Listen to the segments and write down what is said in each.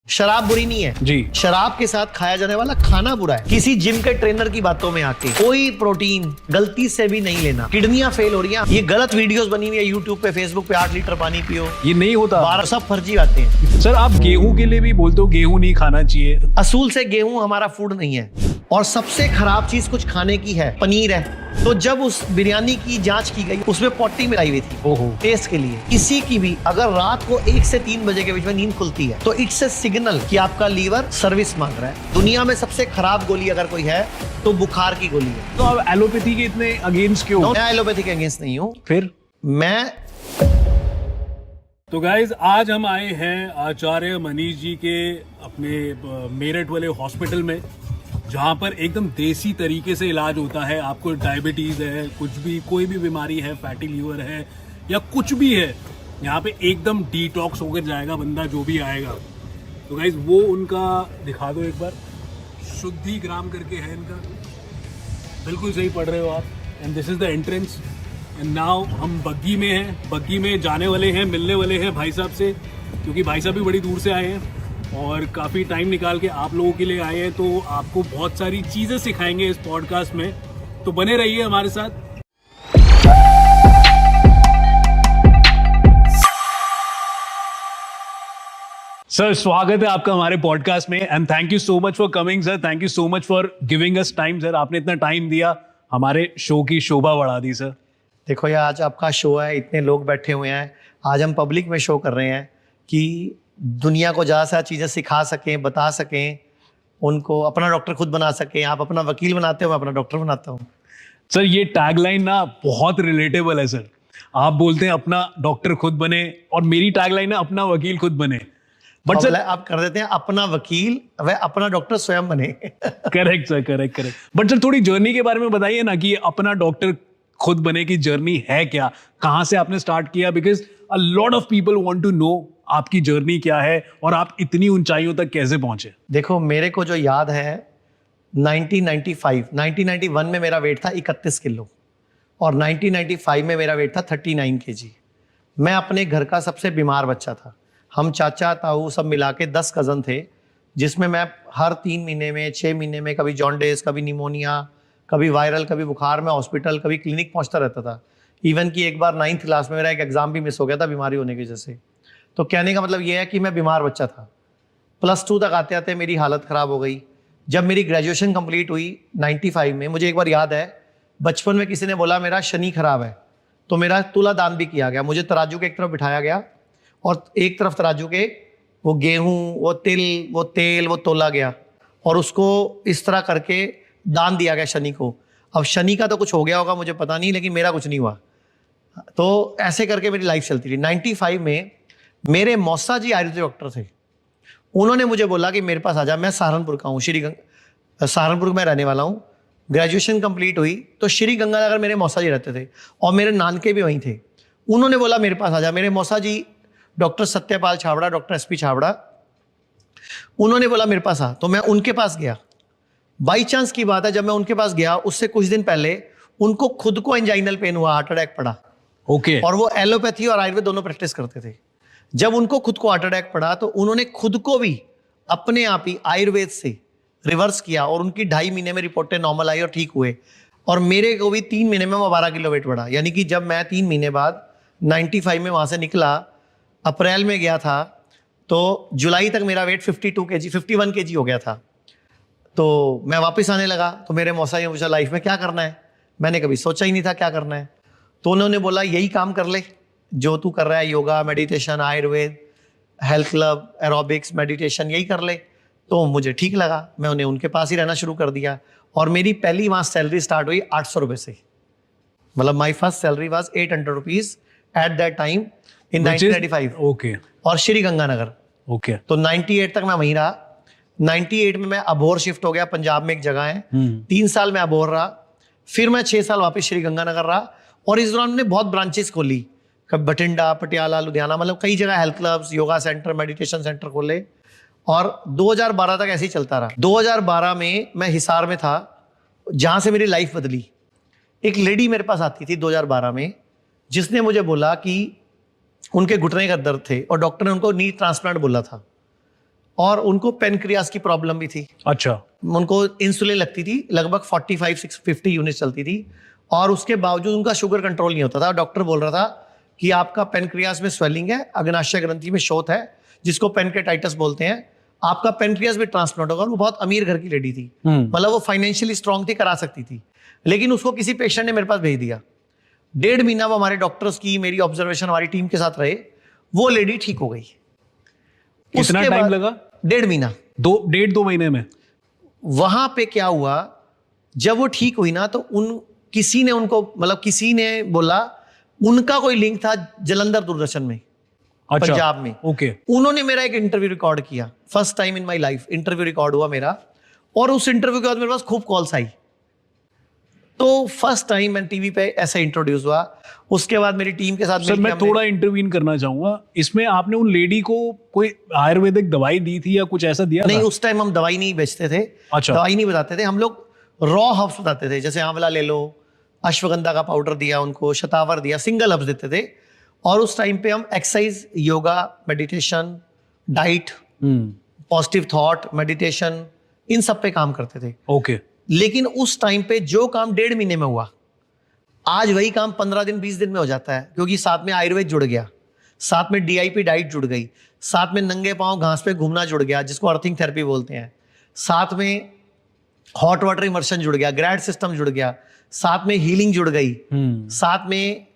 शराब बुरी नहीं है जी। शराब के साथ खाया जाने वाला खाना बुरा है। किसी जिम के ट्रेनर की बातों में आके कोई प्रोटीन गलती से भी नहीं लेना। किडनियां फेल हो रही हैं। ये गलत वीडियोस बनी हुई है यूट्यूब पे, फेसबुक पे, 8 लीटर पानी पियो, ये नहीं होता। 12 सब फर्जी बातें हैं। सर आप गेहूं के लिए भी बोलते हो गेहूं नहीं खाना चाहिए। असूल से गेहूं हमारा फूड नहीं है और सबसे खराब चीज कुछ खाने की है पनीर है। तो जब उस बिरयानी की जांच की गई उसमें पोटी मिलाई हुई थी ओहो। टेस्ट के लिए। किसी की भी अगर रात को 1 से 3 बजे के बीच में नींद खुलती है तो इट्स ए सिग्नल कि आपका लीवर सर्विस मांग रहा है। दुनिया में सबसे खराब गोली अगर कोई है तो बुखार की गोली है। तो आप एलोपैथी के इतने अगेंस्ट क्यों? मैं एलोपैथी के अगेंस्ट नहीं हूँ। फिर मैं तो गाइज आज हम आए हैं आचार्य मनीष जी के अपने मेरठ वाले हॉस्पिटल में, जहाँ पर एकदम देसी तरीके से इलाज होता है। आपको डायबिटीज है, कुछ भी कोई भी बीमारी है, फैटी लीवर है या कुछ भी है, यहाँ पे एकदम डिटॉक्स होकर जाएगा बंदा जो भी आएगा। तो गाइज वो उनका दिखा दो एक बार। शुद्धि ग्राम करके है इनका, बिल्कुल सही पढ़ रहे हो आप। And this is the entrance. And now हम बग्गी में हैं, बग्गी में जाने वाले हैं, मिलने वाले हैं भाई साहब से, क्योंकि भाई साहब भी बड़ी दूर से आए हैं और काफ़ी टाइम निकाल के आप लोगों के लिए आए हैं। तो आपको बहुत सारी चीज़ें सिखाएंगे इस पॉडकास्ट में, तो बने रहिए हमारे साथ। सर स्वागत है आपका हमारे पॉडकास्ट में and thank you so much for coming sir. Thank you so much for giving us time sir. आपने इतना टाइम दिया, हमारे शो की शोभा बढ़ा दी सर। देखो यार, आज आपका शो है, इतने लोग बैठे हुए हैं। आज हम पब्लिक में शो कर रहे हैं कि दुनिया को ज़्यादा से ज़्यादा चीज़ें सिखा सकें, बता सकें, उनको अपना डॉक्टर खुद बना सकें। आप अपना वकील बनाते हो, मैं अपना डॉक्टर बनाता हूँ। सर ये टैगलाइन ना बहुत रिलेटेबल है सर। आप बोलते हैं अपना डॉक्टर खुद बने और मेरी टैगलाइन है अपना वकील खुद बने। बट सर आप कर देते हैं अपना वकील वह अपना डॉक्टर स्वयं बने। Correct sir, correct. But sir थोड़ी जर्नी के बारे में बताइए ना कि अपना डॉक्टर खुद बने की जर्नी है क्या, कहां से आपने स्टार्ट किया? Because a lot of people want to know आपकी जर्नी क्या है और आप इतनी ऊंचाइयों तक कैसे पहुंचे। देखो, मेरे को जो याद है 1991 में मेरा वेट था 31 किलो और 1995 में मेरा वेट था 39 kg। मैं अपने घर का सबसे बीमार बच्चा था। हम चाचा ताऊ सब मिला के 10 कज़न थे, जिसमें मैं हर 3 महीने में, 6 महीने में कभी जॉन्डिस, कभी निमोनिया, कभी वायरल, कभी बुखार में हॉस्पिटल, कभी क्लिनिक पहुंचता रहता था। इवन कि एक बार 9th क्लास में मेरा एक एग्जाम भी मिस हो गया था बीमारी होने की वजह से। तो कहने का मतलब ये है कि मैं बीमार बच्चा था। +2 तक आते आते मेरी हालत ख़राब हो गई। जब मेरी ग्रेजुएशन कंप्लीट हुई 95 में, मुझे एक बार याद है बचपन में किसी ने बोला मेरा शनि खराब है, तो मेरा तुला दान भी किया गया। मुझे तराजू के एक तरफ बिठाया गया और एक तरफ तराजू के वो गेहूँ, वो तिल, वो तेल, वो तोला गया और उसको इस तरह करके दान दिया गया शनि को। अब शनि का तो कुछ हो गया होगा, मुझे पता नहीं, लेकिन मेरा कुछ नहीं हुआ। तो ऐसे करके मेरी लाइफ चलती थी। 95 में मेरे मौसा जी आयुर्वेदिक डॉक्टर थे। उन्होंने मुझे बोला कि मेरे पास आ जा। मैं सहारनपुर का हूँ, सहारनपुर में रहने वाला हूँ। ग्रेजुएशन कंप्लीट हुई तो श्री गंगानगर मेरे मौसा जी रहते थे और मेरे नानके भी वहीं थे। उन्होंने बोला मेरे पास आ जा। मेरे मौसा जी doctor Satyapal Chhabra, doctor SP Chhabra, उन्होंने बोला मेरे पास आ, तो मैं उनके पास गया। बाई चांस की बात है, जब मैं उनके पास गया उससे कुछ दिन पहले उनको खुद को एंजाइनल पेन हुआ, हार्ट अटैक पड़ा। ओके। और वो एलोपैथी और आयुर्वेद दोनों प्रैक्टिस करते थे। जब उनको खुद को हार्ट अटैक पड़ा तो उन्होंने खुद को भी अपने आप ही आयुर्वेद से रिवर्स किया और उनकी 2.5 महीने में रिपोर्टें नॉर्मल आई और ठीक हुए। और मेरे को भी 3 महीने में 12 किलो वेट बढ़ा। यानी कि जब मैं 3 महीने बाद 95 में वहाँ से निकला, अप्रैल में गया था, तो जुलाई तक मेरा वेट 51 kg हो गया था। तो मैं वापस आने लगा तो मेरे मौसा जी ने पूछा लाइफ में क्या करना है। मैंने कभी सोचा ही नहीं था क्या करना है। तो उन्होंने बोला यही काम कर ले जो तू कर रहा है, yoga, meditation, Ayurveda, health club, aerobics, meditation, यही कर ले। तो मुझे ठीक लगा, मैं उन्हें उनके पास ही रहना शुरू कर दिया और मेरी पहली वहाँ सैलरी स्टार्ट हुई 800 रुपये से। मतलब my first salary was 800 rupees at that time in 1995। Okay. और श्री गंगानगर। ओके। तो 98 तक मैं वहीं रहा। 98 में मैं अबोहर शिफ्ट हो गया, पंजाब में एक जगह है। 3 साल मैं अबोहर रहा, फिर मैं 6 साल वापस श्री गंगानगर रहा और इस दौरान मैंने बहुत ब्रांचेस खोली, कभी बठिंडा, पटियाला, लुधियाना, मतलब कई जगह health clubs, yoga centre, meditation centre खोले और 2012 तक ऐसे ही चलता रहा। 2012 में मैं हिसार में था, जहाँ से मेरी लाइफ बदली। एक लेडी मेरे पास आती थी 2012 में, जिसने मुझे बोला कि उनके घुटने का दर्द थे और डॉक्टर ने उनको नी ट्रांसप्लांट बोला था। और उनको पेनक्रियास की प्रॉब्लम भी थी। अच्छा। उनको इंसुलिन लगती थी, लगभग 45-50 यूनिट चलती थी, और उसके बावजूद उनका शुगर कंट्रोल नहीं होता था। डॉक्टर बोल रहा था कि आपका पेनक्रियास में स्वेलिंग है, अग्नाशय ग्रंथि में शोथ है, जिसको पेनक्रेटाइटिस बोलते हैं, आपका पेनक्रियास भी ट्रांसप्लांट होगा। वो बहुत अमीर घर की लेडी थी, मतलब वो फाइनेंशियली स्ट्रांग थी, करा सकती थी, लेकिन उसको किसी पेशेंट ने मेरे पास भेज दिया। 1.5 महीना वो हमारे डॉक्टर्स की, मेरी ऑब्जर्वेशन हमारी टीम के साथ रहे, वो लेडी ठीक हो गई। कितना टाइम लगा? 1.5 महीना, 1.5-2 महीने में। वहां पे क्या हुआ, जब वो ठीक हुई ना, तो किसी ने उनको, मतलब किसी ने बोला, उनका कोई लिंक था जलंधर दूरदर्शन में, अच्छा, पंजाब में। ओके। उन्होंने मेरा एक इंटरव्यू रिकॉर्ड किया, first time in my life interview record हुआ मेरा, और उस इंटरव्यू के बाद मेरे पास खूब कॉल्स आई। तो फर्स्ट टाइम मैं टीवी पे ऐसा इंट्रोड्यूस हुआ। उसके बाद मेरी टीम के साथ सर मैं थोड़ा इंटरवीन करना चाहूंगा इसमें। आपने उन लेडी को कोई आयुर्वेदिक दवाई दी थी या कुछ ऐसा दिया? नहीं, था? उस टाइम हम दवाई नहीं बेचते थे। अच्छा। दवाई नहीं बताते थे हम लोग, रॉ हर्ब्स बताते थे, जैसे आंवला ले लो, अश्वगंधा का पाउडर दिया उनको, शतावर दिया, सिंगल हर्ब्स देते थे। और उस टाइम पे हम exercise, yoga, meditation, diet, positive thought, meditation, इन सब पे काम करते थे। ओके। लेकिन उस टाइम पे जो काम 1.5 महीने में हुआ, आज वही काम 15 दिन 20 दिन में हो जाता है, क्योंकि साथ में आयुर्वेद जुड़ गया, साथ में DIP डाइट जुड़ गई, साथ में नंगे पांव घास पे घूमना जुड़ गया, जिसको अर्थिंग थेरेपी बोलते हैं, साथ में हॉट वाटर इमर्शन जुड़ गया, ग्रैड सिस्टम जुड़ गया, साथ में हीलिंग जुड़ गई, साथ में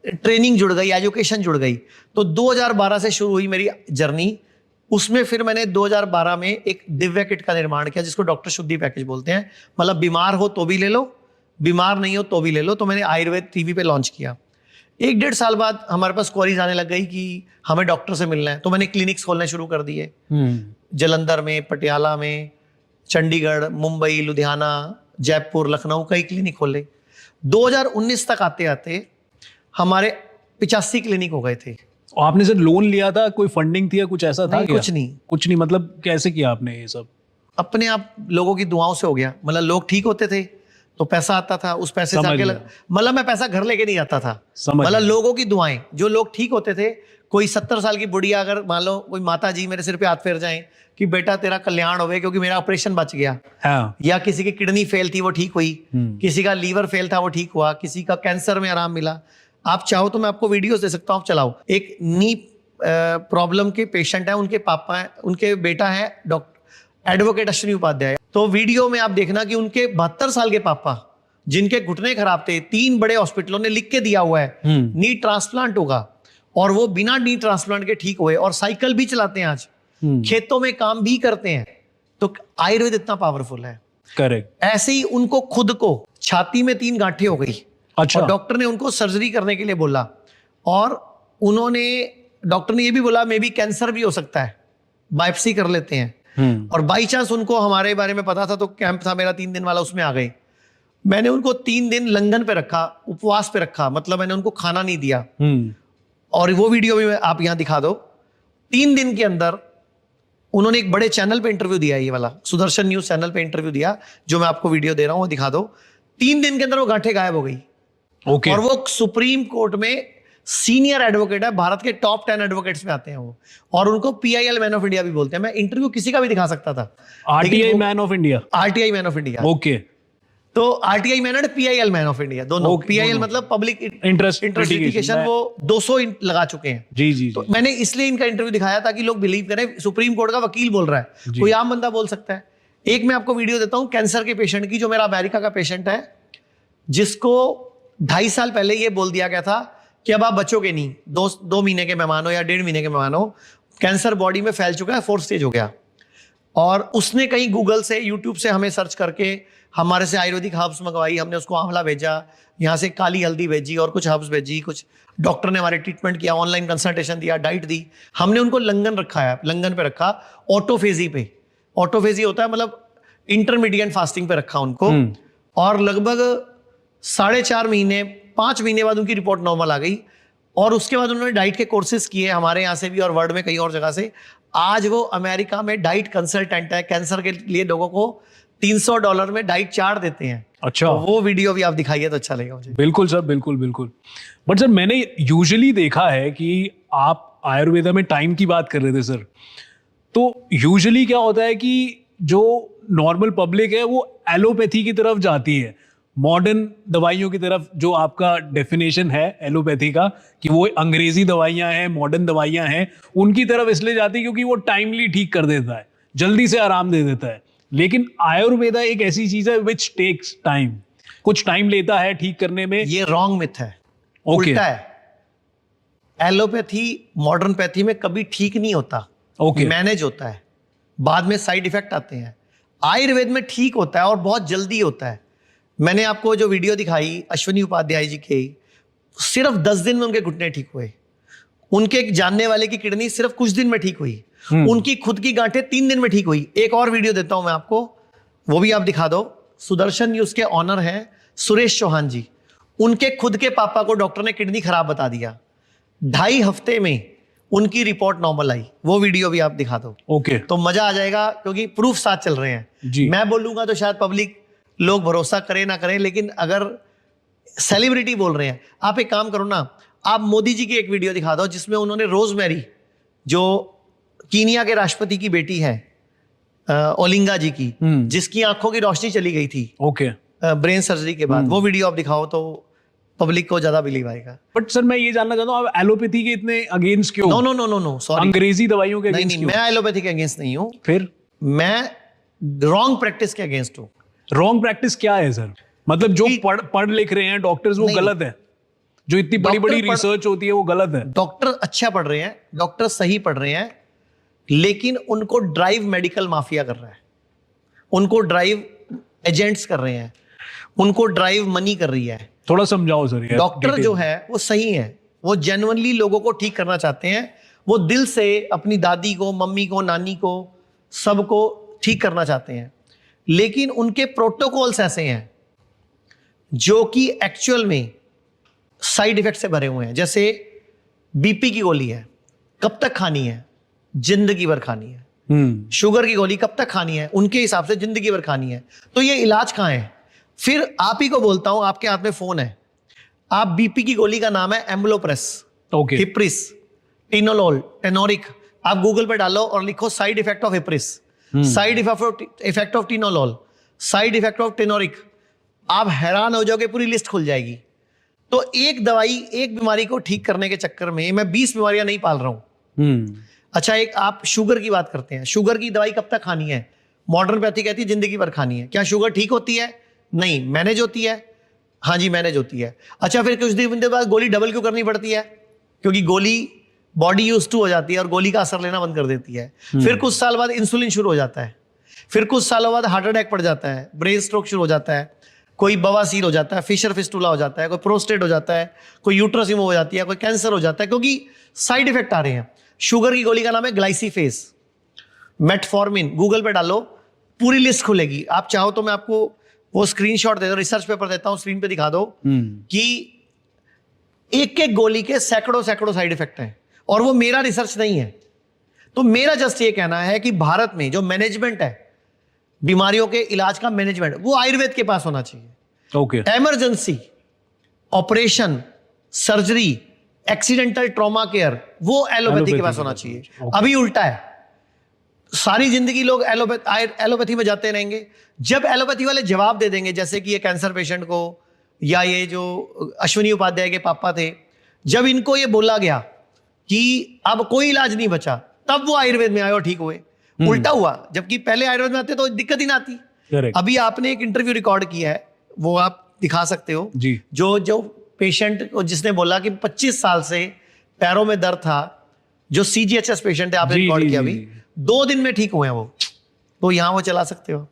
ट्रेनिंग जुड़ गई, एजुकेशन जुड़ गई। तो 2012 से शुरू हुई मेरी जर्नी। उसमें फिर मैंने 2012 में एक दिव्या किट का निर्माण किया, जिसको डॉक्टर शुद्धि पैकेज बोलते हैं, मतलब बीमार हो तो भी ले लो, बीमार नहीं हो तो भी ले लो। तो मैंने आयुर्वेद टीवी पे लॉन्च किया। 1-1.5 साल बाद हमारे पास क्वेरीज आने लग गई कि हमें डॉक्टर से मिलना है, तो मैंने क्लिनिक्स खोलने शुरू कर दिए, जलंधर में, पटियाला में, चंडीगढ़, मुंबई, लुधियाना, जयपुर, लखनऊ, कई क्लिनिक खोले। 2019 तक आते आते हमारे 85 क्लिनिक हो गए थे। आपने सर लोन लिया था, कोई फंडिंग थी या कुछ ऐसा था? नहीं, कुछ नहीं। कुछ नहीं, मतलब कैसे किया आपने ये सब? अपने आप लोगों की दुआओं से हो गया। मतलब लोग ठीक होते थे तो पैसा आता था, उस पैसे से आगे मतलब मैं पैसा घर लेके नहीं आता था, मतलब लोगों की दुआएं, जो लोग ठीक होते थे। कोई 70 साल की बुढ़िया, अगर मान लो कोई माता जी मेरे सिर पे हाथ फेर जाएं कि बेटा तेरा कल्याण होवे क्योंकि मेरा ऑपरेशन बच गया, हाँ। या किसी की किडनी फेल थी वो ठीक हुई, किसी का लीवर फेल था वो ठीक हुआ, किसी का कैंसर में आराम मिला। आप चाहो तो मैं आपको वीडियोस दे सकता हूँ, आप चलाओ। एक नी प्रॉब्लम के पेशेंट है, उनके पापा है, उनके बेटा है डॉक्टर एडवोकेट अश्विनी उपाध्याय। तो वीडियो में आप देखना कि उनके 72 साल के पापा, जिनके घुटने खराब थे, 3 बड़े हॉस्पिटलों ने लिख के दिया हुआ है नी ट्रांसप्लांट होगा, और वो बिना नी ट्रांसप्लांट के ठीक हुए, और साइकिल भी चलाते हैं आज, खेतों में काम भी करते हैं। तो आयुर्वेद इतना पावरफुल है। करेक्ट। ऐसे ही उनको खुद को छाती में 3 गांठें हो गई। अच्छा। और डॉक्टर ने उनको सर्जरी करने के लिए बोला, और डॉक्टर ने ये भी बोला मे बी कैंसर भी हो सकता है, बायोप्सी कर लेते हैं। और बाई चांस उनको हमारे बारे में पता था, तो कैंप था मेरा 3 दिन वाला, उसमें आ गए। मैंने उनको 3 दिन लंघन पे रखा, उपवास पे रखा, मतलब मैंने उनको खाना नहीं दिया। और वो वीडियो भी आप यहां दिखा दो। 3 दिन के अंदर उन्होंने एक बड़े चैनल पे इंटरव्यू दिया, ये वाला सुदर्शन न्यूज चैनल पे इंटरव्यू दिया, जो मैं आपको वीडियो दे रहा हूं, वो दिखा दो। 3 दिन के अंदर वो गांठें गायब हो गई। ओके। और वो सुप्रीम कोर्ट में सीनियर एडवोकेट है, भारत के टॉप 10 एडवोकेट्स में आते हैं वो, और उनको PIL मैन ऑफ इंडिया भी बोलते हैं। मैं इंटरव्यू किसी का भी दिखा सकता था। RTI man of India. RTI man of India. Okay. तो RTI मैन और PIL मैन ऑफ इंडिया दोनों। PIL मतलब पब्लिक इंटरेस्ट लिटिगेशन, वो 200 लगा चुके हैं। जी जी। तो मैंने इसलिए इनका इंटरव्यू दिखाया ताकि लोग बिलीव करें, सुप्रीम कोर्ट का वकील बोल रहा है, कोई आम बंदा बोल सकता है। एक मैं आपको वीडियो देता हूं कैंसर के पेशेंट की, जो मेरा अमेरिका का पेशेंट है, जिसको 2.5 साल पहले ये बोल दिया गया था कि अब आप बचोगे नहीं, 2 महीने के मेहमान हो या 1.5 महीने के मेहमान हो, कैंसर बॉडी में फैल चुका है, 4th स्टेज हो गया। और उसने कहीं गूगल से, यूट्यूब से हमें सर्च करके हमारे से आयुर्वेदिक हर्ब्स मंगवाई, हमने उसको आंवला भेजा, यहाँ से काली हल्दी भेजी और कुछ हर्ब्स भेजी, कुछ डॉक्टर ने हमारे ट्रीटमेंट किया, ऑनलाइन कंसल्टेशन दिया, डाइट दी। हमने उनको लंघन रखा है, लंघन पे रखा, ऑटोफेजी पे। ऑटोफेजी होता है मतलब इंटरमीडिएट फास्टिंग पे रखा उनको। और लगभग 4.5 महीने, 5 महीने बाद उनकी रिपोर्ट नॉर्मल आ गई। और उसके बाद उन्होंने डाइट के कोर्सेज किए, हमारे यहाँ से भी और वर्ल्ड में कई और जगह से। आज वो अमेरिका में डाइट कंसल्टेंट है, कैंसर के लिए लोगों को $300 में डाइट चार्ट देते हैं। अच्छा। तो वो वीडियो भी आप दिखाइए तो अच्छा लगेगा मुझे। बिल्कुल सर, बिल्कुल बिल्कुल। बट सर मैंने यूजुअली देखा है कि आप आयुर्वेदा में टाइम की बात कर रहे थे सर, तो यूजुअली क्या होता है कि जो नॉर्मल पब्लिक है वो एलोपैथी की तरफ जाती है, मॉडर्न दवाइयों की तरफ, जो आपका डेफिनेशन है एलोपैथी का कि वो अंग्रेजी दवाइयां हैं, मॉडर्न दवाइयां हैं, उनकी तरफ इसलिए जाती है क्योंकि वो टाइमली ठीक कर देता है, जल्दी से आराम दे देता है। लेकिन आयुर्वेदा एक ऐसी चीज है विच टेक्स टाइम, कुछ टाइम लेता है ठीक करने में। ये रॉन्ग मिथ है, Okay. उल्टा है। एलोपैथी मॉडर्न पैथी में कभी ठीक नहीं होता, Okay. मैनेज होता है, बाद में साइड इफेक्ट आते हैं। आयुर्वेद में ठीक होता है और बहुत जल्दी होता है। मैंने आपको जो वीडियो दिखाई अश्विनी उपाध्याय जी की, सिर्फ 10 दिन में उनके घुटने ठीक हुए। उनके एक जानने वाले की किडनी सिर्फ कुछ दिन में ठीक हुई। उनकी खुद की गांठें 3 दिन में ठीक हुई। एक और वीडियो देता हूं मैं आपको, वो भी आप दिखा दो। सुदर्शन न्यूज के ऑनर हैं सुरेश चौहान जी। उनके खुद के पापा को डॉक्टर ने किडनी खराब बता दिया, 2.5 हफ्ते में उनकी रिपोर्ट नॉर्मल आई। वो वीडियो भी आप दिखा दो। ओके। तो मजा आ जाएगा, क्योंकि प्रूफ साथ चल रहे हैं जी। मैं बोलूंगा तो शायद पब्लिक लोग भरोसा करें ना करें, लेकिन अगर सेलिब्रिटी बोल रहे हैं, आप एक काम करो ना, आप मोदी जी की एक वीडियो दिखा दो जिसमें उन्होंने रोजमेरी, जो कीनिया के राष्ट्रपति की बेटी है ओलिंगा जी की, जिसकी आंखों की रोशनी चली गई थी ओके। ब्रेन सर्जरी के बाद, वो वीडियो आप दिखाओ तो पब्लिक को ज्यादा बिलीव आएगा। बट सर मैं ये जानना चाहता हूँ, आप एलोपैथी के इतने अगेंस्ट क्यों? No no no no no sorry, अंग्रेजी दवाइयों के नहीं अगेंस्ट नहीं, क्यों? मैं एलोपैथी के अगेंस्ट नहीं हूँ, फिर मैं रॉन्ग प्रैक्टिस के अगेंस्ट हूँ। रॉन्ग प्रैक्टिस क्या है सर? मतलब जो पढ़ लिख रहे हैं डॉक्टर्स, वो नहीं। गलत है? जो इतनी बड़ी बड़ी डॉक्टर रिसर्च होती है वो गलत है? डॉक्टर अच्छा पढ़ रहे हैं, डॉक्टर सही पढ़ रहे हैं, लेकिन उनको ड्राइव मेडिकल माफिया कर रहा है, उनको ड्राइव एजेंट्स कर रहे हैं, उनको ड्राइव मनी कर रही है। थोड़ा समझाओ सर यार। डॉक्टर जो है वो सही है, वो जेन्युइनली लोगों को ठीक करना चाहते हैं, वो दिल से अपनी दादी को, मम्मी को, नानी को, सबको ठीक करना चाहते हैं, लेकिन उनके प्रोटोकॉल्स ऐसे हैं जो कि एक्चुअल में साइड इफेक्ट से भरे हुए हैं। जैसे बीपी की गोली है, कब तक खानी है? जिंदगी भर खानी है। शुगर की गोली कब तक खानी है? उनके हिसाब से जिंदगी भर खानी है। तो ये इलाज कहाँ है? फिर आप ही को बोलता हूं, आपके हाथ में फोन है, आप बीपी की गोली का नाम है एम्बुलोप्रेस, ओके। हिप्रिस, टिनोलोल, टेनोरिक, आप गूगल पे डालो और लिखो side effect of Hipres, side effect of Tenolol, side effect of Tenoric, आप हैरान हो जाओगे, पूरी लिस्ट खुल जाएगी। तो एक दवाई एक बीमारी को ठीक करने के चक्कर में मैं 20 बीमारियां नहीं पाल रहा हूं। अच्छा, एक आप शुगर की बात करते हैं, शुगर की दवाई कब तक खानी है? मॉडर्न पैथी कहती है जिंदगी भर खानी है। क्या शुगर ठीक होती है? नहीं, मैनेज होती है। हाँ जी, मैनेज होती है। अच्छा, फिर कुछ दिन बाद गोली डबल क्यों करनी पड़ती है? क्योंकि गोली बॉडी यूज टू हो जाती है और गोली का असर लेना बंद कर देती है। फिर कुछ साल बाद इंसुलिन शुरू हो जाता है, फिर कुछ सालों बाद हार्ट अटैक पड़ जाता है, ब्रेन स्ट्रोक शुरू हो जाता है, कोई बवासीर हो जाता है, फिशर फिस्टुला हो जाता है, कोई प्रोस्टेट हो जाता है, कोई यूट्रस रिमूव हो जाती है, कोई कैंसर हो जाता है, क्योंकि साइड इफेक्ट आ रहे हैं। शुगर की गोली का नाम है ग्लाइसीफेस, मेटफॉर्मिन, गूगल पे डालो, पूरी लिस्ट खुलेगी। आप चाहो तो मैं आपको वो स्क्रीनशॉट दे दो, रिसर्च पेपर देता हूं, स्क्रीन पे दिखा दो कि एक एक गोली के सैकड़ों सैकड़ों साइड इफेक्ट हैं, और वो मेरा रिसर्च नहीं है। तो मेरा जस्ट ये कहना है कि भारत में जो मैनेजमेंट है, बीमारियों के इलाज का मैनेजमेंट, वो आयुर्वेद के पास होना चाहिए। Okay. Emergency, operation, surgery, accidental trauma care, वो एलोपैथी के पास होना चाहिए। अभी उल्टा है, सारी जिंदगी लोग एलोपैथी में जाते रहेंगे। जब एलोपैथी वाले जवाब दे देंगे, जैसे कि ये कैंसर पेशेंट को, या ये जो अश्विनी उपाध्याय के पापा थे, जब इनको ये बोला गया कि अब कोई इलाज नहीं बचा, तब वो आयुर्वेद में आए और ठीक हुए। उल्टा हुआ, जबकि पहले आयुर्वेद में आते तो दिक्कत ही ना आती। Correct. अभी आपने एक इंटरव्यू रिकॉर्ड किया है, वो आप दिखा सकते हो जी। जो पेशेंट को जिसने बोला कि 25 साल से पैरों में दर्द था, जो CGHS पेशेंट है, आपने जी, रिकॉर्ड जी, किया जी, अभी, जी। 2 दिन में ठीक हुए हैं वो। तो यहां वो चला सकते हो,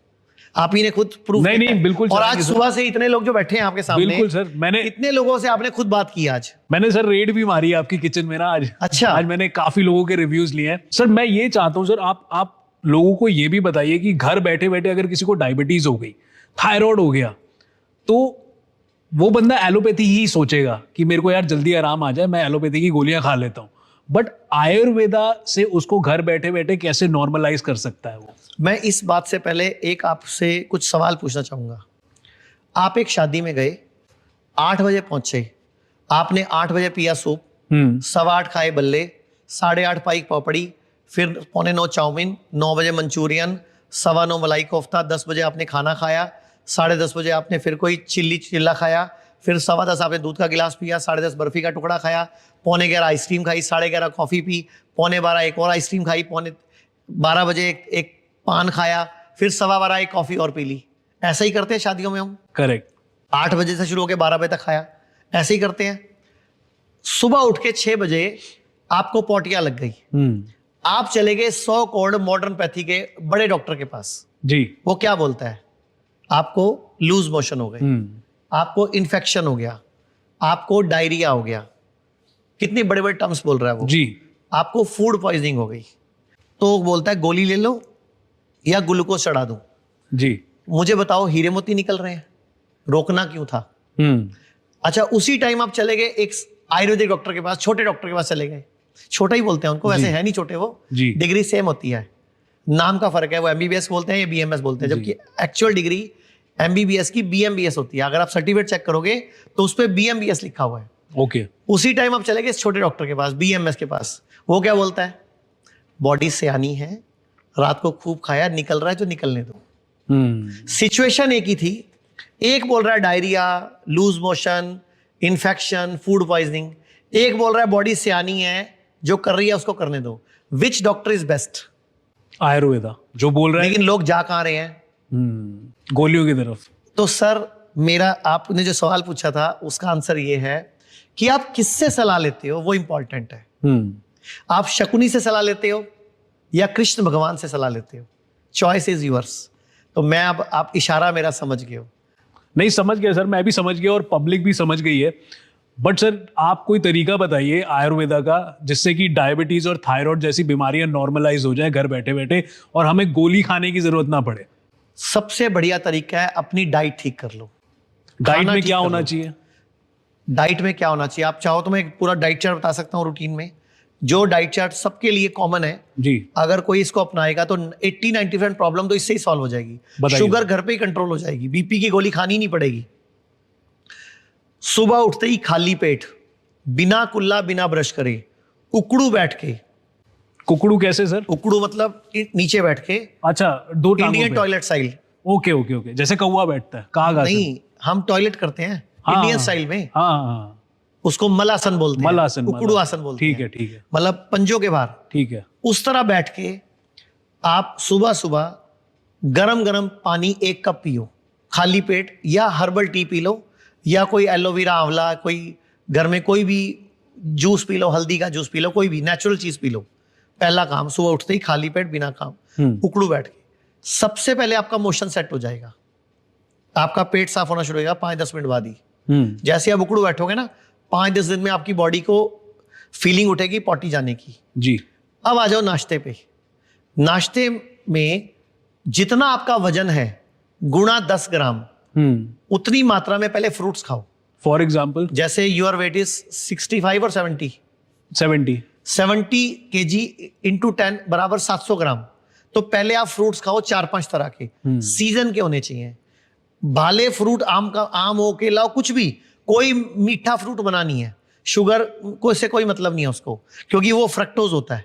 आप ही ने खुद प्रूफ। नहीं, बिल्कुल और आज चलाएंगे सर। सुबह से इतने लोग जो बैठे हैं आपके सामने, बिल्कुल सर, मैंने इतने लोगों से आपने खुद बात की आज। मैंने सर रेड भी मारी है आपकी किचन में ना आज। अच्छा। आज मैंने काफी लोगों के रिव्यूज लिए हैं। सर मैं ये चाहता हूँ सर, आप लोगों को ये भी बताइए कि घर बैठे बैठे अगर किसी को डायबिटीज हो गई, थायराइड हो गया, तो वो बंदा एलोपैथी ही सोचेगा कि मेरे को यार जल्दी आराम आ जाए, मैं एलोपैथी की गोलियां खा लेता हूँ। बट आयुर्वेदा से उसको घर बैठे बैठे कैसे नॉर्मलाइज कर सकता है वो? मैं इस बात से पहले एक आपसे कुछ सवाल पूछना चाहूंगा। आप एक शादी में गए, 8 बजे पहुंचे, आपने 8 बजे पिया सूप, 8:15 खाए बल्ले, 8:30 पाई पापड़ी, फिर 8:45 चाउमीन, 9 बजे मंचूरियन, 9:15 मलाई कोफ्ता, 10 बजे आपने खाना खाया, 10:30 बजे आपने फिर कोई चिल्ला खाया, फिर 10:15 आपने दूध का गिलास पिया, 10:30 बर्फी का टुकड़ा खाया, 11:45 आइसक्रीम खाई, 11:30 कॉफ़ी पी, 11:45 एक और आइसक्रीम खाई, 12 बजे एक पान खाया, फिर 12:15 एक कॉफ़ी और पी ली। ऐसा ही करते हैं शादियों में हम। करेक्ट। 8 बजे से शुरू होकर 12 बजे तक खाया, ऐसे ही करते हैं। सुबह उठ के 6 बजे आपको पोटिया लग गई, आप चले गए 100 करोड़ मॉडर्न पैथी के बड़े डॉक्टर के पास। जी। वो क्या बोलता है? आपको लूज मोशन हो गए, आपको इन्फेक्शन हो गया, आपको डायरिया हो गया, कितने बड़े बड़े टर्म्स बोल रहा है वो। जी। आपको फूड पॉइजनिंग हो गई, तो बोलता है गोली ले लो या ग्लूकोज चढ़ा दूं। जी। मुझे बताओ, हीरे मोती निकल रहे हैं, रोकना क्यों था? अच्छा, उसी टाइम आप चले गए एक आयुर्वेदिक डॉक्टर के पास, छोटे डॉक्टर के पास चले गए। छोटा ही बोलते हैं उनको, वैसे है नहीं छोटे वो, जी। डिग्री सेम होती है, नाम का फर्क है। वो एमबीबीएस बोलते हैं, ये बीएमएस बोलते हैं, जबकि एक्चुअल डिग्री एमबीबीएस की बीएमबीएस होती है। अगर आप सर्टिफिकेट चेक करोगे तो उस पर बीएमबीएस लिखा हुआ है। ओके। उसी टाइम आप चले गए छोटे डॉक्टर के पास, बीएमएस के पास। वो क्या बोलता है? बॉडी सियानी है, रात को खूब खाया, निकल रहा है तो निकलने दो। सिचुएशन एक ही थी, एक बोल रहा है diarrhoea, loose motion, infection, food poisoning, एक बोल रहा है बॉडी सियानी है, जो कर रही है उसको करने दो। विच डॉक्टर इज बेस्ट? आयुर्वेदा जो बोल रहा है। लेकिन लोग जा कहाँ रहे हैं? गोलियों की तरफ। तो सर, मेरा आपने जो सवाल पूछा था उसका आंसर ये है कि आप किससे सलाह लेते हो, वो इंपॉर्टेंट है। आप शकुनी से सलाह लेते हो या कृष्ण भगवान से सलाह लेते हो? Choice is yours. तो मैं अब, आप इशारा मेरा समझ गए हो। नहीं, समझ गया सर, मैं भी समझ गया और पब्लिक भी समझ गई है। बट सर, आप कोई तरीका बताइए आयुर्वेदा का जिससे कि डायबिटीज और थायराइड जैसी बीमारियां नॉर्मलाइज हो जाए घर बैठे बैठे और हमें गोली खाने की जरूरत ना पड़े। सबसे बढ़िया तरीका है अपनी डाइट ठीक कर लो। डाइट खाना में ठीक क्या कर होना लो। चाहिए? डाइट में क्या होना चाहिए, आप चाहो तो मैं एक पूरा डाइट चार्ट बता सकता हूँ रूटीन में, जो डाइट चार्ट सबके लिए कॉमन है। जी। अगर कोई इसको अपनाएगा तो 80-90% प्रॉब्लम तो इससे ही सॉल्व हो जाएगी। बताइए। शुगर घर पे ही कंट्रोल हो जाएगी, बीपी की गोली खानी नहीं पड़ेगी। सुबह उठते ही खाली पेट, बिना कुल्ला, बिना ब्रश करे, उकड़ू बैठ के। कुकड़ू कैसे सर? उकड़ू मतलब नीचे बैठ के, अच्छा, दो टांगों इंडियन पे। Toilet style. Okay okay okay, जैसे कौवा बैठता है, कहा नहीं, हम टॉयलेट करते हैं इंडियन स्टाइल में, हाँ, उसको मलासन बोलते हैं, मलासन, उकड़ू आसन बोलते हैं। ठीक है ठीक है मतलब पंजों के बाहर, ठीक है। उस तरह बैठ के आप सुबह सुबह गरम गरम पानी 1 कप पियो खाली पेट, या हर्बल टी पी लो, या कोई एलोवेरा, आंवला, कोई घर में कोई भी जूस पी लो, हल्दी का जूस पी लो, कोई भी नेचुरल चीज पी लो। पहला काम, सुबह उठते ही खाली पेट, बिना काम, उकड़ू बैठ के। सबसे पहले आपका मोशन सेट हो जाएगा, आपका पेट साफ होना शुरू होगा 5-10 मिनट बाद ही। जैसे आप उकड़ू बैठोगे ना, 5-10 दिन में आपकी बॉडी को फीलिंग उठेगी पॉटी जाने की। जी। अब आ जाओ नाश्ते पे। नाश्ते में जितना आपका वजन है गुणा 10 ग्राम, उतनी मात्रा में पहले फ्रूट्स खाओ। For example? जैसे योर वेट इज 65 और 70 kg इंटू 10 बराबर 700 ग्राम। तो पहले आप फ्रूट्स खाओ 4-5 तरह के, सीजन के होने चाहिए। भाले फ्रूट, आम का, आम हो, केला हो, कुछ भी, कोई मीठा फ्रूट बनानी है। शुगर को से कोई मतलब नहीं है उसको, क्योंकि वो फ्रक्टोज होता है।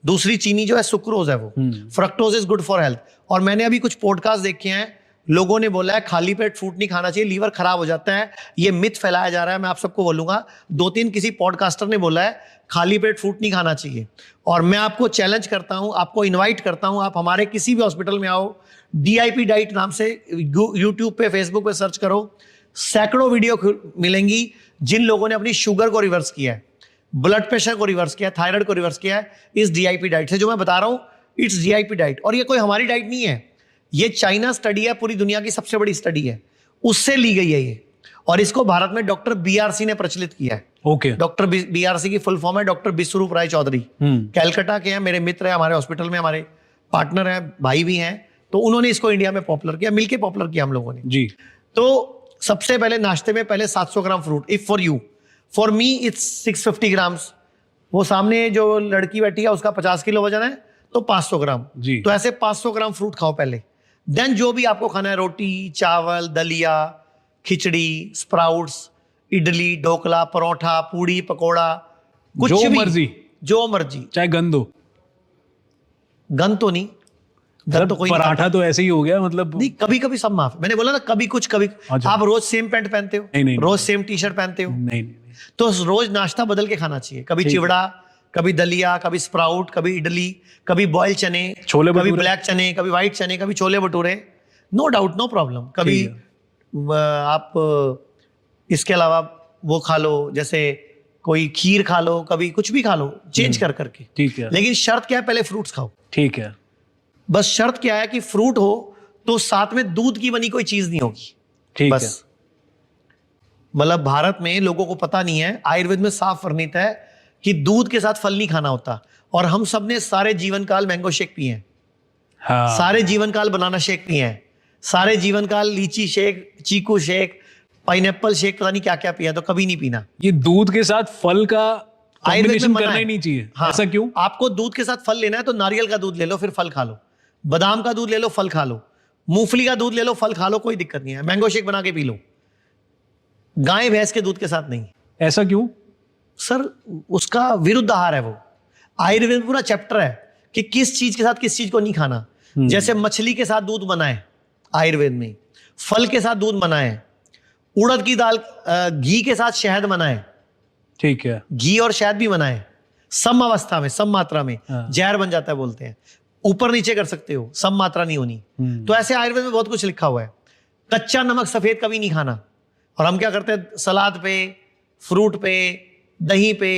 दूसरी चीनी जो है सुक्रोज है वो। Fructose is good for health. और मैंने अभी कुछ पॉडकास्ट देखे हैं, लोगों ने बोला है खाली पेट फ्रूट नहीं खाना चाहिए, लीवर खराब हो जाता है। ये मिथ फैलाया जा रहा है। मैं आप सबको बोलूंगा, 2-3 किसी पॉडकास्टर ने बोला है खाली पेट फ्रूट नहीं खाना चाहिए। और मैं आपको चैलेंज करता हूं, आपको इनवाइट करता हूं, आप हमारे किसी भी हॉस्पिटल में आओ, DIP डाइट नाम से यूट्यूब पे, फेसबुक पे सर्च करो, सैकड़ों वीडियो मिलेंगी जिन लोगों ने अपनी शुगर को रिवर्स किया है, ब्लड प्रेशर को रिवर्स किया है, थायराइड को रिवर्स किया है इस DIP डाइट से। जो मैं बता रहा हूं, इट्स DIP डाइट। और ये कोई हमारी डाइट नहीं है, ये चाइना स्टडी है, पूरी दुनिया की सबसे बड़ी स्टडी है, उससे ली गई है ये। और इसको भारत में डॉक्टर BRC ने प्रचलित किया है। ओके। डॉक्टर BRC की फुल फॉर्म है डॉक्टर विश्वरूप राय चौधरी, कैलकाटा के हैं, मेरे मित्र हैं, हमारे हॉस्पिटल में हमारे पार्टनर हैं, भाई भी हैं। तो उन्होंने इसको इंडिया में पॉपुलर किया, मिलके पॉपुलर किया हम लोगों ने जी। तो सबसे पहले नाश्ते में पहले 700 gram fruit, if for you, for me it's 650 grams. वो सामने जो लड़की बैठी है उसका 50 किलो वजन है, तो 500 ग्राम जी। तो ऐसे 500 ग्राम फ्रूट खाओ पहले। देन जो भी आपको खाना है, रोटी, चावल, दलिया, खिचड़ी, स्प्राउट्स, इडली, ढोकला, परोठा, पूड़ी, पकोड़ा, कुछ जो भी, मर्जी, जो मर्जी, चाहे गंदो। गन तो नहीं, गन तो कोई नहीं पराठा तो ऐसे ही हो गया मतलब। नहीं, कभी कभी सब माफ है। मैंने बोला ना कभी कुछ कभी। अच्छा। आप रोज सेम पैंट पहनते हो, नहीं, रोज सेम टी शर्ट पहनते हो, नहीं नहीं तो रोज नाश्ता बदल के खाना चाहिए। कभी चिवड़ा, कभी दलिया, कभी स्प्राउट, कभी इडली, कभी बॉयल चने, छोले कभी भटूरे। ब्लैक चने, कभी व्हाइट चने, कभी chole bhature, no doubt, no problem. कभी आप इसके अलावा वो खा लो, जैसे कोई खीर खा लो, कभी कुछ भी खा लो, चेंज कर करके। ठीक है, लेकिन शर्त क्या है, पहले फ्रूट्स खाओ। ठीक है, बस शर्त क्या है कि फ्रूट हो तो साथ में दूध की बनी कोई चीज नहीं होगी, ठीक है। बस। मतलब भारत में लोगों को पता नहीं है, आयुर्वेद में साफ वर्णित है कि दूध के साथ फल नहीं खाना होता। और हम सब ने सारे जीवन काल मैंगो शेक पिए हैं, हाँ, सारे जीवन काल बनाना शेक पिए हैं, सारे जीवन काल लीची शेक, चीकू शेक, पाइनएप्पल शेक, पता नहीं क्या क्या पिया, तो कभी नहीं पीना। ये दूध के साथ फल का आयुर्वेद में कॉम्बिनेशन मना करना है। ही नहीं चाहिए। हाँ, ऐसा क्यों? आपको दूध के साथ फल लेना है तो नारियल का दूध ले लो, फिर फल खा लो। बादाम का दूध ले लो, फल खा लो। मूंगफली का दूध ले लो, फल खा लो, कोई दिक्कत नहीं है। मैंगो शेक बना के पी लो, गाय भैंस के दूध के साथ नहीं। ऐसा क्यों? सर उसका विरुद्ध आहार है वो। आयुर्वेद में पूरा चैप्टर है कि किस चीज के साथ किस चीज को नहीं खाना। जैसे मछली के साथ दूध मना है आयुर्वेद में, फल के साथ दूध मना है, उड़द की दाल घी के साथ शहद मना है, ठीक है, घी और शहद भी मना है, सम अवस्था में, सम मात्रा में। हाँ। जहर बन जाता है बोलते हैं, ऊपर नीचे कर सकते हो, सम मात्रा नहीं होनी। तो ऐसे आयुर्वेद में बहुत कुछ लिखा हुआ है। कच्चा नमक सफेद कभी नहीं खाना। और हम क्या करते हैं, सलाद पे, फ्रूट पे, दही पे,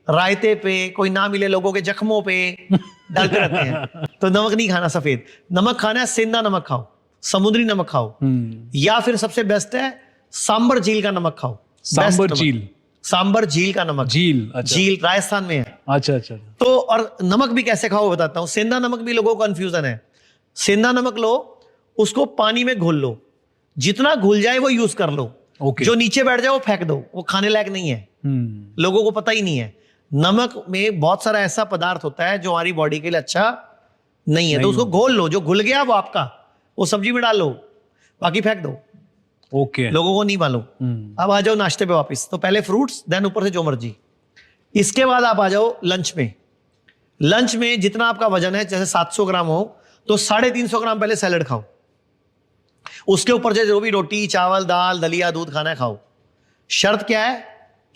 रायते पे, कोई ना मिले लोगों के जख्मों पे डालते रहते हैं। तो नमक नहीं खाना सफेद, नमक खाना है सेंधा नमक खाओ, समुद्री नमक खाओ, या फिर सबसे बेस्ट है सांबर झील का नमक खाओ। सांबर Best नमक। झील? सांबर झील का नमक, झील, अच्छा, झील राजस्थान में है। अच्छा अच्छा, तो और नमक भी कैसे खाओ बताता हूं। सेंधा नमक भी लोगों को कंफ्यूजन है। सेंधा नमक लो, उसको पानी में घोल लो, जितना घुल जाए वो यूज कर लो, ओके। जो नीचे बैठ जाए वो फेंक दो, वो खाने लायक नहीं है। लोगों को पता ही नहीं है नमक में बहुत सारा ऐसा पदार्थ होता है जो हमारी बॉडी के लिए अच्छा नहीं है। तो उसको घोल लो, जो घुल गया वो आपका, वो सब्जी में डाल लो, बाकी फेंक दो। ओके, लोगों को नहीं मालूम। अब आ जाओ नाश्ते पे वापस। तो पहले फ्रूट्स, देन ऊपर से जो मर्जी। इसके बाद आप आ जाओ लंच में। लंच में जितना आपका वजन है, जैसे 700 ग्राम हो तो 350 ग्राम पहले सैलेड खाओ। उसके ऊपर से जो भी रोटी, चावल, दाल, दलिया, दूध खाना है खाओ। शर्त क्या है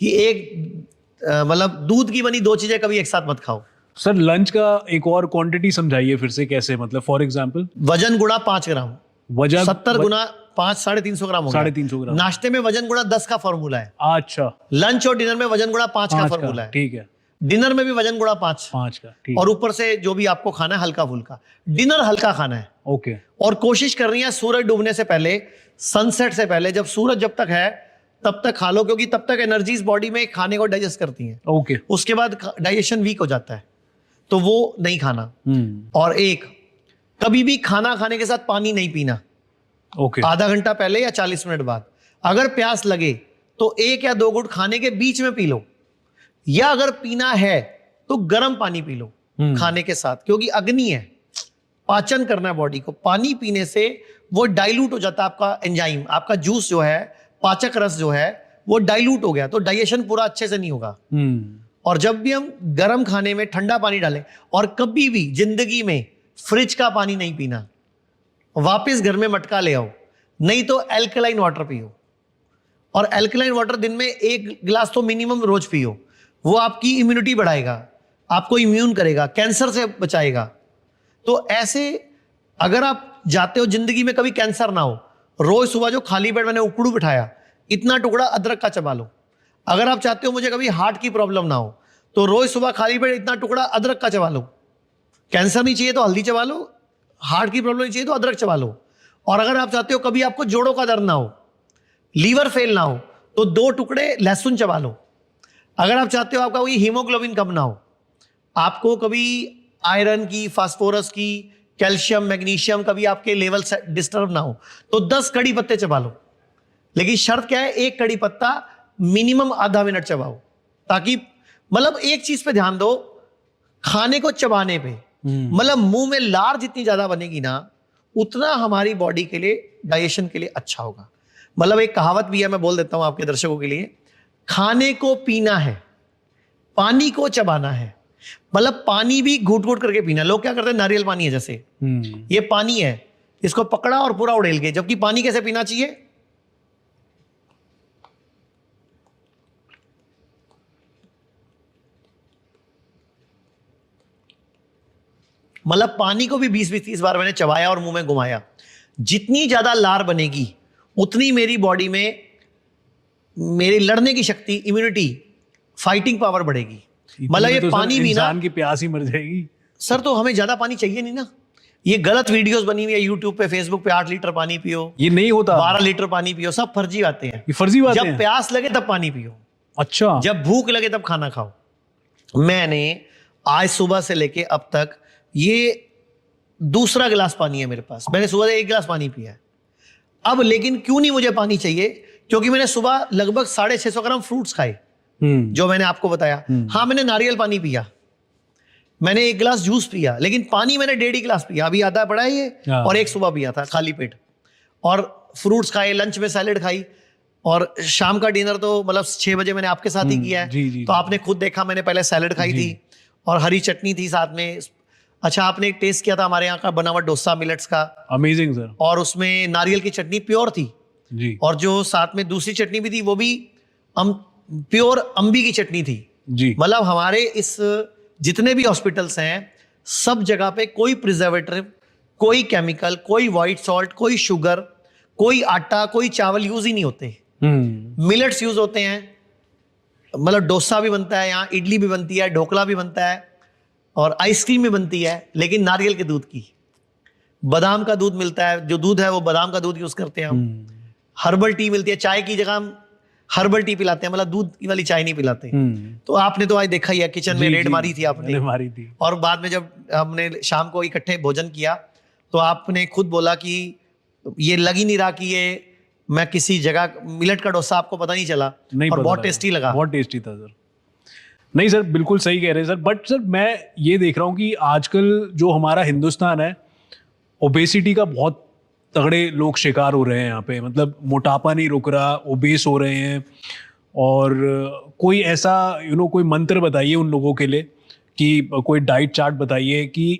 कि एक मतलब दूध की बनी 2 चीजें कभी एक साथ मत खाओ। सर लंच का एक और क्वांटिटी समझाइए फिर से, कैसे? मतलब फॉर एग्जांपल वजन गुणा 5 ग्राम, वजन 70 गुना 5, 350 ग्राम हो गया। 350 ग्राम। नाश्ते में वजन गुणा 10 का फॉर्मूला है। अच्छा, लंच और डिनर में वजन गुणा 5 का 5 फॉर्मूला है। ठीक है, डिनर में भी वजन गुणा 5, 5 का, ठीक, और ऊपर से जो भी आपको खाना है हल्का फुल्का। डिनर हल्का खाना है, ओके, और कोशिश करनी है सूरज डूबने से पहले, सनसेट से पहले, जब सूरज जब तक है तब तक खा लो, क्योंकि तब तक एनर्जीज बॉडी में खाने को डाइजेस्ट करती हैं। ओके, उसके बाद डाइजेशन वीक हो जाता है, तो वो नहीं खाना। और एक, कभी भी खाना खाने के साथ पानी नहीं पीना, ओके, आधा घंटा पहले या 40 मिनट बाद। अगर प्यास लगे तो 1 या 2 घूंट खाने के बीच में पी लो, या अगर पीना है तो गर्म पानी पी लो खाने के साथ, क्योंकि अग्नि है, पाचन करना है बॉडी को। पानी पीने से वो डाइल्यूट हो जाता है आपका एंजाइम, आपका जूस जो है, पाचक रस जो है, वो डाइल्यूट हो गया, तो डाइजेशन पूरा अच्छे से नहीं होगा। और जब भी हम गर्म खाने में ठंडा पानी डालें, और कभी भी जिंदगी में फ्रिज का पानी नहीं पीना, वापस घर में मटका ले आओ, नहीं तो एल्कलाइन वाटर पियो। और एल्कलाइन वाटर दिन में 1 गिलास तो मिनिमम रोज पियो। वो आपकी इम्यूनिटी बढ़ाएगा, आपको इम्यून करेगा, कैंसर से बचाएगा। तो ऐसे अगर आप जाते हो जिंदगी में कभी कैंसर ना हो, रोज सुबह जो खाली पेट मैंने उकड़ू बिठाया, इतना टुकड़ा अदरक का चबा लो। अगर आप चाहते हो मुझे कभी हार्ट की प्रॉब्लम ना हो, तो रोज सुबह खाली पेट इतना टुकड़ा अदरक का चबा लो। कैंसर नहीं चाहिए तो हल्दी चबा लो, हार्ट की प्रॉब्लम नहीं चाहिए तो अदरक चबा लो। और अगर आप चाहते हो कभी आपको जोड़ों का दर्द ना हो, लीवर फेल ना हो, तो 2 टुकड़े लहसुन चबा लो। अगर आप चाहते हो आपका कोई हीमोग्लोबिन कम ना हो, आपको कभी आयरन की, फास्फोरस की, कैल्शियम, मैग्नीशियम कभी आपके लेवल डिस्टर्ब ना हो, तो 10 कड़ी पत्ते चबा लो। लेकिन शर्त क्या है, 1 कड़ी पत्ता मिनिमम आधा मिनट चबाओ, ताकि मतलब एक चीज पे ध्यान दो, खाने को चबाने पे, मतलब मुंह में लार जितनी ज्यादा बनेगी ना, उतना हमारी बॉडी के लिए, डाइजेशन के लिए अच्छा होगा। मतलब एक कहावत भी है, मैं बोल देता हूं आपके दर्शकों के लिए, खाने को पीना है, पानी को चबाना है। मतलब पानी भी घूट घूट करके पीना। लोग क्या करते हैं, नारियल पानी है जैसे, ये पानी है, इसको पकड़ा और पूरा उड़ेल के, जबकि पानी कैसे पीना चाहिए, मतलब पानी को भी 20-20-30 बार मैंने चबाया और मुंह में घुमाया। जितनी ज्यादा लार बनेगी उतनी मेरी बॉडी में मेरी लड़ने की शक्ति, इम्यूनिटी, फाइटिंग पावर बढ़ेगी। मतलब ये तो पानी भी ना, इंसान की प्यास ही मर जाएगी सर तो हमें ज्यादा पानी चाहिए नहीं ना। ये गलत वीडियोस बनी हुई है यूट्यूब पे, फेसबुक पे, 8 लीटर पानी पियो, ये नहीं होता, 12 लीटर पानी पियो, सब फर्जी बातें हैं। ये फर्जी बात जब है। प्यास लगे तब पानी पियो, अच्छा, जब भूख लगे तब खाना खाओ। मैंने आज सुबह से लेके अब तक ये दूसरा गिलास पानी है मेरे पास, मैंने सुबह से 1 गिलास पानी पिया है। अब लेकिन क्यों नहीं मुझे पानी चाहिए, क्योंकि मैंने सुबह लगभग 650 ग्राम फ्रूट्स खाए, जो मैंने आपको बताया। हाँ, मैंने नारियल पानी पिया, मैंने 1 गिलास जूस पिया, लेकिन पानी मैंने 1.5 गिलास पिया, अभी आधा पड़ा है ये, और 1 सुबह पिया था खाली पेट, और फ्रूट्स खाए, लंच में सैलेड खाई, और शाम का डिनर तो मतलब 6 बजे मैंने आपके साथ ही किया है। जी, तो आपने खुद देखा, मैंने पहले सैलेड खाई थी और हरी चटनी थी साथ में। अच्छा, आपने एक टेस्ट किया था हमारे यहाँ का बना हुआ डोसा मिलेट्स का, अमेजिंग सर, और उसमें नारियल की चटनी प्योर थी जी और जो साथ में दूसरी चटनी भी थी वो भी प्योर अम्बी की चटनी थी जी। मतलब हमारे इस जितने भी हॉस्पिटल्स हैं सब जगह पे कोई प्रिजर्वेटिव, कोई केमिकल, कोई व्हाइट सॉल्ट, कोई शुगर, कोई आटा, कोई चावल यूज ही नहीं होते। मिलेट्स यूज होते हैं, मतलब डोसा भी बनता है यहाँ, इडली भी बनती है, ढोकला भी बनता है और आइसक्रीम भी बनती है, लेकिन नारियल के दूध की। बादाम का दूध मिलता है, जो दूध है वो बादाम का दूध यूज करते हैं हम। हर्बल टी मिलती है, चाय की जगह हम हर्बल टी पिलाते हैं, मतलब दूध वाली चाय नहीं पिलाते। तो आपने तो आज देखा ही है, किचन में रेड मारी थी आपने, मारी थी। और बाद में जब हमने शाम को इकट्ठे भोजन किया तो आपने खुद बोला कि ये लग ही नहीं रहा कि ये मैं किसी जगह, मिलेट का डोसा आपको पता नहीं चला, नहीं, और बहुत टेस्टी लगा। बहुत टेस्टी था सर। नहीं सर, बिल्कुल सही कह रहे हैं सर, बट सर मैं ये देख रहा हूँ कि आजकल जो हमारा हिंदुस्तान है, ओबेसिटी का बहुत तगड़े लोग शिकार हो रहे हैं यहाँ पे, मतलब मोटापा नहीं रुक रहा, ओबेस हो रहे हैं। और कोई ऐसा कोई मंत्र बताइए उन लोगों के लिए, कि कोई डाइट चार्ट बताइए कि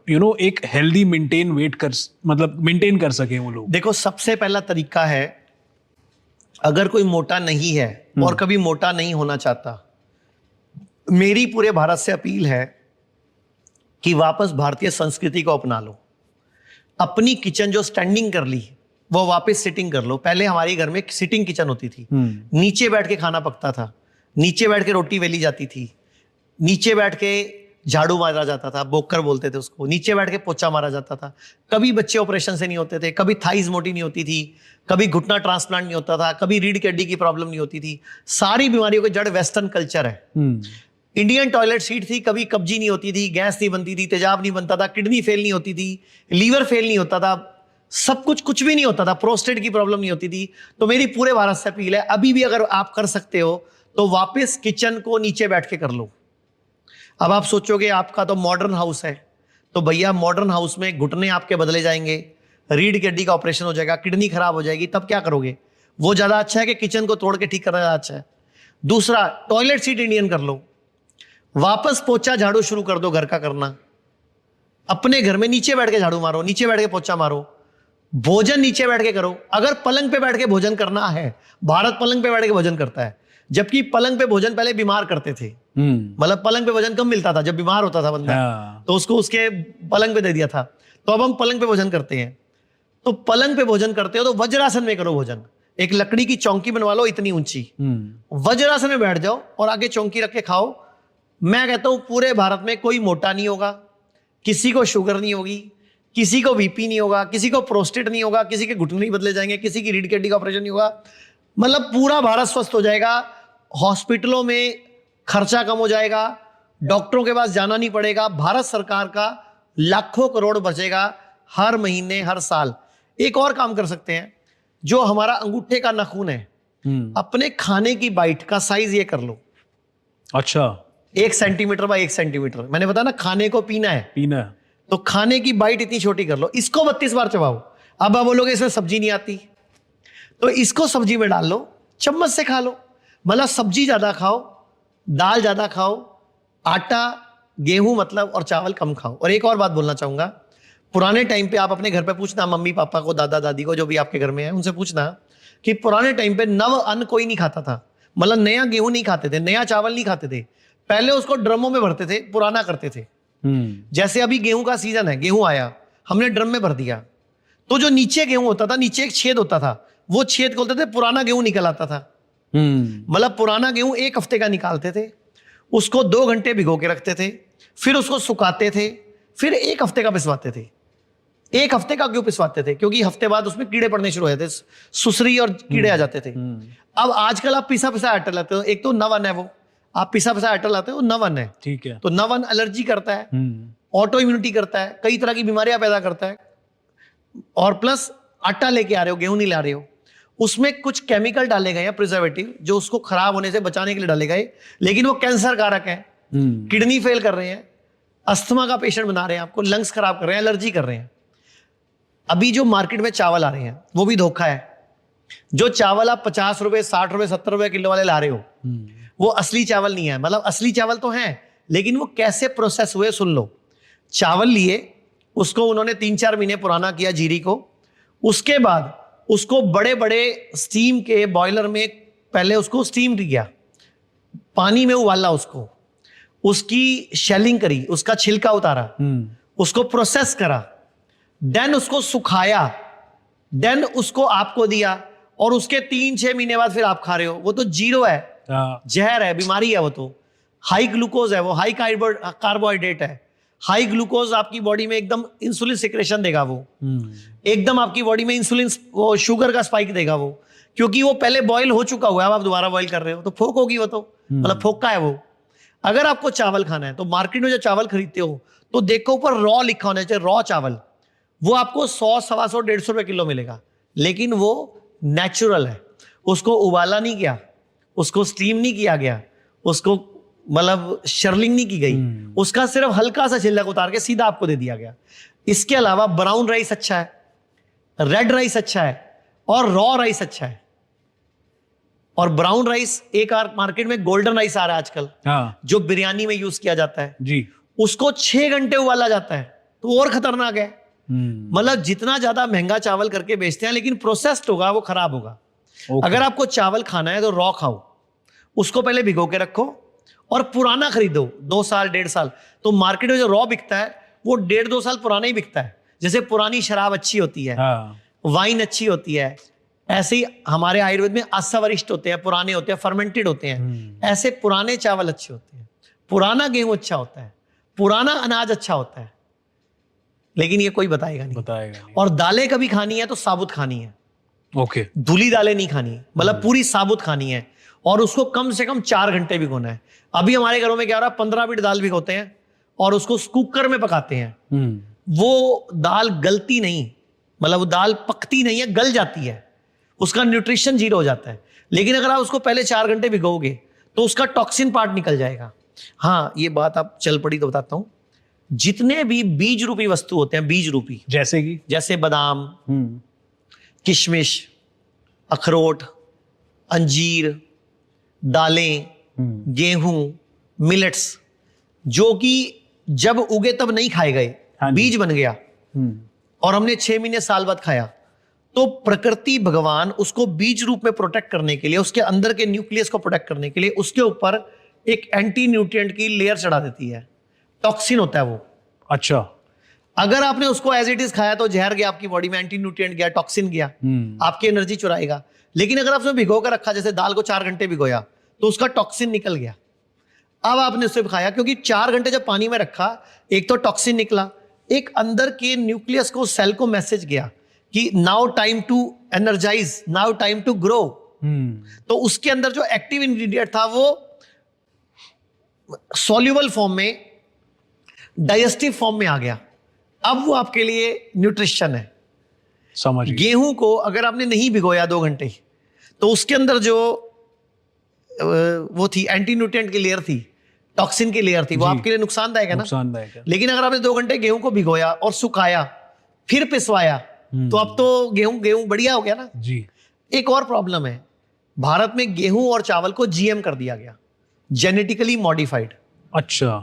एक हेल्दी मेंटेन कर सके वो लोग। देखो, सबसे पहला तरीका है, अगर कोई मोटा नहीं है और कभी मोटा नहीं होना चाहता, मेरी पूरे भारत से अपील है कि वापस भारतीय संस्कृति को अपना लो। अपनी किचन जो स्टैंडिंग कर ली वो वापस सिटिंग कर लो। पहले हमारे घर में सिटिंग किचन होती थी, नीचे बैठ के खाना पकता था, नीचे बैठ के रोटी बेली जाती थी, नीचे बैठ के झाड़ू मारा जाता था, बोकर बोलते थे उसको, नीचे बैठ के पोछा मारा जाता था। कभी बच्चे ऑपरेशन से नहीं होते थे, कभी थाइज मोटी नहीं होती थी, कभी घुटना ट्रांसप्लांट नहीं होता था, कभी रीढ़ की हड्डी की प्रॉब्लम नहीं होती थी। सारी बीमारियों की जड़ वेस्टर्न कल्चर है। इंडियन टॉयलेट सीट थी, कभी कब्जी नहीं होती थी, गैस नहीं बनती थी, तेजाब नहीं बनता था, किडनी फेल नहीं होती थी, लीवर फेल नहीं होता था, सब कुछ भी नहीं होता था, प्रोस्टेट की प्रॉब्लम नहीं होती थी। तो मेरी पूरे भारत से अपील है, अभी भी अगर आप कर सकते हो तो वापस किचन को नीचे बैठ के कर लो। अब आप सोचोगे आपका तो मॉडर्न हाउस है, तो भैया मॉडर्न हाउस में घुटने आपके बदले जाएंगे, रीढ़ की हड्डी का ऑपरेशन हो जाएगा, किडनी खराब हो जाएगी, तब क्या करोगे? वो ज्यादा अच्छा है कि किचन को तोड़ के ठीक करना ज्यादा अच्छा है? दूसरा, टॉयलेट सीट इंडियन कर लो, वापस पोछा झाड़ू शुरू कर दो घर का करना। अपने घर में नीचे बैठ के झाड़ू मारो, नीचे बैठ के पोछा मारो, भोजन नीचे बैठ के करो। अगर पलंग पे बैठ के भोजन करना है, भारत पलंग पे बैठ के भोजन करता है, जबकि पलंग पे भोजन पहले बीमार करते थे। मतलब पलंग पे भोजन कम मिलता था, जब बीमार होता था बंदा तो उसको उसके पलंग पे दे दिया था। तो अब हम पलंग पे भोजन करते हैं। तो पलंग पे भोजन करते हो तो वज्रासन में करो भोजन। एक लकड़ी की चौकी बनवा लो इतनी ऊंची, वज्रासन में बैठ जाओ और आगे चौकी रख के खाओ। मैं कहता हूं पूरे भारत में कोई मोटा नहीं होगा, किसी को शुगर नहीं होगी, किसी को बीपी नहीं होगा, किसी को प्रोस्टेट नहीं होगा, किसी के घुटने नहीं बदले जाएंगे, किसी की रीढ़ की हड्डी का ऑपरेशन नहीं होगा। मतलब पूरा भारत स्वस्थ हो जाएगा। हॉस्पिटलों में खर्चा कम हो जाएगा, डॉक्टरों के पास जाना नहीं पड़ेगा, भारत सरकार का लाखों करोड़ बचेगा हर महीने हर साल। एक और काम कर सकते हैं, जो हमारा अंगूठे का नाखून है, अपने खाने की बाइट का साइज ये कर लो। अच्छा, 1 सेंटीमीटर बाय 1 सेंटीमीटर। मैंने बताया ना, खाने को पीना है तो खाने की बाइट इतनी छोटी कर लो, इसको 32 बार चबाओ। अब आप बोलोगे इसमें सब्जी नहीं आती, तो इसको सब्जी में डाल लो, चम्मच से खा लो। मतलब सब्जी ज्यादा खाओ, दाल ज्यादा खाओ, आटा गेहूं मतलब और चावल कम खाओ। और एक और बात बोलना चाहूंगा, पुराने टाइम पे आप अपने घर पे पूछना, मम्मी पापा को, दादा दादी को, जो भी आपके घर में है, उनसे पूछना कि पुराने टाइम पे नव अन्न कोई नहीं खाता था। मतलब नया गेहूं नहीं खाते थे, नया चावल नहीं खाते थे, पहले उसको ड्रमों में भरते थे, पुराना करते थे। जैसे अभी गेहूं का सीजन है, गेहूं आया, हमने ड्रम में भर दिया, तो जो नीचे गेहूं होता था, नीचे एक छेद होता था, वो छेद खोलते थे, पुराना गेहूं निकल आता था। मतलब पुराना गेहूं 1 हफ्ते का निकालते थे, उसको 2 घंटे भिगो के रखते थे, फिर उसको सुखाते थे, फिर 1 हफ्ते का पिसवाते थे। 1 हफ्ते का क्यों पिसवाते थे? क्योंकि हफ्ते बाद उसमें कीड़े पड़ने शुरू हो जाते, सुसरी और कीड़े आ जाते थे। अब आजकल आप पिसा पिसा आटा लाते हो, एक तो नवन है, वो आप पिसा पिसा आटा लाते हो, नवन है, ठीक है। तो नवन एलर्जी करता है, ऑटो इम्यूनिटी करता है, कई तरह की बीमारियां पैदा करता है। और प्लस आटा लेके आ रहे हो, गेहूं नहीं ला रहे हो, उसमें कुछ केमिकल डाले गए हैं, प्रिजर्वेटिव, जो उसको खराब होने से बचाने के लिए डाले गए, लेकिन वो कैंसर कारक है, किडनी फेल कर रहे हैं, अस्थमा का पेशेंट बना रहे हैं आपको, लंग्स खराब कर रहे हैं, एलर्जी कर रहे हैं। अभी जो मार्केट में चावल आ रहे हैं वो भी धोखा है। जो चावल आप 50 रुपए, 60 रुपए, 70 रुपए किलो वाले ला रहे हो, वो असली चावल नहीं है। मतलब असली चावल तो है, लेकिन वो कैसे प्रोसेस हुए सुन लो। चावल लिए, उसको उन्होंने 3-4 महीने पुराना किया जीरी को, उसके बाद उसको बड़े बड़े स्टीम के बॉयलर में पहले उसको स्टीम किया, पानी में उबाला उसको, उसकी शेलिंग करी, उसका छिलका उतारा, उसको प्रोसेस करा, देन उसको सुखाया, देन उसको आपको दिया, और उसके 3-6 महीने बाद फिर आप खा रहे हो। वो तो जीरो है, जहर है, बीमारी है। वो तो हाई ग्लूकोज है, वो हाई कार्बोहाइड्रेट है, हाई ग्लूकोज आपकी बॉडी में एकदम इंसुलिन सिक्रेशन देगा, वो एकदम आपकी बॉडी में इंसुलिन, वो शुगर का स्पाइक देगा वो, क्योंकि वो पहले बॉईल हो चुका हुआ है, अब आप दोबारा बॉईल कर रहे हो, तो फोक होगी वो, तो मतलब फोका है वो। अगर आपको चावल खाना है तो मार्केट में जो चावल खरीदते हो तो देखो ऊपर रॉ लिखा होना चाहिए, रॉ चावल, वो आपको 100, 125, 150 रुपए किलो मिलेगा, लेकिन वो नेचुरल है, उसको उबाला नहीं किया, उसको स्टीम नहीं किया गया, उसको मतलब शर्लिंग नहीं की गई, उसका सिर्फ हल्का सा छिलका उतार के सीधा आपको दे दिया गया। इसके अलावा ब्राउन राइस अच्छा है, रेड राइस अच्छा है, और रॉ राइस अच्छा है। और ब्राउन राइस, एक मार्केट में गोल्डन राइस आ रहा है आजकल, जो बिरयानी में यूज किया जाता है जी, उसको 6 घंटे उबाला जाता है, तो और खतरनाक है। मतलब जितना ज्यादा महंगा चावल करके बेचते हैं, लेकिन प्रोसेस्ड होगा, वो खराब होगा। अगर आपको चावल खाना है तो रॉ खाओ, उसको पहले भिगो के रखो, और पुराना खरीदो 2 साल 1.5 साल। तो मार्केट में जो रॉ बिकता है वो 1.5-2 साल पुराना ही बिकता है। जैसे पुरानी शराब अच्छी होती है, वाइन अच्छी होती है, ऐसे ही हमारे आयुर्वेद में आसावरिष्ट होते हैं, पुराने होते हैं, फर्मेंटेड होते हैं, ऐसे पुराने चावल अच्छे होते हैं, पुराना गेहूं अच्छा होता है, पुराना अनाज अच्छा होता है, लेकिन ये कोई बताएगा नहीं। और दालें कभी खानी है तो साबुत खानी है, ओके, धुली दालें नहीं खानी, मतलब पूरी साबुत खानी है, और उसको कम से कम 4 घंटे भिगोना है। अभी हमारे घरों में क्या हो रहा है, 15 मिनट दाल भिगोते हैं और उसको कुकर में पकाते हैं, वो दाल गलती नहीं, मतलब वो दाल पकती नहीं है, गल जाती है, उसका न्यूट्रिशन 0 हो जाता है। लेकिन अगर आप उसको पहले 4 घंटे भिगोगे तो उसका टॉक्सिन पार्ट निकल जाएगा। हाँ, ये बात आप चल पड़ी तो बताता हूं, जितने भी बीज रूपी वस्तु होते हैं, बीज रूपी, जैसे बादाम, किशमिश, अखरोट, अंजीर, दालें, गेहूं, मिलेट्स, जो कि जब उगे तब नहीं खाए गए, बीज बन गया और हमने 6 महीने साल बाद खाया, तो प्रकृति भगवान उसको बीज रूप में प्रोटेक्ट करने के लिए, उसके अंदर के न्यूक्लियस को प्रोटेक्ट करने के लिए उसके ऊपर एक एंटी न्यूट्रिएंट की लेयर चढ़ा देती है। टॉक्सिन होता है वो। अच्छा, अगर आपने उसको एज इट इज खाया तो जहर गया आपकी बॉडी में, एंटी न्यूट्रिएंट गया, टॉक्सिन गया, आपकी एनर्जी चुराएगा। लेकिन अगर आपने भिगो कर रखा, जैसे दाल को 4 घंटे भिगोया, तो उसका टॉक्सिन निकल गया, अब आपने उसे खाया, क्योंकि 4 घंटे जब पानी में रखा, एक तो टॉक्सिन निकला, एक अंदर के न्यूक्लियस को, सेल को मैसेज गया कि now time to energise, now time to grow. तो उसके अंदर जो एक्टिव इंग्रेडिएंट था वो सॉल्युबल फॉर्म में, डाइजेस्टिव फॉर्म में आ गया, अब वो आपके लिए न्यूट्रिशन है। समझ गए। गेहूं को अगर आपने नहीं भिगोया 2 घंटे, तो उसके अंदर जो वो थी एंटी न्यूट्रिएंट की लेयर थी, टॉक्सिन की लेयर थी, वो आपके लिए नुकसानदायक है ना। नुकसानदायक है। लेकिन अगर आपने 2 घंटे गेहूं को भिगोया और सुखाया, फिर पिसवाया, तो अब तो गेहूं बढ़िया हो गया ना जी। एक और प्रॉब्लम है, भारत में गेहूं और चावल को जीएम कर दिया गया, जेनेटिकली मॉडिफाइड। अच्छा।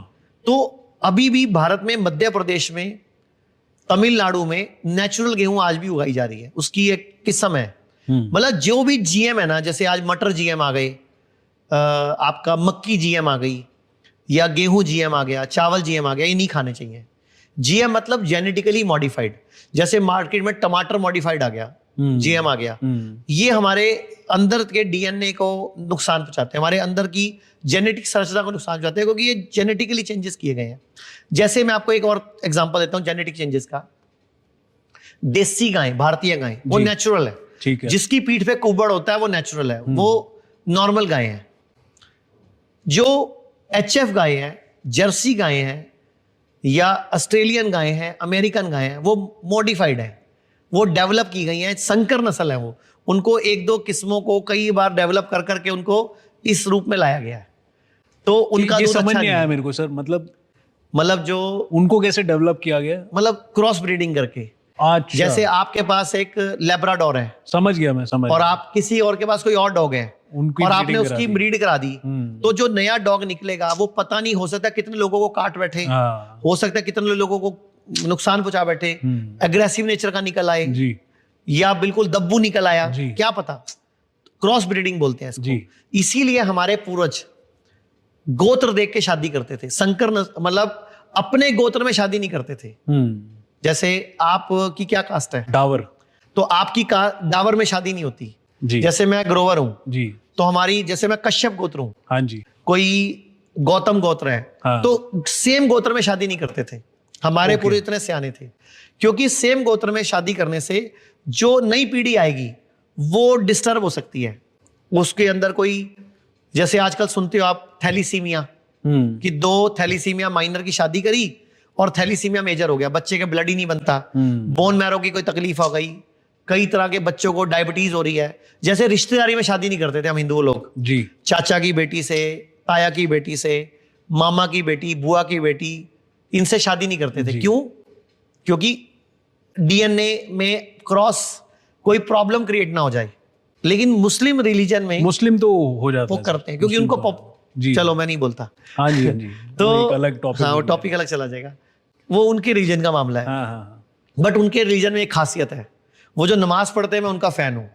तो अभी भी भारत में मध्य प्रदेश में, तमिलनाडु में नेचुरल गेहूं आज भी उगाई जा रही है। उसकी एक किस्म है, मतलब जो भी जीएम है ना, जैसे आज मटर जीएम आ गए, आपका मक्की जीएम आ गई, या गेहूं जीएम आ गया, चावल जीएम आ गया, ये नहीं खाने चाहिए। जीएम मतलब जेनेटिकली मॉडिफाइड। जैसे मार्केट में टमाटर मॉडिफाइड आ गया, जीएम आ गया, ये हमारे अंदर के डीएनए को नुकसान पहुंचाते हैं, हमारे अंदर की जेनेटिक संरचना को नुकसान पहुंचाते हैं, क्योंकि ये जेनेटिकली चेंजेस किए गए हैं। जैसे मैं आपको एक और एग्जांपल देता हूं जेनेटिक चेंजेस का। देसी गाय, भारतीय गाय, वो नेचुरल है, ठीक है। जिसकी पीठ पे कुबड़ होता है वो नेचुरल है, वो नॉर्मल गाय है। जो एचएफ गाय है, जर्सी गाय है, या ऑस्ट्रेलियन गाय है, अमेरिकन गाय है, वो मॉडिफाइड है, वो डेवलप की गई है, संकर नस्ल है वो। उनको एक दो किस्मों को कई बार डेवलप कर करके उनको इस रूप में लाया गया है। तो उनका ये दूध समझ अच्छा नहीं आया है। मेरे को सर, मतलब जो उनको कैसे डेवलप किया गया? मतलब क्रॉस ब्रीडिंग करके। अच्छा, जैसे आपके पास एक लेब्राडोर है समझ गया मैं, समझ और गया। आप किसी और के पास कोई और डॉग है, उनकी और आपने breeding उसकी करा दी। ब्रीड करा दी, तो जो नया डॉग निकलेगा वो पता नहीं, हो सकता है कितने लोगों को काट बैठे, हाँ, हो सकता है कितने लोगों को नुकसान पहुंचा बैठे, एग्रेसिव नेचर का निकल आए, जी या बिल्कुल दब्बू निकल आया, जी। क्या पता। क्रॉस ब्रीडिंग बोलते हैं जी। इसको। इसीलिए हमारे पूर्वज गोत्र देख के शादी करते थे। संकर मतलब अपने गोत्र में शादी नहीं करते थे। जैसे आपकी क्या कास्ट है, डावर, तो आपकी डावर में शादी नहीं होती। जी जैसे मैं ग्रोवर हूं, जी, तो हमारी, जैसे मैं कश्यप गोत्र हूं, हाँ जी, कोई गौतम गोत्र है, हाँ। तो सेम गोत्र में शादी नहीं करते थे। हमारे पूरे इतने सियाने थे, क्योंकि सेम गोत्र में शादी करने से जो नई पीढ़ी आएगी वो डिस्टर्ब हो सकती है। उसके अंदर कोई, जैसे आजकल सुनते हो आप थैलीसीमिया, कि दो थैलीसीमिया माइनर की शादी करी और थैलीसीमिया मेजर हो गया, बच्चे का ब्लड ही नहीं बनता, बोन मैरो की कोई तकलीफ हो गई, कई तरह के बच्चों को डायबिटीज हो रही है। जैसे रिश्तेदारी में शादी नहीं करते थे हम हिंदू लोग, जी, चाचा की बेटी से, ताया की बेटी से, मामा की बेटी, बुआ की बेटी, इनसे शादी नहीं करते थे। क्यों? क्योंकि डीएनए में क्रॉस कोई प्रॉब्लम क्रिएट ना हो जाए। लेकिन मुस्लिम रिलीजन में मुस्लिम तो हो जाता वो है करते हैं, क्योंकि उनको जी। चलो मैं नहीं बोलता, हाँ जी, हाँ जी, तो वो एक अलग टॉपिक, हाँ, वो टॉपिक अलग चला जाएगा, वो उनके रिलीजन का मामला है। हाँ हाँ, बट उनके रिलीजन में एक खासियत है, वो जो नमाज पढ़ते हैं, मैं उनका फैन हूँ।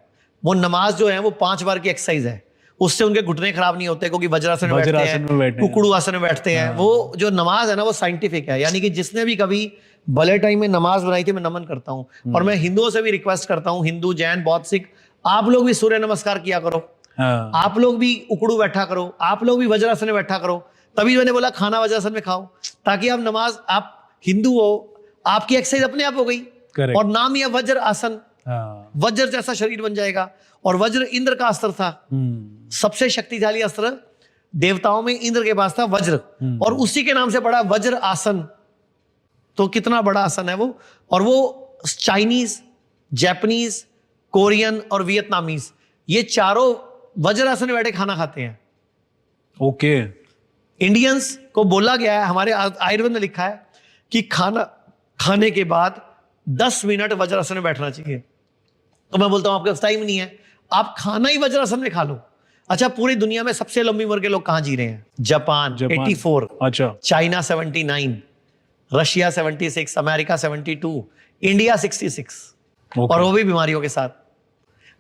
वो नमाज जो है वो 5 बार की एक्सरसाइज है, उससे उनके घुटने खराब नहीं होते, क्योंकि वज्रासन में बैठते हैं, कुकड़ू आसन में बैठते हैं। वो जो नमाज है ना, वो साइंटिफिक है। यानी कि जिसने भी कभी भले टाइम में नमाज बनाई थी, मैं नमन करता हूँ। और मैं हिंदुओं से भी रिक्वेस्ट करता हूँ, हिंदू, जैन, बौद्ध, सिख, आप लोग भी सूर्य नमस्कार किया करो, हाँ, आप लोग भी उकड़ू बैठा करो, आप लोग भी वज्रासन में बैठा करो। तभी मैंने बोला खाना वज्रासन में खाओ, ताकि आप नमाज, आप हिंदू हो, आपकी एक्सरसाइज अपने आप हो गई। Correct. और नाम ही है वज्र आसन, हाँ, वज्र जैसा शरीर बन जाएगा। और वज्र इंद्र का अस्त्र था, सबसे शक्तिशाली अस्त्र देवताओं में इंद्र के पास था, वज्र, और उसी के नाम से पड़ा वज्र आसन। तो कितना बड़ा आसन है वो। और वो चाइनीज, जापानीज, कोरियन और वियतनामीज, ये चारों वज्रासन में बैठे खाना खाते हैं। ओके, इंडियंस को बोला गया है, हमारे आयुर्वेद में लिखा है कि खाना खाने के बाद 10 मिनट वज्रासन में बैठना चाहिए। तो मैं बोलता हूं आपके पास टाइम नहीं है, आप खाना ही वज्रासन में खा लो। अच्छा, पूरी दुनिया में सबसे लंबी उम्र के लोग कहां जी रहे हैं? जापान 84, अच्छा, चाइना 79, रशिया 76, अमेरिका 72, इंडिया 66, और वो भी बीमारियों के साथ।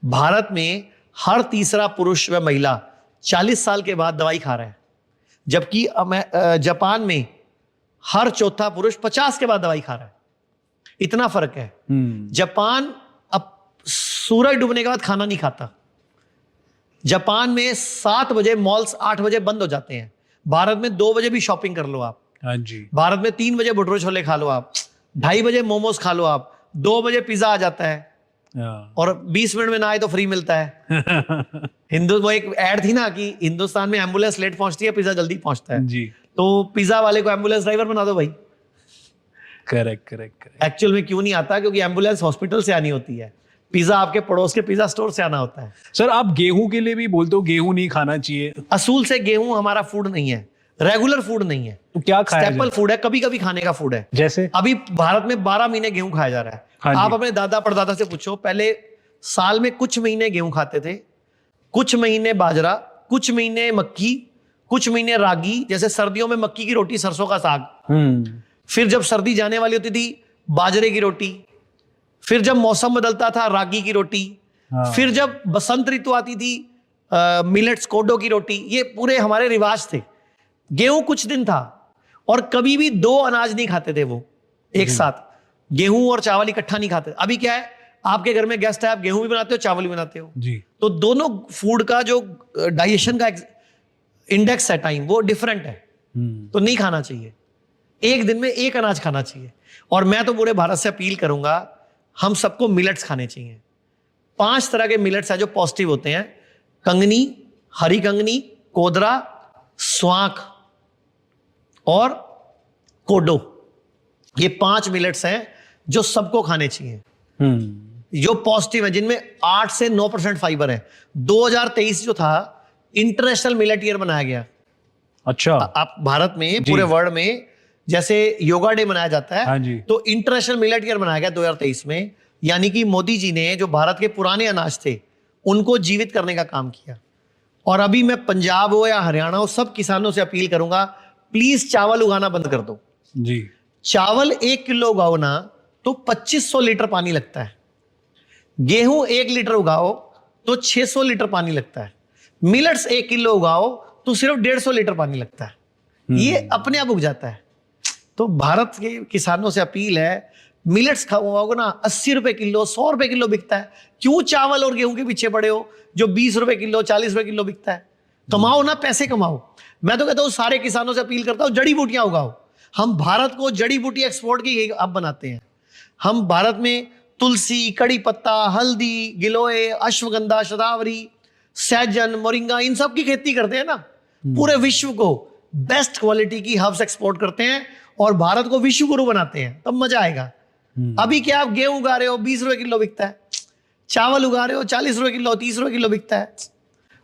भारत में हर तीसरा पुरुष व महिला 40 साल के बाद दवाई खा रहा है, जबकि जापान में हर चौथा पुरुष 50 के बाद दवाई खा रहा है। इतना फर्क है। जापान अब सूरज डूबने के बाद खाना नहीं खाता। जापान में 7 बजे मॉल्स 8 बजे बंद हो जाते हैं। भारत में 2 बजे भी शॉपिंग कर लो आप। हाँ जी, भारत में 3 बजे भटूरे छोले खा लो आप, 2:30 बजे मोमोज खा लो आप, 2 बजे पिज्जा आ जाता है, और 20 मिनट में ना आए तो फ्री मिलता है। हिंदू, वो एक ऐड थी ना कि हिंदुस्तान में एम्बुलेंस लेट पहुंचती है, पिज्जा जल्दी पहुंचता है जी, तो पिज्जा वाले को एम्बुलेंस ड्राइवर बना दो भाई। Correct correct correct. एक्चुअल में क्यों नहीं आता? क्योंकि एम्बुलेंस हॉस्पिटल से आनी होती है, पिज्जा आपके पड़ोस के पिज्जा स्टोर से आना होता है। सर, आप गेहूं के लिए भी बोलते हो गेहूं नहीं खाना चाहिए, असूल से गेहूं हमारा फूड नहीं है, रेगुलर फूड नहीं है, तो क्या खाया स्टेपल फूड है, कभी कभी खाने का फूड है। जैसे अभी भारत में 12 महीने गेहूं खाया जा रहा है। हाँ जी। आप अपने दादा परदादा से पूछो, पहले साल में कुछ महीने गेहूं खाते थे, कुछ महीने बाजरा, कुछ महीने मक्की, कुछ महीने रागी, जैसे सर्दियों में मक्की की रोटी, सरसों का साग, फिर जब सर्दी जाने वाली होती थी बाजरे की रोटी, फिर जब मौसम बदलता था रागी की रोटी, फिर जब बसंत ऋतु आती थी मिलेट्स कोडो की रोटी। ये पूरे हमारे रिवाज थे। गेहूं कुछ दिन था और कभी भी दो अनाज नहीं खाते थे वो एक साथ, गेहूं और चावल इकट्ठा नहीं खाते। अभी क्या है, आपके घर में गेस्ट है, आप गेहूं भी बनाते हो चावल भी बनाते हो जी। तो दोनों फूड का जो डाइजेशन का इंडेक्स है टाइम वो डिफरेंट है, तो नहीं खाना चाहिए। एक दिन में एक अनाज खाना चाहिए। और मैं तो पूरे भारत से अपील करूंगा, हम सबको मिलेट्स खाने चाहिए। 5 तरह के मिलेट्स हैं जो पॉजिटिव होते हैं: कंगनी, हरी कंगनी, कोदरा, स्वांख और कोडो। ये 5 मिलेट्स हैं जो सबको खाने चाहिए, जो पॉजिटिव है, जिनमें 8 से 9% फाइबर है। 2023 जो था इंटरनेशनल मिलेट ईयर बनाया गया। अच्छा। आप भारत में पूरे वर्ल्ड में जैसे योगा डे मनाया जाता है, हाँ जी। तो इंटरनेशनल मिलेट ईयर बनाया गया 2023 में। यानी कि मोदी जी ने जो भारत के पुराने अनाज थे उनको जीवित करने का काम किया। और अभी मैं पंजाब हो या हरियाणा हो, सब किसानों से अपील करूंगा, प्लीज चावल उगाना बंद कर दो जी। चावल 1 किलो उगाओ ना तो 2500 लीटर पानी लगता है। गेहूं 1 लीटर उगाओ तो 600 लीटर पानी लगता है। मिलेट्स 1 किलो उगाओ तो सिर्फ 150 लीटर पानी लगता है। ये अपने आप उग जाता है। तो भारत के किसानों से अपील है, मिलेट्स खाओगे ना, 80 रुपए किलो, 100 रुपए किलो बिकता है। क्यों चावल और गेहूं के पीछे पड़े हो जो 20 रुपए किलो, 40 रुपए किलो बिकता है? कमाओ ना, पैसे कमाओ। मैं तो कहता हूं सारे किसानों से अपील करता हूं, जड़ी बूटियां उगाओ। हम भारत को जड़ी बूटी एक्सपोर्ट की अब बनाते हैं। हम भारत में तुलसी, कड़ी पत्ता, हल्दी, गिलोय, अश्वगंधा, शतावरी, सहजन, मोरिंगा, इन सब की खेती करते हैं ना। पूरे विश्व को बेस्ट क्वालिटी की हर्ब्स एक्सपोर्ट करते हैं और भारत को विश्व गुरु बनाते हैं, तब मजा आएगा। अभी क्या आप गेहूं उगा रहे हो, 20 रुपए किलो बिकता है। चावल उगा रहे हो, 40 रुपए किलो, 30 रुपए किलो बिकता है,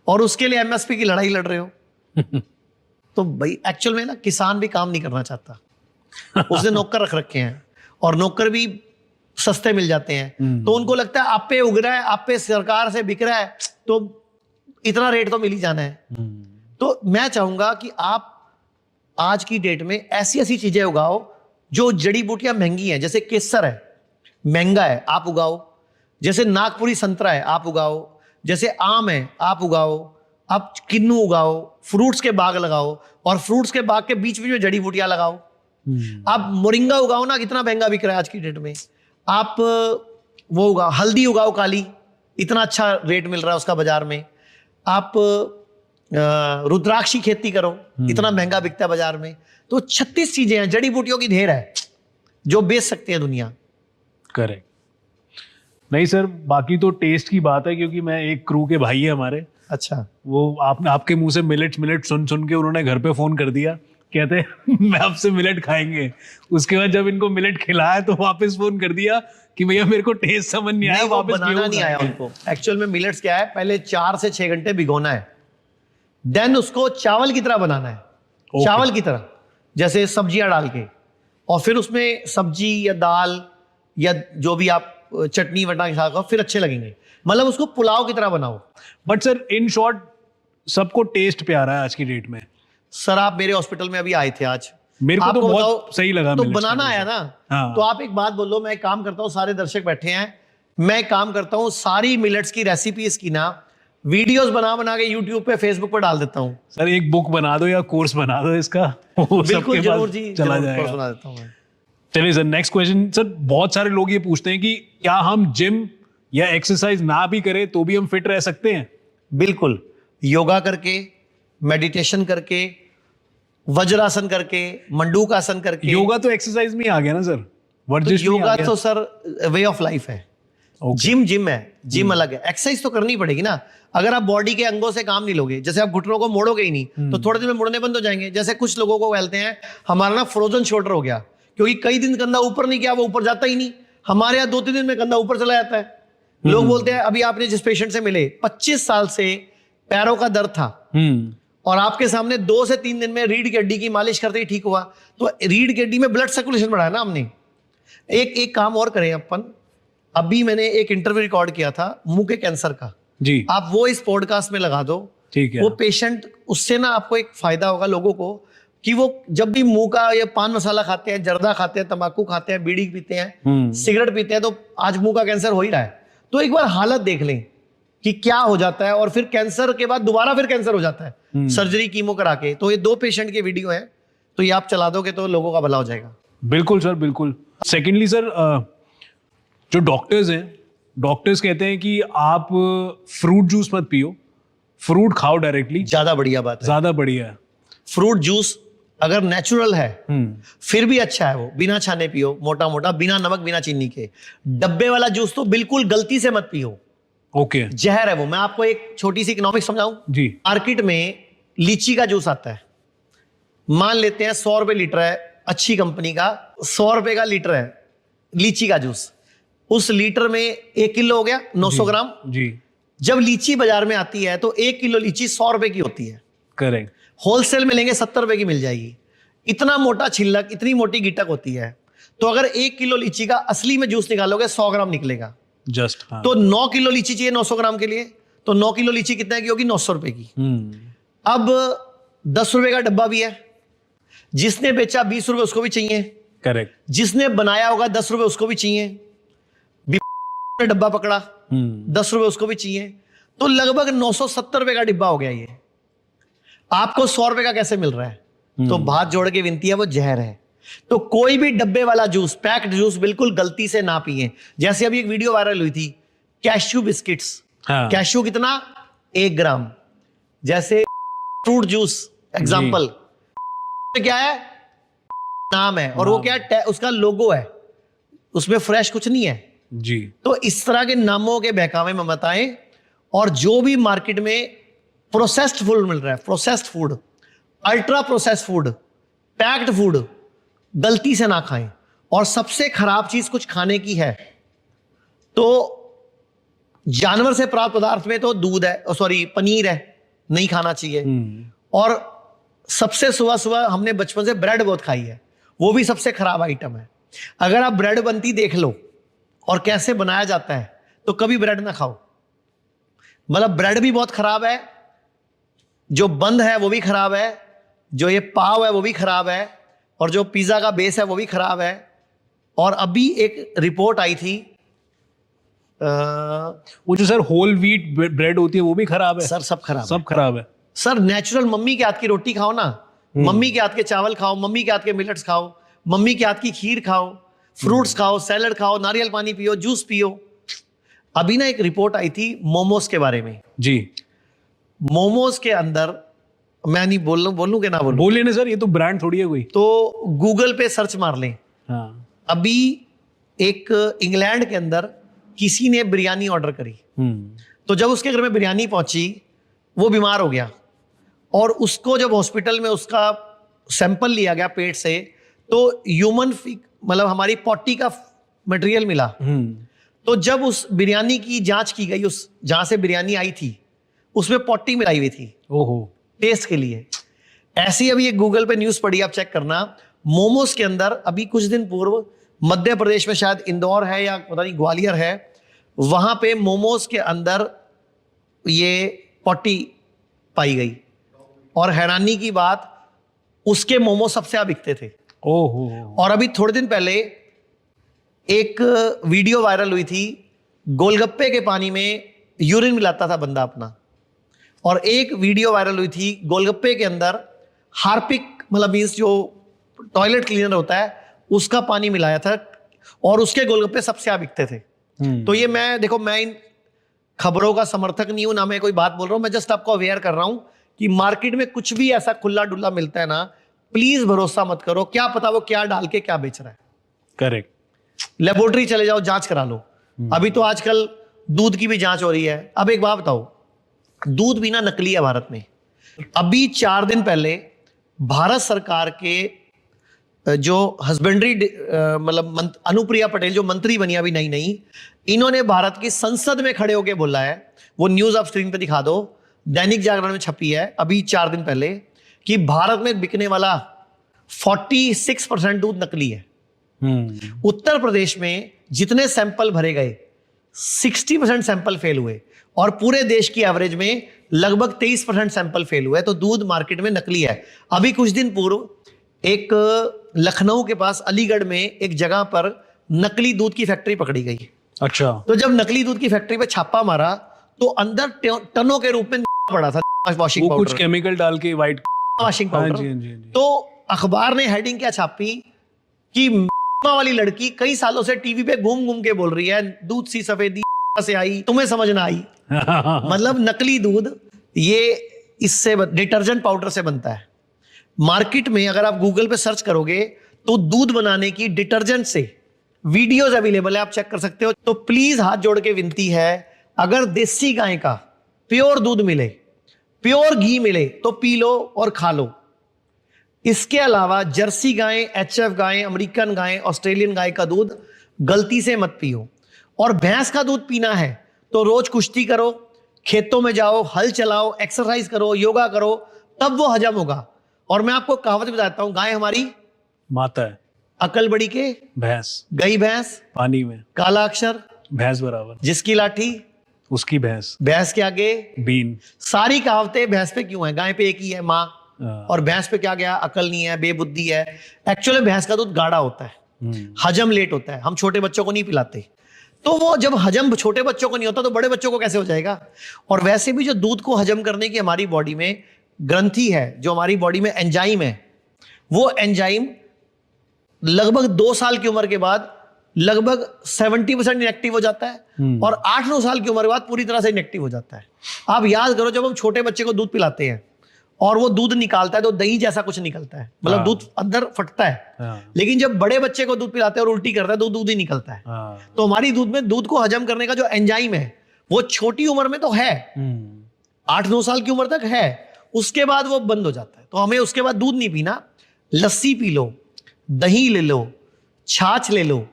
और उसके लिए एमएसपी की लड़ाई लड़ रहे हो। तो भाई एक्चुअल में ना किसान भी काम नहीं करना चाहता। उसने नौकर रख रखे हैं और नौकर भी सस्ते मिल जाते हैं। तो उनको लगता है आप पे उग रहा है, आप पे सरकार से बिक रहा है, तो इतना रेट तो मिल ही जाना है। तो मैं चाहूंगा कि आप आज की डेट में ऐसी ऐसी चीजें उगाओ जो जड़ी बूटियां महंगी हैं। जैसे केसर है, महंगा है, आप उगाओ। जैसे नागपुरी संतरा है, आप उगाओ। जैसे आम है, आप उगाओ। आप किन्नू उगाओ, फ्रूट्स के बाग लगाओ, और फ्रूट्स के बाग के बीच में जड़ी बूटियां लगाओ। आप मोरिंगा उगाओ ना, कितना महंगा बिक रहा है आज की डेट में। आप वो उगाओ, हल्दी उगाओ काली, इतना अच्छा रेट मिल रहा है उसका बाजार में। आप रुद्राक्षी खेती करो, इतना महंगा बिकता है बाजार में। तो 36 चीजें हैं, जड़ी बूटियों की ढेर है जो बेच सकते हैं दुनिया। करेक्ट। नहीं सर, बाकी तो टेस्ट की बात है, क्योंकि मैं एक क्रू के भाई है हमारे। अच्छा, वो आपके मुंह से मिलेट सुन सुन के उन्होंने घर पे फोन कर दिया, कहते मैं आपसे मिलेट खाएंगे। उसके बाद जब इनको मिलेट खिलाया तो वापस फोन कर दिया कि भैया मेरे को टेस्ट समझ नहीं आया, वापस बनाना नहीं आया उनको। एक्चुअल में मिलेट्स क्या है, पहले 4 से 6 घंटे भिगोना है, देन उसको चावल की तरह बनाना है। चावल की तरह, जैसे सब्जियां डाल के, और फिर उसमें सब्जी या दाल या जो भी आप चटनी वटना के साथ खाओ, फिर अच्छे लगेंगे। मतलब उसको पुलाव की तरह बनाओ। बट सर इन शॉर्ट सबको टेस्ट प्यारा है आज की डेट में। सर आप मेरे हॉस्पिटल में अभी आए थे आज, मेरे को तो बहुत बताओ, सही लगा। तो मिलेट्स बनाना का आया ना। हाँ। तो आप एक बात बोलो, मैं एक काम करता हूँ, सारे दर्शक बैठे हैं, मैं एक काम करता हूँ, सारी मिलेट्स की रेसिपीज की ना वीडियोस बना बना के यूट्यूब पे, फेसबुक पे डाल देता हूँ। सर एक बुक बना दो या कोर्स बना दो इसका, बिल्कुल जरूर जी, चला जरूर जाएगा। सुना देता हूँ मैं। चलिए सर, नेक्स्ट क्वेश्चन। सर बहुत सारे लोग ये पूछते हैं कि क्या हम जिम या एक्सरसाइज ना भी करें तो भी हम फिट रह सकते हैं? बिल्कुल, योगा करके, मेडिटेशन करके, वज्रासन करके, मंडूकासन करके। योगा तो एक्सरसाइज में ही आ गया ना सर, तो वर्जिश में ही आ योगा गया। तो सर वे ऑफ लाइफ है। जिम है, जिम अलग है, एक्सरसाइज तो करनी पड़ेगी ना। अगर आप बॉडी के अंगों से काम नहीं लोगे, जैसे आप घुटनों को मोड़ोगे ही नहीं, तो थोड़े दिन में मुड़ने बंद हो जाएंगे। जैसे कुछ लोगों को कहते हैं हमारा ना फ्रोजन शोल्डर हो गया, क्योंकि कई दिन कंधा ऊपर नहीं किया, वो ऊपर जाता ही नहीं। हमारे यहाँ 2-3 दिन में कंधा ऊपर चला जाता है। लोग बोलते हैं, अभी आपने जिस पेशेंट से मिले, 25 साल से पैरों का दर्द था, और आपके सामने 2 से 3 दिन में रीढ़ की हड्डी की मालिश करते ही ठीक हुआ। तो रीढ़ की हड्डी में ब्लड सर्कुलेशन बढ़ाया ना हमने। एक काम और करें अपन, अभी मैंने एक इंटरव्यू रिकॉर्ड किया था मुंह के कैंसर का जी। आप वो इस पॉडकास्ट में लगा दो, ठीक है। वो पेशेंट, उससे ना आपको एक फायदा होगा लोगों को कि वो जब भी मुंह का ये पान मसाला खाते हैं, जर्दा खाते हैं, तंबाकू खाते हैं, बीड़ी पीते हैं, सिगरेट पीते हैं, तो आज मुंह का कैंसर हो ही रहा है, तो एक बार हालत देख लें कि क्या हो जाता है, और फिर कैंसर के बाद दोबारा फिर कैंसर हो जाता है सर्जरी कीमो करा के। तो ये 2 पेशेंट के वीडियो है, तो ये आप चला दोगे तो लोगों का भला हो जाएगा। बिल्कुल सर, बिल्कुल। सेकेंडली सर, जो डॉक्टर्स हैं, डॉक्टर्स कहते हैं कि आप फ्रूट जूस मत पियो, फ्रूट खाओ डायरेक्टली, ज्यादा बढ़िया बात है। ज्यादा बढ़िया है। फ्रूट जूस अगर नेचुरल है फिर भी अच्छा है, वो बिना छाने पियो, मोटा मोटा, बिना नमक बिना चीनी के। डब्बे वाला जूस तो बिल्कुल गलती से मत पियो, ओके, जहर है वो। मैं आपको एक छोटी सी इकोनॉमिक्स समझाऊं जी। मार्केट में लीची का जूस आता है, मान लेते हैं 100 रुपए लीटर है, अच्छी कंपनी का 100 रुपए का लीटर है लीची का जूस। उस लीटर में 1 किलो हो गया, 900 ग्राम जी। जब लीची बाजार में आती है तो 1 किलो लीची 100 रुपए की होती है, करेक्ट। होलसेल में लेंगे 70 रुपए की मिल जाएगी। इतना मोटा छिलक, इतनी मोटी गिटक होती है, तो अगर 1 किलो लीची का असली में जूस निकालोगे 100 ग्राम निकलेगा। जस्ट, हाँ। तो 9 किलो लीची चाहिए 900 ग्राम के लिए, तो 9 किलो लीची कितने की होगी? 900 रुपए की। अब 10 रुपए का डब्बा भी है, जिसने बेचा 20 रुपए उसको भी चाहिए, करेक्ट। जिसने बनाया होगा 10 रुपए उसको भी चाहिए, डब्बा पकड़ा 10 रुपए उसको भी चाहिए, तो लगभग 970 रुपए का डिब्बा हो गया ये। आपको 100 रुपए का कैसे मिल रहा है? तो बात जोड़ के विनती है, वो जहर है। तो कोई भी डब्बे वाला जूस, पैक्ड जूस बिल्कुल गलती से ना पिए। जैसे अभी एक वीडियो वायरल हुई थी, कैश्यू बिस्किट्स, हाँ। कैश्यू कितना? 1 ग्राम। जैसे फ्रूट जूस एग्जांपल, क्या है? नाम है, और वो क्या है? उसका लोगो है, उसमें फ्रेश कुछ नहीं है जी। तो इस तरह के नामों के बहकावे में मत आए। और जो भी मार्केट में प्रोसेस्ड फूड मिल रहा है, processed food, ultra processed food, packed food, गलती से ना खाएं। और सबसे खराब चीज कुछ खाने की है तो जानवर से प्राप्त पदार्थ में तो दूध है, सॉरी पनीर है, नहीं खाना चाहिए। और सबसे सुबह सुबह हमने बचपन से ब्रेड बहुत खाई है, वो भी सबसे खराब आइटम है। अगर आप ब्रेड बनती देख लो और कैसे बनाया जाता है तो कभी ब्रेड ना खाओ। मतलब ब्रेड भी बहुत खराब है, जो बंद है वो भी खराब है, जो ये पाव है वो भी खराब है, और जो पिज्जा का बेस है वो भी खराब है। और अभी एक रिपोर्ट आई थी, वो जो सर होल व्हीट ब्रेड होती है वो भी खराब है सर, सब खराब सब खराब है सर। नेचुरल मम्मी के हाथ की रोटी खाओ ना, मम्मी के हाथ के चावल खाओ, मम्मी के हाथ के मिलेट्स खाओ, मम्मी के हाथ की खीर खाओ, फ्रूट्स खाओ, सैलड खाओ, नारियल पानी पियो, जूस पियो। अभी ना एक रिपोर्ट आई थी मोमोज के बारे में जी। मोमोज के अंदर, मैं नहीं बोलूं कि ना बोलूं, बोलिए ना सर, ये तो ब्रांड थोड़ी है कोई। तो गूगल पे सर्च मार लें। हाँ। अभी एक इंग्लैंड के अंदर किसी ने बिरयानी ऑर्डर करी, तो जब उसके घर में बिरयानी पहुंची वो बीमार हो गया, और उसको जब हॉस्पिटल में उसका सैंपल लिया गया पेट से, तो ह्यूमन मतलब हमारी पॉटी का मटेरियल मिला। तो जब उस बिरयानी की जांच की गई, उस जहां से बिरयानी आई थी उसमें पॉटी मिलाई हुई थी, ओहो, टेस्ट के लिए। ऐसी अभी एक गूगल पे न्यूज पड़ी, आप चेक करना। मोमोज के अंदर अभी कुछ दिन पूर्व मध्य प्रदेश में, शायद इंदौर है या पता नहीं ग्वालियर है, वहां पे मोमोज के अंदर ये पॉटी पाई गई। और हैरानी की बात, उसके मोमो सबसे ज्यादा बिकते थे। ओहो। और अभी थोड़े दिन पहले एक वीडियो वायरल हुई थी, गोलगप्पे के पानी में यूरिन मिलाता था बंदा अपना। और एक वीडियो वायरल हुई थी, गोलगप्पे के अंदर हार्पिक, मतलब मीन्स जो टॉयलेट क्लीनर होता है, उसका पानी मिलाया था, और उसके गोलगप्पे सबसे ज्यादा बिकते थे। तो ये मैं इन खबरों का समर्थक नहीं हूं, ना मैं कोई बात बोल रहा हूं, मैं जस्ट आपको अवेयर कर रहा हूं कि मार्केट में कुछ भी ऐसा खुला डुल्ला मिलता है ना, प्लीज भरोसा मत करो। क्या पता वो क्या डाल के क्या बेच रहा है। करेक्ट। लेबोरेटरी चले जाओ, जांच करा लो। अभी तो आजकल दूध की भी जांच हो रही है। अब एक बात बताओ, दूध भी ना नकली है भारत में। अभी 4 दिन पहले भारत सरकार के जो हस्बेंड्री मतलब अनुप्रिया पटेल जो मंत्री बनी अभी नई नई, इन्होंने भारत की संसद में खड़े होकर बोला है, वो न्यूज आप स्क्रीन पे दिखा दो, दैनिक जागरण में छपी है अभी 4 दिन पहले, कि भारत में बिकने वाला 46% दूध नकली है। उत्तर प्रदेश में जितने सैंपल भरे गए 60% सैंपल फेल हुए, और पूरे देश की एवरेज में लगभग 23% सैंपल फेल हुए, तो दूध मार्केट में नकली है। अभी कुछ दिन पूर्व एक लखनऊ के पास अलीगढ़ में एक जगह पर नकली दूध की फैक्ट्री पकड़ी गई। अच्छा। तो जब नकली दूध की फैक्ट्री पे छापा मारा तो अंदर टनों के रूप में पड़ा था वॉशिंग वो पाउडर, कुछ केमिकल डाल के वाइट। वॉशिंग हाँ पाउडर। जी, हाँ जी, हाँ जी। तो अखबार ने हेडिंग क्या छापी कि वाली लड़की कई सालों से टीवी पे घूम घूम के बोल रही है दूध सी सफेदी से आई, तुम्हें समझ ना आई। मतलब नकली दूध ये इससे डिटर्जेंट पाउडर से बनता है। मार्केट में अगर आप गूगल पे सर्च करोगे तो दूध बनाने की डिटर्जेंट से वीडियोस अवेलेबल है, आप चेक कर सकते हो। तो प्लीज हाथ जोड़ के विनती है, अगर देसी गाय का प्योर दूध मिले, प्योर घी मिले तो पी लो और खा लो। इसके अलावा जर्सी गाय, एचएफ गाय, अमेरिकन गाय, ऑस्ट्रेलियन गाय का दूध गलती से मत पियो। और भैंस का दूध पीना है तो रोज कुश्ती करो, खेतों में जाओ, हल चलाओ, एक्सरसाइज करो, योगा करो, तब वो हजम होगा। और मैं आपको कहावत बताता हूं, गाय हमारी माता है, अकल बड़ी के भैंस गई भैंस, पानी में काला अक्षर भैंस बराबर, जिसकी लाठी उसकी भैंस, भैंस के आगे बीन। सारी कहावतें भैंस पे क्यों है? गाय पे एक ही है, माँ, हाँ। और भैंस पे क्या गया? अकल नहीं है, बेबुद्धि है। एक्चुअली भैंस का दूध गाढ़ा होता है, हजम लेट होता है, हम छोटे बच्चों को नहीं पिलाते। तो वो जब हजम छोटे बच्चों को नहीं होता तो बड़े बच्चों को कैसे हो जाएगा? और वैसे भी जो दूध को हजम करने की हमारी बॉडी में ग्रंथि है, जो हमारी बॉडी में एंजाइम है, वो एंजाइम लगभग 2 साल की उम्र के बाद लगभग 70% इनएक्टिव हो जाता है और 8-9 साल की उम्र के बाद पूरी तरह से इनएक्टिव हो जाता है। आप याद करो, जब हम छोटे बच्चे को दूध पिलाते हैं और वो दूध निकालता है तो दही जैसा कुछ निकलता है, मतलब दूध अंदर फटता है। लेकिन जब बड़े बच्चे को दूध पिलाते हैं और उल्टी करता है तो दूध ही निकलता है। तो हमारी दूध में दूध को हजम करने का जो एंजाइम है वो छोटी उम्र में तो है, 8-9 साल की उम्र तक है, उसके बाद वो बंद हो जाता है। तो हमें उसके बाद दूध नहीं पीना, लस्सी पी लो, दही ले लो, छाछ ले लो।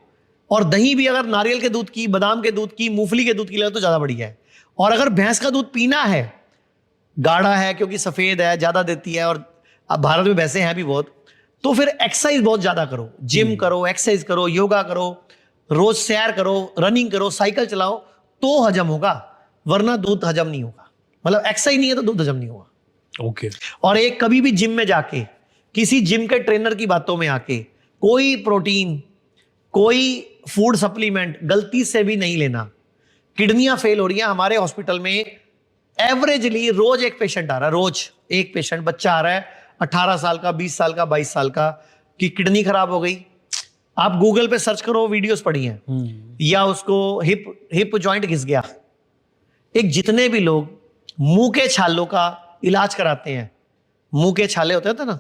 और दही भी अगर नारियल के दूध की, बादाम के दूध की, मूंगफली के दूध की ले लो तो ज्यादा बढ़िया है। और अगर भैंस का दूध पीना है, गाढ़ा है क्योंकि सफेद है, ज्यादा देती है, और अब भारत में भैंसे हैं भी बहुत, तो फिर एक्सरसाइज बहुत ज्यादा करो, जिम करो, एक्सरसाइज करो, योगा करो, रोज सैर करो, रनिंग करो, साइकिल चलाओ, तो हजम होगा, वरना दूध हजम नहीं होगा। मतलब एक्सरसाइज नहीं है तो दूध हजम नहीं होगा। ओके। और एक कभी भी जिम में जाके, किसी जिम के ट्रेनर की बातों में आके कोई प्रोटीन, कोई फूड सप्लीमेंट गलती से भी नहीं लेना। किडनियां फेल हो रही हैं हमारे हॉस्पिटल में, एवरेजली रोज एक पेशेंट आ रहा है, रोज एक पेशेंट, बच्चा आ रहा है 18 साल का, 20 साल का, 22 साल का, कि किडनी खराब हो गई। आप गूगल पे सर्च करो, वीडियोस पढ़ी हैं, या उसको हिप जॉइंट घिस गया। एक जितने भी लोग मुंह के छालों का इलाज कराते हैं, मुंह के छाले होते हैं ना,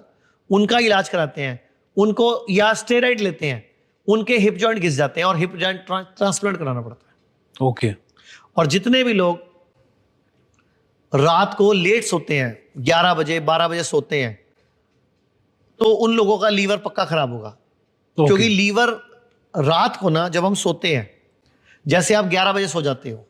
उनका इलाज कराते हैं, उनको या स्टेरॉइड लेते हैं, उनके हिप जॉइंट घिस जाते हैं और हिप जॉइंट ट्रांसप्लांट कराना पड़ता है। ओके। और जितने भी लोग रात को लेट सोते हैं, 11 बजे 12 बजे सोते हैं, तो उन लोगों का लीवर पक्का खराब होगा। क्योंकि लीवर रात को ना, जब हम सोते हैं, जैसे आप 11 बजे सो जाते हो,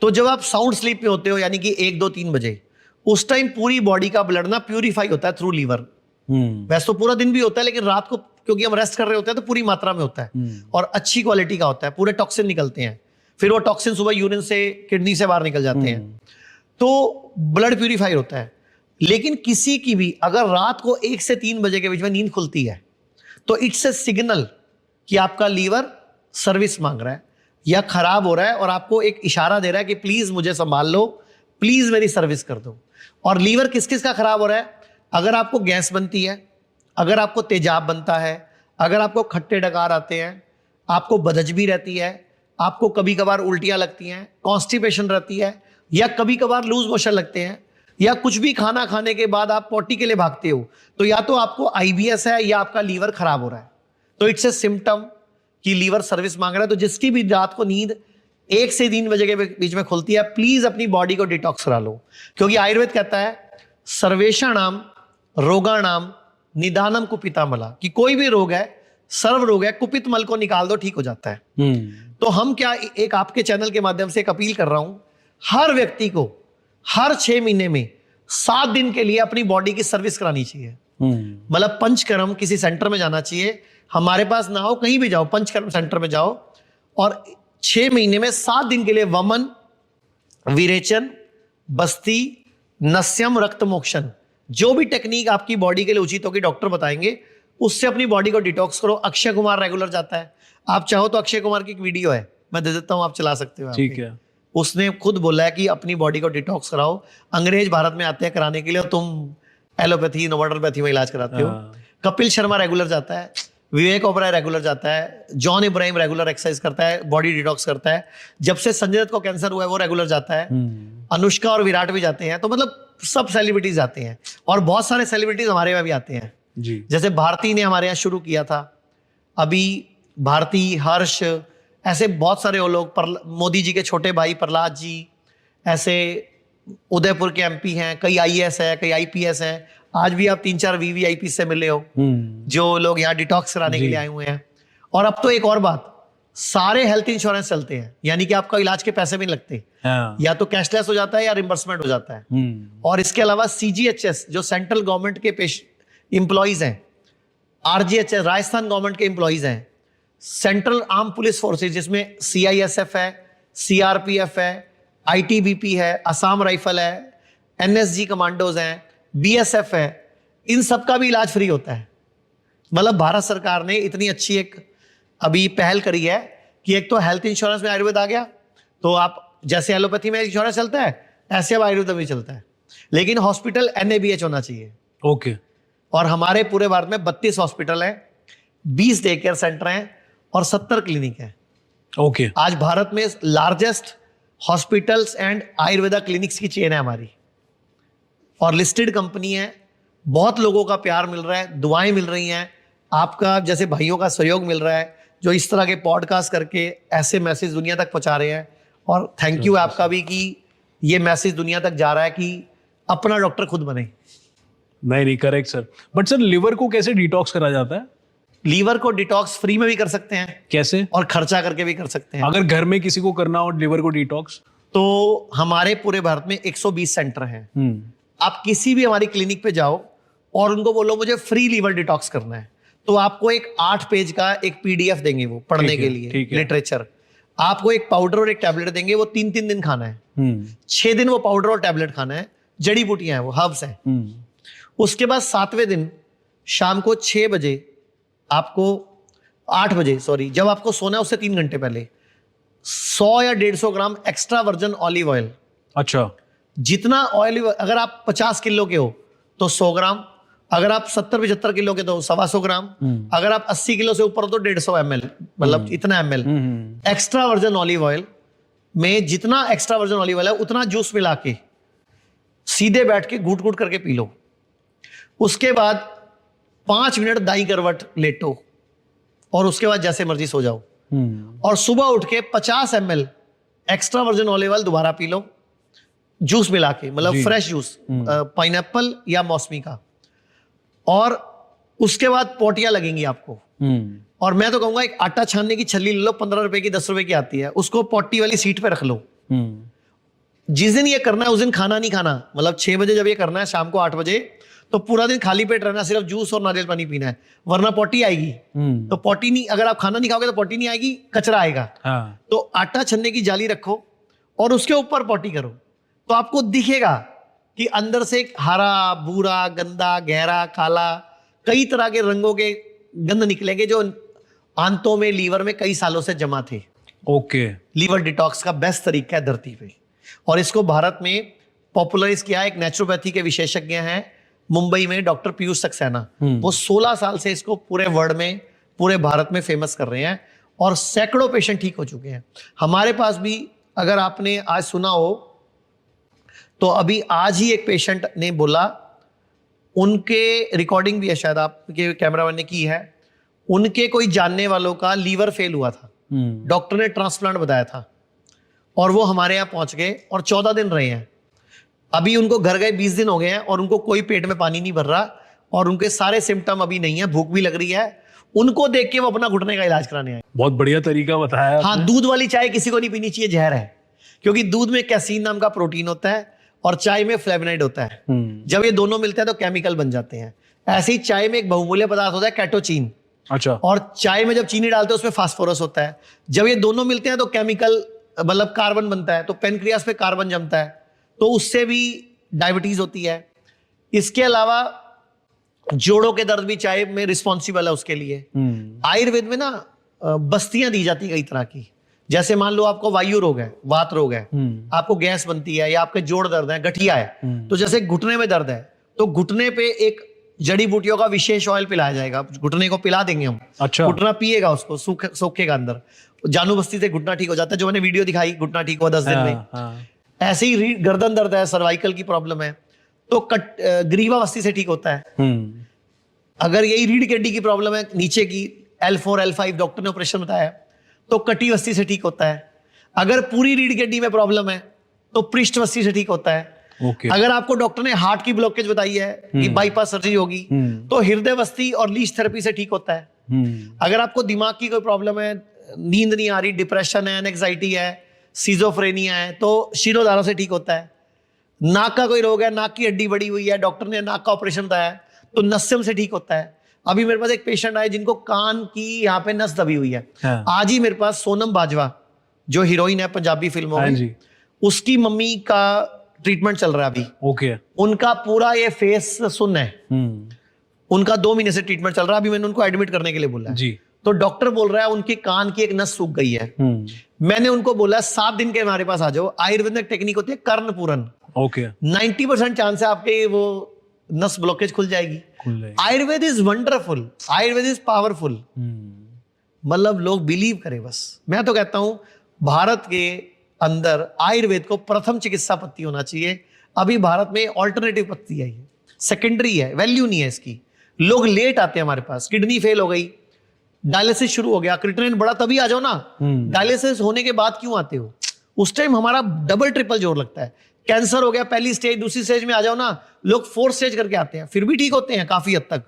तो जब आप साउंड स्लीप में होते हो, यानी कि 1, 2, 3 बजे, उस टाइम पूरी बॉडी का ब्लड ना प्यूरिफाई होता है थ्रू लीवर। वैसे तो पूरा दिन भी होता है, लेकिन रात को क्योंकि हम रेस्ट कर रहे होते हैं तो पूरी मात्रा में होता है और अच्छी क्वालिटी का होता है, पूरे टॉक्सिन निकलते हैं, फिर वो टॉक्सिन सुबह यूरिन से, किडनी से बाहर निकल जाते हैं, तो ब्लड प्यूरिफाई होता है। लेकिन किसी की भी अगर रात को 1 से 3 बजे के बीच में नींद खुलती है, तो इट्स ए सिग्नल कि आपका लीवर सर्विस मांग रहा है या खराब हो रहा है, और आपको एक इशारा दे रहा है कि प्लीज मुझे संभाल लो, प्लीज मेरी सर्विस कर दो। और लीवर किस किस का खराब हो रहा है? अगर आपको गैस बनती है, अगर आपको तेजाब बनता है, अगर आपको खट्टे डकार आते हैं, आपको बदहजमी रहती है, आपको कभी कभार उल्टियां लगती हैं, कॉन्स्टिपेशन रहती है, या कभी कभार लूज मोशन लगते हैं, या कुछ भी खाना खाने के बाद आप पोटी के लिए भागते हो, तो या तो आपको आईबीएस है या आपका लीवर खराब हो रहा है। तो इट्स ए सिम्टम कि लीवर सर्विस मांग रहा है। तो जिसकी भी रात को नींद 1 से 3 बजे के बीच में खुलती है, प्लीज अपनी बॉडी को डिटॉक्स करा लो। क्योंकि आयुर्वेद कहता है सर्वेषाणाम रोगाणाम निदानम कुपितामला, कि कोई भी रोग है, सर्व रोग है, कुपित मल को निकाल दो, ठीक हो जाता है। तो हम क्या, एक आपके चैनल के माध्यम से एक अपील कर रहा हूं, हर व्यक्ति को हर 6 महीने में 7 दिन के लिए अपनी बॉडी की सर्विस करानी चाहिए। मतलब पंचकर्म किसी सेंटर में जाना चाहिए, हमारे पास ना हो, कहीं भी जाओ, पंचकर्म सेंटर में जाओ, और 6 महीने में 7 दिन के लिए वमन, विरेचन, बस्ती, नस्यम, रक्त मोक्षण, जो भी टेक्निक आपकी बॉडी के लिए उचित होगी डॉक्टर बताएंगे, उससे अपनी बॉडी को डिटॉक्स करो। अक्षय कुमार रेगुलर जाता है, आप चाहो तो अक्षय कुमार की एक वीडियो है, मैं दे देता हूं, आप चला सकते हो। ठीक है। उसने खुद बोला है कि अपनी बॉडी को डिटॉक्स कराओ। अंग्रेज भारत में आते हैं कराने के लिए और तुम एलोपैथी, नोवाटोपैथी में इलाज कराते हो। कपिल शर्मा रेगुलर जाता है, विवेक ओबराय रेगुलर जाता है, जॉन इब्राहिम रेगुलर एक्सरसाइज करता है, बॉडी डिटॉक्स करता है। जब से संजय दत्त को कैंसर हुआ है वो रेगुलर जाता है। अनुष्का और विराट भी जाते हैं। तो मतलब सब सेलिब्रिटीज जाते हैं और बहुत सारे सेलिब्रिटीज हमारे यहाँ भी आते हैं जी। जैसे भारती ने हमारे यहाँ शुरू किया था, अभी भारती, हर्ष, ऐसे बहुत सारे वो लोग, मोदी जी के छोटे भाई प्रहलाद जी, ऐसे उदयपुर के एमपी हैं, कई आईएएस है, कई आईपीएस हैं। आज भी आप 3-4 वीवीआईपी से मिले हो जो लोग यहाँ डिटॉक्स कराने के लिए आए हुए हैं। और अब तो एक और बात, सारे हेल्थ इंश्योरेंस चलते हैं, यानी कि आपका इलाज के पैसे भी नहीं लगते। या तो कैशलेस हो जाता है या रिम्बर्समेंट हो जाता है। और इसके अलावा सीजीएचएस जो सेंट्रल गवर्नमेंट के एम्प्लॉइज हैं, आरजीएचएस राजस्थान गवर्नमेंट के एम्प्लॉइज हैं, सेंट्रल आर्म पुलिस फोर्सेज जिसमें सीआईएसएफ है, सीआरपीएफ है, आईटीबीपी है, असम राइफल है, एनएसजी कमांडोज हैं, बीएसएफ है, इन सब का भी इलाज फ्री होता है। मतलब भारत सरकार ने इतनी अच्छी एक अभी पहल करी है कि एक तो हेल्थ इंश्योरेंस में आयुर्वेद आ गया, तो आप जैसे एलोपैथी में इंश्योरेंस चलता है ऐसे अब आयुर्वेद में चलता है, लेकिन हॉस्पिटल एनएबीएच होना चाहिए। ओके। और हमारे पूरे भारत में 32 हॉस्पिटल हैं, 20 डे केयर सेंटर हैं और 70 क्लिनिक हैं। ओके। आज भारत में largest hospitals and Ayurveda clinics की चेन है हमारी, और लिस्टेड कंपनी है। बहुत लोगों का प्यार मिल रहा है, दुआएं मिल रही हैं, आपका जैसे भाइयों का सहयोग मिल रहा है जो इस तरह के पॉडकास्ट करके ऐसे मैसेज दुनिया तक पहुंचा रहे हैं। और थैंक यू आपका भी कि ये मैसेज दुनिया तक जा रहा है कि अपना डॉक्टर खुद बने। नहीं, correct sir. But sir, liver को कैसे डिटॉक्स करा जाता है? लीवर को डिटॉक्स फ्री में भी कर सकते हैं, कैसे? और खर्चा करके भी कर सकते हैं। अगर घर में किसी को करना हो लिवर को डिटॉक्स, तो हमारे पूरे भारत में 120 सेंटर हैं। आप किसी भी हमारी क्लिनिक पे जाओ और उनको बोलो मुझे फ्री लीवर डिटॉक्स करना है, तो आपको एक 8 पेज का एक पीडीएफ देंगे वो पढ़ने के लिए, लिटरेचर। आपको एक पाउडर और एक टैबलेट देंगे, वो 3-3 दिन खाना है। 6 दिन वो पाउडर और टैबलेट खाना है। जड़ी बूटियां हैं, वो हर्ब्स हैं। उसके बाद 7वें दिन शाम को 6 बजे आपको 8 बजे सॉरी, जब आपको सोना है उससे 3 घंटे पहले 100 या 150 ग्राम एक्स्ट्रा वर्जन ऑलिव ऑयल। अच्छा। जितना ऑयल, अगर आप 50 किलो के हो तो 100 ग्राम, अगर आप 70-75 किलो के तो 125 ग्राम, अगर आप 80 किलो से ऊपर हो तो 150 ml, मतलब इतना ml extra version olive oil में। जितना एक्स्ट्रा वर्जन ऑलिव ऑयल है उतना जूस मिला के सीधे बैठ के घूट घूट करके पी लो। उसके बाद 5 मिनट दाई करवट लेटो और उसके बाद जैसे मर्जी सो जाओ। और सुबह उठ के 50 ml extra version olive oil दोबारा पी लो, जूस मिला के, मतलब फ्रेश जूस, पाइनएप्पल या मौसमी का। और उसके बाद पोटियां लगेंगी आपको। और मैं तो कहूंगा एक आटा छानने की छल्ली ले लो, 15 रुपए की, 10 रुपए की आती है, उसको पोटी वाली सीट पे रख लो। जिस दिन ये करना है उस दिन खाना नहीं खाना, मतलब 6 बजे जब ये करना है शाम को 8 बजे, तो पूरा दिन खाली पेट रहना, सिर्फ जूस और नारियल पानी पीना है, वरना पोटी आएगी। तो पोटी नहीं, अगर आप खाना नहीं खाओगे तो पोटी नहीं आएगी, कचरा आएगा। तो आटा छन्ने की जाली रखो और उसके ऊपर पोटी करो, तो आपको दिखेगा कि अंदर से एक हरा, भूरा, गंदा, गहरा, काला, कई तरह के रंगों के गंध निकलेंगे जो आंतों में, लीवर में कई सालों से जमा थे। ओके। लीवर डिटॉक्स का बेस्ट तरीका है धरती पे, और इसको भारत में पॉपुलराइज किया एक नेचुरोपैथी के विशेषज्ञ हैं मुंबई में, डॉक्टर पीयूष सक्सेना। वो 16 साल से इसको पूरे वर्ल्ड में, पूरे भारत में फेमस कर रहे हैं और सैकड़ों पेशेंट ठीक हो चुके हैं। हमारे पास भी, अगर आपने आज सुना हो तो अभी आज ही एक पेशेंट ने बोला, उनके रिकॉर्डिंग भी है, शायद आपके कैमरामैन ने की है, उनके कोई जानने वालों का लीवर फेल हुआ था, डॉक्टर ने ट्रांसप्लांट बताया था, और वो हमारे यहाँ पहुंच गए और 14 दिन रहे हैं। अभी उनको घर गए 20 दिन हो गए हैं और उनको कोई पेट में पानी नहीं भर रहा और उनके सारे सिम्टम अभी नहीं है, भूख भी लग रही है। उनको देख के वो अपना घुटने का इलाज कराने आए। बहुत बढ़िया तरीका बताया। हाँ, दूध वाली चाय किसी को नहीं पीनी चाहिए, जहर है, क्योंकि दूध में कैसीन नाम का प्रोटीन होता है और चाय में फ्लेवोनाइड होता है। जब ये दोनों मिलते हैं तो केमिकल बन जाते हैं। ऐसे ही चाय में एक बहुमूल्य पदार्थ होता है कैटोचीन। अच्छा। और चाय में जब चीनी डालते हैं उसमें फास्फोरस होता है। जब ये दोनों मिलते हैं तो केमिकल, मतलब कार्बन बनता है, तो पेनक्रियास पे कार्बन जमता है, तो उससे भी डायबिटीज होती है। इसके अलावा जोड़ों के दर्द भी चाय में रिस्पॉन्सिबल है उसके लिए। आयुर्वेद में ना बस्तियां दी जाती कई तरह की। जैसे मान लो आपको वायु रोग है, वात रोग है, आपको गैस बनती है, या आपके जोड़ दर्द है, गठिया है, तो जैसे घुटने में दर्द है तो घुटने पे एक जड़ी बूटियों का विशेष ऑयल पिलाया जाएगा, घुटने को पिला देंगे हम। अच्छा। घुटना पिएगा, उसको सोखेगा अंदर, जानू बस्ती से घुटना ठीक हो जाता है, जो मैंने वीडियो दिखाई, घुटना ठीक हुआ 10 दिन में। ऐसे ही गर्दन दर्द है, सर्वाइकल की प्रॉब्लम है, तो ग्रीवा बस्ती से ठीक होता है। अगर यही रीढ़ की हड्डी की प्रॉब्लम है नीचे की, L4 L5 डॉक्टर ने ऑपरेशन बताया, तो कटी वस्ती से ठीक होता है। अगर पूरी रीढ़ की हड्डी में प्रॉब्लम है तो पृष्ठ वस्ती से ठीक होता है। अगर आपको डॉक्टर ने हार्ट की ब्लॉकेज बताई है कि बाईपास सर्जरी होगी, तो हृदय वस्ती और लीच थेरेपी से ठीक होता है। अगर आपको दिमाग की कोई प्रॉब्लम है, नींद नहीं आ रही, डिप्रेशन है, एंजाइटी है, सिजोफ्रेनिया है, तो शिरोधारा से ठीक होता है। नाक का कोई रोग है, नाक की हड्डी बड़ी हुई है, डॉक्टर ने नाक का ऑपरेशन बताया, तो नस्यम से ठीक होता है। अभी मेरे पास एक पेशेंट आए जिनको कान की यहाँ पे नस दबी हुई है। आज ही मेरे पास सोनम बाजवा, जो हीरोइन है पंजाबी फिल्मों में, उसकी मम्मी का ट्रीटमेंट चल रहा है अभी। उनका पूरा ये फेस सुन्न है, उनका 2 महीने से ट्रीटमेंट चल रहा है। अभी मैंने उनको एडमिट करने के लिए बोला है, तो डॉक्टर बोल रहा है उनके कान की एक नस सूख गई है। मैंने उनको बोला 7 दिन के हमारे पास आ जाओ। आयुर्वेद में टेक्निक होती है कर्ण पूरन। 90% चांस है आपके वो नस ब्लॉकेज खुल जाएगी। Ayurveda is wonderful, Ayurveda is powerful. मतलब लोग बिलीव करें बस। मैं तो कहता हूं भारत के अंदर आयुर्वेद को प्रथम चिकित्सा पद्धति होना चाहिए। अभी भारत में ऑल्टरनेटिव पद्धति है, ये सेकेंडरी है, वैल्यू नहीं है इसकी। लोग लेट आते हैं हमारे पास, किडनी फेल हो गई, डायलिसिस शुरू हो गया, क्रिएटिनिन बढ़ा, तभी आ जाओ ना। डायलिसिस होने के बाद क्यों आते हो? उस टाइम हमारा डबल ट्रिपल जोर लगता है। कैंसर हो गया पहली स्टेज, दूसरी स्टेज में आ जाओ ना, लोग 4th स्टेज करके आते हैं, फिर भी ठीक होते हैं, काफी हद तक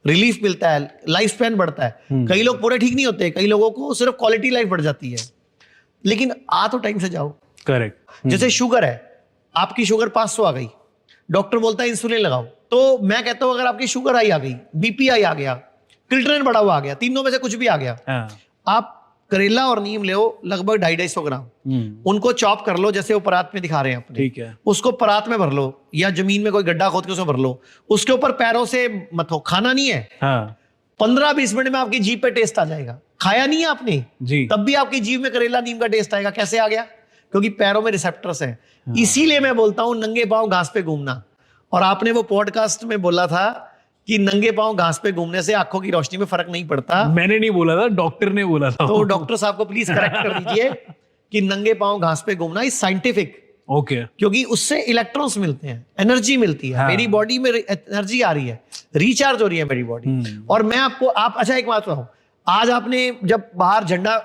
रिलीफ मिलता है, लाइफ स्पैन बढ़ता है। कई लोग पूरे ठीक नहीं होते, कई लोगों को सिर्फ क्वालिटी लाइफ बढ़ जाती है। लेकिन आ तो टाइम से जाओ। करेक्ट। जैसे शुगर है, आपकी शुगर 500 आ गई, डॉक्टर बोलता है इंसुलिन लगाओ, तो मैं कहता हूं अगर आपकी शुगर हाई आ गई, बीपी हाई आ गया, क्रिएटिनिन बढ़ा हुआ आ गया, तीनों में से कुछ भी आ गया, आप करेला और नीम ले लगभग 250-250 ग्राम, उनको चॉप कर लो, जैसे वो परात में दिखा रहे हैं अपने, ठीक है, उसको परात में भर लो या जमीन में कोई गड्ढा खोद के उसमें भर लो, उसके ऊपर पैरों से मथो, खाना नहीं है। 15-20 मिनट में आपकी जीभ पे टेस्ट आ जाएगा। खाया नहीं है आपने जी, तब भी आपकी जीभ में करेला नीम का टेस्ट आएगा। कैसे आ गया? क्योंकि पैरों में रिसेप्टर्स हैं। इसीलिए मैं बोलता हूं नंगे पांव घास पे घूमना। और आपने वो पॉडकास्ट में बोला था कि नंगे पांव घास पे घूमने से आंखों की रोशनी में फर्क नहीं पड़ता। मैंने नहीं बोला था, डॉक्टर ने बोला था। तो डॉक्टर साहब को प्लीज करेक्ट कर दीजिए कि नंगे पांव घास पे घूमना इज साइंटिफिक। ओके। क्योंकि उससे इलेक्ट्रॉन्स मिलते हैं, एनर्जी मिलती है। मेरी बॉडी में एनर्जी आ रही है, रिचार्ज हो रही है मेरी बॉडी। और मैं आपको अच्छा एक बात बताऊं, आज आपने जब बाहर झंडा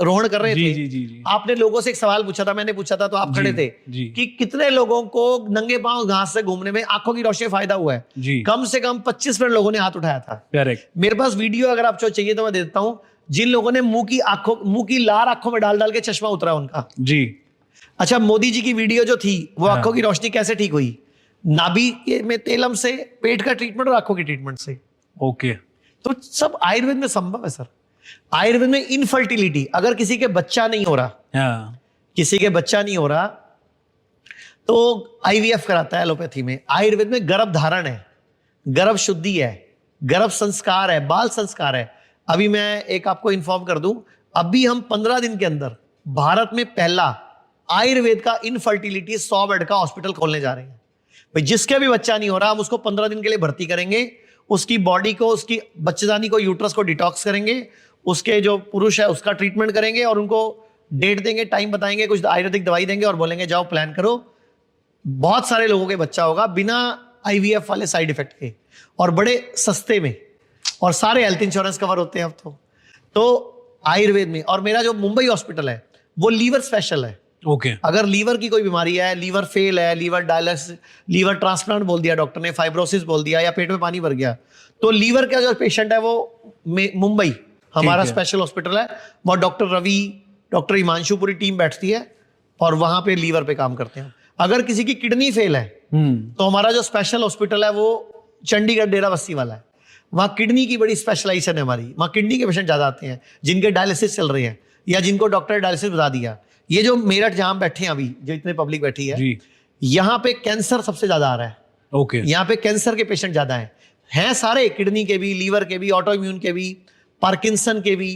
रोहण कर रहे थे, जी। आपने लोगों से एक सवाल पूछा था, मैंने पूछा था, तो आप खड़े थे कि कितने लोगों को नंगे पांव घास से घूमने में आंखों की रोशनी फायदा हुआ है? कम से कम 25 मिनट लोगों ने हाथ उठाया था। करेक्ट। मेरे पास वीडियो अगर आपको चाहिए तो मैं दे देता हूं, जिन लोगों ने मुंह की लार आंखों में डाल डाल के चश्मा उतरा उनका। जी। अच्छा, मोदी जी की वीडियो जो थी वो आंखों की रोशनी कैसे ठीक हुई? नाभि में तेलम से, पेट का ट्रीटमेंट और आंखों की ट्रीटमेंट से। ओके। तो सब आयुर्वेद में संभव है सर। आयुर्वेद में इनफर्टिलिटी, अगर किसी के बच्चा नहीं हो रहा, किसी के बच्चा नहीं हो रहा तो आईवीएफ कराता है एलोपैथी में। आयुर्वेद में गर्भ धारण है, गर्भ शुद्धि है, गर्भ संस्कार है, बाल संस्कार है। अभी मैं एक आपको इन्फॉर्म कर दूं, अभी हम 15 दिन के अंदर भारत में पहला आयुर्वेद का इनफर्टिलिटी 100 बेड का हॉस्पिटल खोलने जा रहे हैं। भाई जिसके भी बच्चा नहीं हो रहा, हम उसको 15 दिन के लिए भर्ती करेंगे, उसकी बॉडी को, उसकी बच्चेदानी को, यूट्रस को डिटॉक्स करेंगे, उसके जो पुरुष है उसका ट्रीटमेंट करेंगे और उनको डेट देंगे, टाइम बताएंगे, कुछ आयुर्वेदिक दवाई देंगे और बोलेंगे जाओ प्लान करो। बहुत सारे लोगों के बच्चा होगा बिना आईवीएफ वाले साइड इफेक्ट के और बड़े सस्ते में, और सारे हेल्थ इंश्योरेंस कवर होते हैं अब तो आयुर्वेद में। और मेरा जो मुंबई हॉस्पिटल है वो लीवर स्पेशल है। ओके। अगर लीवर की कोई बीमारी है, लीवर फेल है, लीवर डायलिसिस, लीवर ट्रांसप्लांट बोल दिया डॉक्टर ने, फाइब्रोसिस बोल दिया, या पेट में पानी भर गया, तो लीवर का जो पेशेंट है वो मुंबई हमारा स्पेशल हॉस्पिटल है। वहाँ डॉक्टर रवि, डॉक्टर हिमांशु, पूरी टीम बैठती है और वहां पे लीवर पे काम करते हैं। अगर किसी की किडनी फेल है तो हमारा जो स्पेशल हॉस्पिटल है वो चंडीगढ़ डेरा बस्सी वाला है। वहाँ किडनी की बड़ी स्पेशलाइजेशन है हमारी। वहाँ किडनी के पेशेंट ज्यादा आते हैं जिनके डायलिसिस चल रहे हैं या जिनको डॉक्टर डायलिसिस बता दिया। ये जो मेरठ जहां बैठे हैं अभी, जो इतने पब्लिक बैठी है, यहाँ पे कैंसर सबसे ज्यादा आ रहा है, ओके यहाँ पे कैंसर के पेशेंट ज्यादा हैं सारे, किडनी के भी, लीवर के भी, ऑटो इम्यून के भी, पार्किंसन के भी,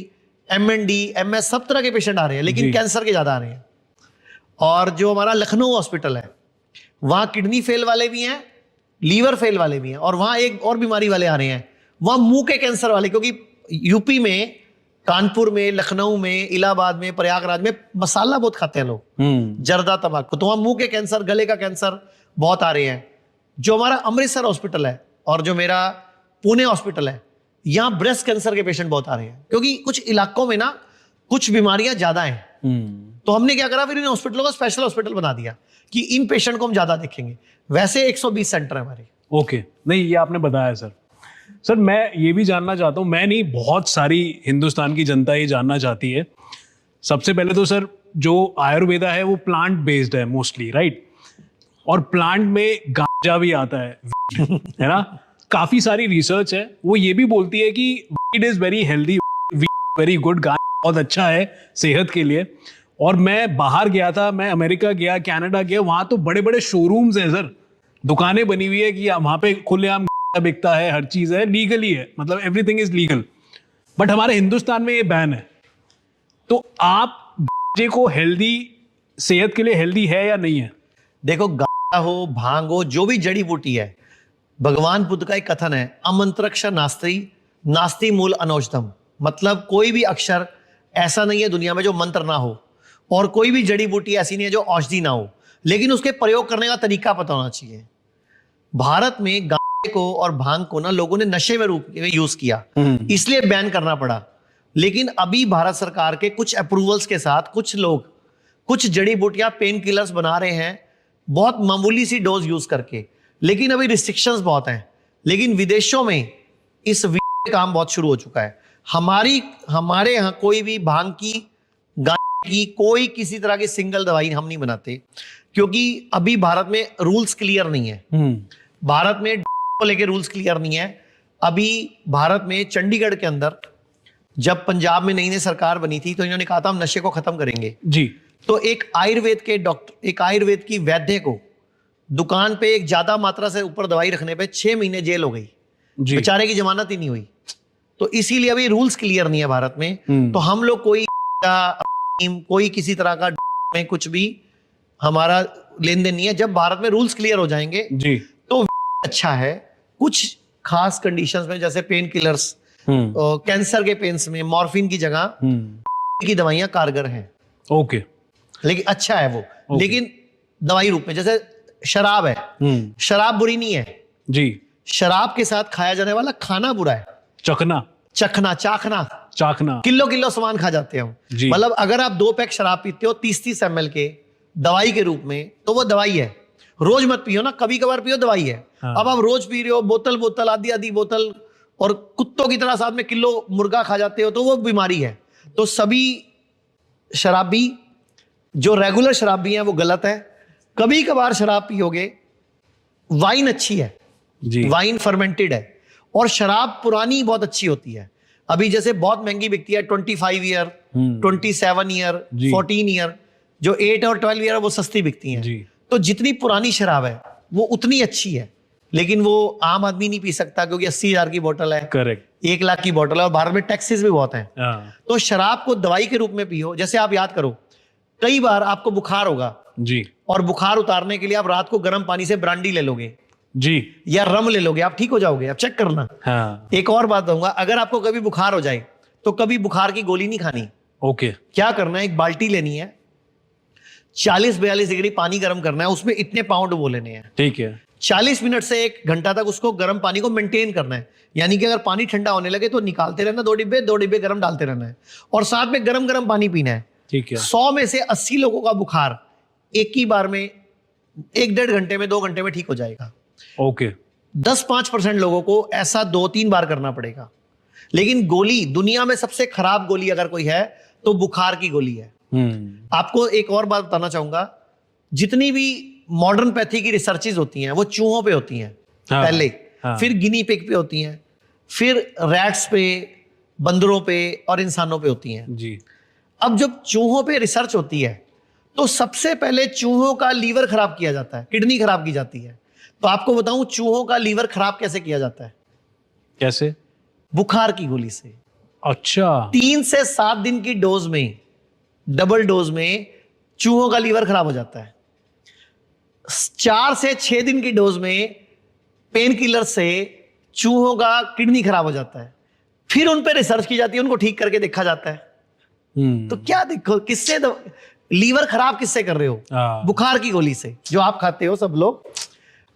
MND, MS, सब तरह के पेशेंट आ रहे हैं, लेकिन जी। कैंसर के ज्यादा आ रहे हैं। और जो हमारा लखनऊ हॉस्पिटल है, वहाँ किडनी फेल वाले भी हैं, लीवर फेल वाले भी हैं, और वहाँ एक और बीमारी वाले आ रहे हैं, वहाँ मुंह के कैंसर वाले, क्योंकि यूपी में, कानपुर में, लखनऊ में, इलाहाबाद में, प्रयागराज में मसाला बहुत खाते हैं लोग, जर्दा तंबाकू, तो वहाँ मुंह के कैंसर, गले का कैंसर बहुत आ रहे हैं। जो हमारा अमृतसर हॉस्पिटल है और जो मेरा पुणे हॉस्पिटल है, यहाँ ब्रेस्ट कैंसर के पेशेंट बहुत आ रहे हैं, क्योंकि कुछ इलाकों में ना कुछ बीमारियां ज्यादा हैं। तो हमने क्या करा, फिर इन हॉस्पिटलों का स्पेशल हॉस्पिटल बना दिया कि इन पेशेंट को हम ज्यादा देखेंगे। वैसे 120 सेंटर है हमारे। ओके, नहीं ये आपने बताया सर। सर मैं ये भी जानना चाहता हूँ, मैं नहीं, बहुत सारी हिंदुस्तान की जनता ये जानना चाहती है। सबसे पहले तो सर, जो आयुर्वेदा है वो प्लांट बेस्ड है मोस्टली, राइट? और प्लांट में गांजा भी आता है है ना? काफी सारी रिसर्च है, वो ये भी बोलती है कि weed is very healthy, very good, गांजा बहुत अच्छा है सेहत के लिए। और मैं बाहर गया था, मैं अमेरिका गया, कनाडा गया, वहां तो बड़े बड़े शोरूम्स हैं सर, दुकानें बनी हुई है कि वहां पे खुलेआम बिकता है, हर चीज है, लीगली है, मतलब एवरीथिंग इज लीगल। बट हमारे हिंदुस्तान में ये बैन है। तो आप गांजे को हेल्दी, सेहत के लिए हेल्दी है या नहीं है? देखो, गांजा हो, भांग हो, जो भी जड़ी बूटी है, भगवान बुद्ध का एक कथन है, अमंत्रक्ष नास्ति, नास्ति मूल अनौषधम। मतलब कोई भी अक्षर ऐसा नहीं है दुनिया में जो मंत्र ना हो, और कोई भी जड़ी बूटी ऐसी नहीं है जो औषधि ना हो, लेकिन उसके प्रयोग करने का तरीका पता होना चाहिए। भारत में गांजे को और भांग को ना लोगों ने नशे में रूप में यूज किया, इसलिए बैन करना पड़ा। लेकिन अभी भारत सरकार के कुछ अप्रूवल्स के साथ कुछ लोग कुछ जड़ी बूटियां, पेन किलर्स बना रहे हैं, बहुत मामूली सी डोज यूज करके, लेकिन अभी रिस्ट्रिक्शंस बहुत हैं। लेकिन विदेशों में इस काम बहुत शुरू हो चुका है। हमारे यहाँ कोई भी भांग की, गांजे की, कोई किसी तरह की सिंगल दवाई हम नहीं बनाते, क्योंकि अभी भारत में रूल्स क्लियर नहीं है। भारत में को लेके रूल्स क्लियर नहीं है। अभी भारत में चंडीगढ़ के अंदर जब पंजाब में नई नई सरकार बनी थी, तो इन्होंने कहा था हम नशे को खत्म करेंगे जी। तो एक आयुर्वेद के डॉक्टर, एक आयुर्वेद की वैद्य को दुकान पे एक ज्यादा मात्रा से ऊपर दवाई रखने पे 6 महीने जेल हो गई, बेचारे की जमानत ही नहीं हुई। तो इसीलिए अभी रूल्स क्लियर नहीं है भारत में। तो हम लोग कोई किसी तरह का में कुछ भी हमारा लेन देन नहीं है। जब भारत में रूल्स क्लियर हो जाएंगे जी, तो अच्छा है। कुछ खास कंडीशंस में, जैसे पेन किलर्स, कैंसर के पेन्स में मॉर्फिन की जगह की दवाइयां कारगर हैं। ओके, लेकिन अच्छा है वो, लेकिन दवाई रूप में। जैसे शराब है, शराब बुरी नहीं है जी। शराब के साथ खाया जाने वाला खाना बुरा है। चखना, चाखना, किलो सामान खा जाते हैं हम। जी। मतलब अगर आप 2 पैक शराब पीते हो 30-30 ml के दवाई के रूप में, तो वो दवाई है। रोज मत पियो ना, कभी कभार पियो, दवाई है। हाँ। अब आप रोज पी रहे हो बोतल आधी बोतल, और कुत्तों की तरह साथ में किलो मुर्गा खा जाते हो, तो वो बीमारी है। तो सभी शराबी, जो रेगुलर शराबी हैं, वो गलत है। कभी कभार शराब पियोगे, वाइन अच्छी है जी। वाइन फर्मेंटेड है, और शराब पुरानी बहुत अच्छी होती है। अभी जैसे बहुत महंगी बिकती है 25 ईयर, 27 ईयर, जी। 14 ईयर, जो 8 और 12 ईयर वो सस्ती बिकती हैं। जी। तो जितनी पुरानी शराब है वो उतनी अच्छी है, लेकिन वो आम आदमी नहीं पी सकता, क्योंकि 80,000 की बोतल है, करेक्ट, 1 लाख की बोतल है, और भारत में टैक्सेस भी बहुत हैं। हाँ तो शराब को दवाई के रूप में पियो। जैसे आप याद करो, कई बार आपको बुखार होगा जी और बुखार उतारने के लिए आप रात को गर्म पानी से ब्रांडी ले लोगे जी, या रम ले लोगे, आप ठीक हो जाओगे। आप चेक करना। हाँ एक और बात दूंगा, अगर आपको कभी बुखार हो जाए तो कभी बुखार की गोली नहीं खानी। ओके, क्या करना है, एक बाल्टी लेनी है, 40-42 डिग्री पानी गर्म करना है, उसमें इतने पाउंड वो लेने हैं। ठीक है, 40 मिनट से 1 घंटा तक उसको गर्म पानी को मेंटेन करना है। यानी कि अगर पानी ठंडा होने लगे तो निकालते रहना 2 डिब्बे गर्म डालते रहना है, और साथ में गर्म पानी पीना है। ठीक है। 100 में से 80 लोगों का बुखार एक ही बार में 1-1.5 घंटे में, 2 घंटे में ठीक हो जाएगा। ओके, 10-5% लोगों को ऐसा 2-3 बार करना पड़ेगा। लेकिन गोली, दुनिया में सबसे खराब गोली अगर कोई है तो बुखार की गोली है। आपको एक और बात बताना चाहूंगा, जितनी भी मॉडर्न पैथी की रिसर्चेज होती हैं वो चूहों पे होती हैं। हाँ, पहले हाँ। फिर गिनी पिग पे होती हैं, फिर रैट्स पे, बंदरों पे और इंसानों पे होती हैं। जी, अब जब चूहों पे रिसर्च होती है तो सबसे पहले चूहों का लीवर खराब किया जाता है, किडनी खराब की जाती है। तो आपको बताऊं चूहों का लीवर खराब कैसे किया जाता है? कैसे? बुखार की गोली से। अच्छा। 3 से 7 दिन की डोज में, डबल डोज में चूहों का लीवर खराब हो जाता है। 4 से 6 दिन की डोज में पेन किलर से चूहों का किडनी खराब हो जाता है। फिर उन पर रिसर्च की जाती है, उनको ठीक करके देखा जाता है। तो क्या देखो, किससे लीवर खराब किससे कर रहे हो? बुखार की गोली से जो आप खाते हो सब लोग।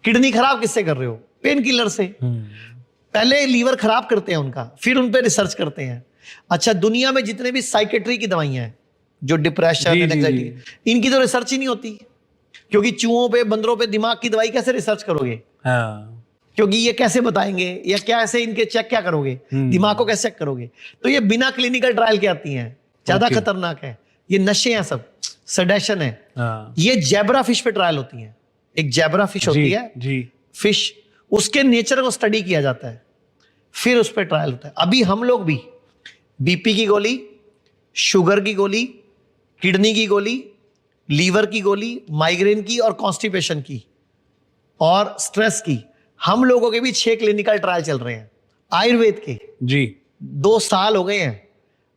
किडनी खराब किससे कर रहे हो? पेन किलर से। पहले लीवर खराब करते हैं उनका, फिर उन पे रिसर्च करते हैं। अच्छा, दुनिया में जितने भी साइकेट्री की दवाइयां हैं, जो डिप्रेशन, एंजाइटी, इनकी तो रिसर्च ही नहीं होती, क्योंकि चूहों पे, बंदरों पे दिमाग की दवाई कैसे रिसर्च करोगे? क्योंकि ये कैसे बताएंगे, या क्या ऐसे इनके चेक क्या करोगे, दिमाग को कैसे चेक करोगे? तो ये बिना क्लिनिकल ट्रायल के आती हैं, ज्यादा खतरनाक है। ये नशे हैं सब, सेडेशन है। ये जेब्रा फिश पे ट्रायल होती है। एक जेब्रा फिश होती है फिश, उसके नेचर को स्टडी किया जाता है, फिर उस पर ट्रायल होता है। अभी हम लोग भी बीपी की गोली, शुगर की गोली, किडनी की गोली, लीवर की गोली, माइग्रेन की और कॉन्स्टिपेशन की और स्ट्रेस की, हम लोगों के भी 6 क्लिनिकल ट्रायल चल रहे हैं आयुर्वेद के। 2 साल हो गए हैं।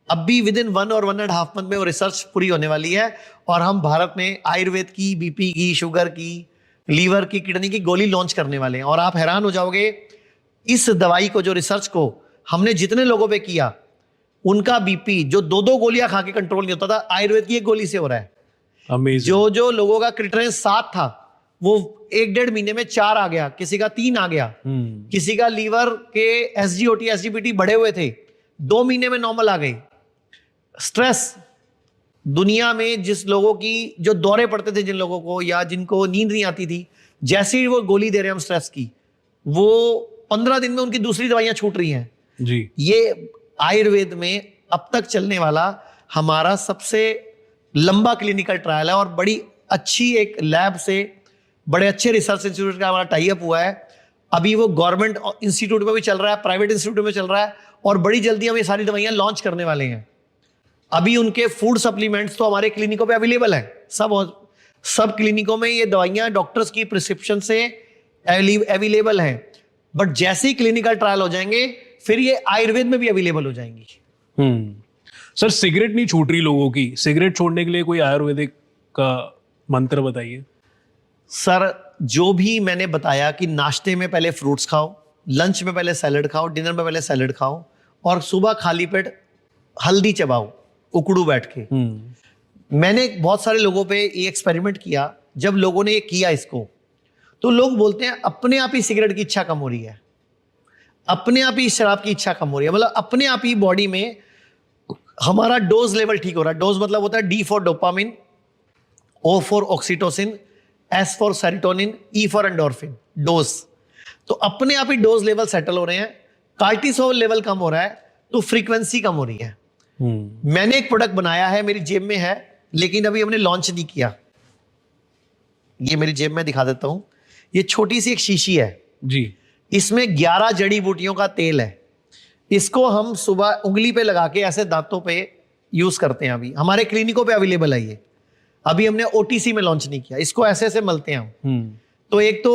अब भी विद इन 1 और 1.5 मंथ में वो रिसर्च पूरी होने वाली है, और हम भारत में आयुर्वेद की, बीपी की, शुगर की, लीवर की, किडनी की गोली लॉन्च करने वाले हैं। और आप हैरान हो जाओगे, इस दवाई को, जो रिसर्च को हमने जितने लोगों पे किया, उनका बीपी जो 2-2 गोलियां खा के कंट्रोल नहीं होता था, आयुर्वेद की एक गोली से हो रहा है। Amazing. जो लोगों का क्रिटेरेंस 7 था, वो 1-1.5 महीने में 4 आ गया, किसी का 3 आ गया, किसी का लीवर के SGOT, SGPT बढ़े हुए थे, 2 महीने में नॉर्मल आ गई। स्ट्रेस, दुनिया में जिस लोगों की, जो दौरे पड़ते थे जिन लोगों को, या जिनको नींद नहीं आती थी, जैसे ही वो गोली दे रहे हैं हम स्ट्रेस की, वो 15 दिन में उनकी दूसरी दवाइयां छूट रही हैं जी। ये आयुर्वेद में अब तक चलने वाला हमारा सबसे लंबा क्लिनिकल ट्रायल है, और बड़ी अच्छी एक लैब से, बड़े अच्छे रिसर्च इंस्टीट्यूट का हमारा टाई अप हुआ है। अभी वो गवर्नमेंट इंस्टीट्यूट में भी चल रहा है, प्राइवेट इंस्टीट्यूट में चल रहा है, और बड़ी जल्दी हम ये सारी दवाइयां लॉन्च करने वाले हैं। अभी उनके फूड सप्लीमेंट्स तो हमारे क्लिनिकों पे अवेलेबल है, सब क्लिनिकों में ये दवाइयां डॉक्टर्स की प्रिस्क्रिप्शन से अवेलेबल हैं। बट जैसे ही क्लिनिकल ट्रायल हो जाएंगे, फिर ये आयुर्वेद में भी अवेलेबल हो जाएंगी। सर, सिगरेट नहीं छूट रही लोगों की, सिगरेट छोड़ने के लिए कोई आयुर्वेदिक का मंत्र बताइए। सर, जो भी मैंने बताया कि नाश्ते में पहले फ्रूट्स खाओ, लंच में पहले सैलड खाओ, डिनर में पहले सैलड खाओ, और सुबह खाली पेट हल्दी चबाओ उकड़ू बैठ के। मैंने बहुत सारे लोगों पे ये एक्सपेरिमेंट किया। जब लोगों ने ये किया इसको, तो लोग बोलते हैं अपने आप ही सिगरेट की इच्छा कम हो रही है, अपने आप ही शराब की इच्छा कम हो रही है, मतलब अपने आप ही बॉडी में हमारा डोज लेवल ठीक हो रहा है। डोज मतलब होता है D for dopamine, O for oxytocin, S for serotonin, E for endorphin, dose. तो अपने आप ही डोज लेवल सेटल हो रहे हैं, कार्टिसोल लेवल कम हो रहा है, तो फ्रीक्वेंसी कम हो रही है। मैंने एक प्रोडक्ट बनाया है, मेरी जेब में है, लेकिन अभी हमने लॉन्च नहीं किया। ये मेरी जेब में दिखा देता हूं। ये छोटी सी एक शीशी है जी, इसमें 11 जड़ी बूटियों का तेल है। इसको हम सुबह उंगली पे लगा के ऐसे दांतों पे यूज करते हैं। अभी हमारे क्लिनिकों पे अवेलेबल है ये। अभी हमने OTC में लॉन्च नहीं किया। इसको ऐसे ऐसे मलते हैं हम। तो एक तो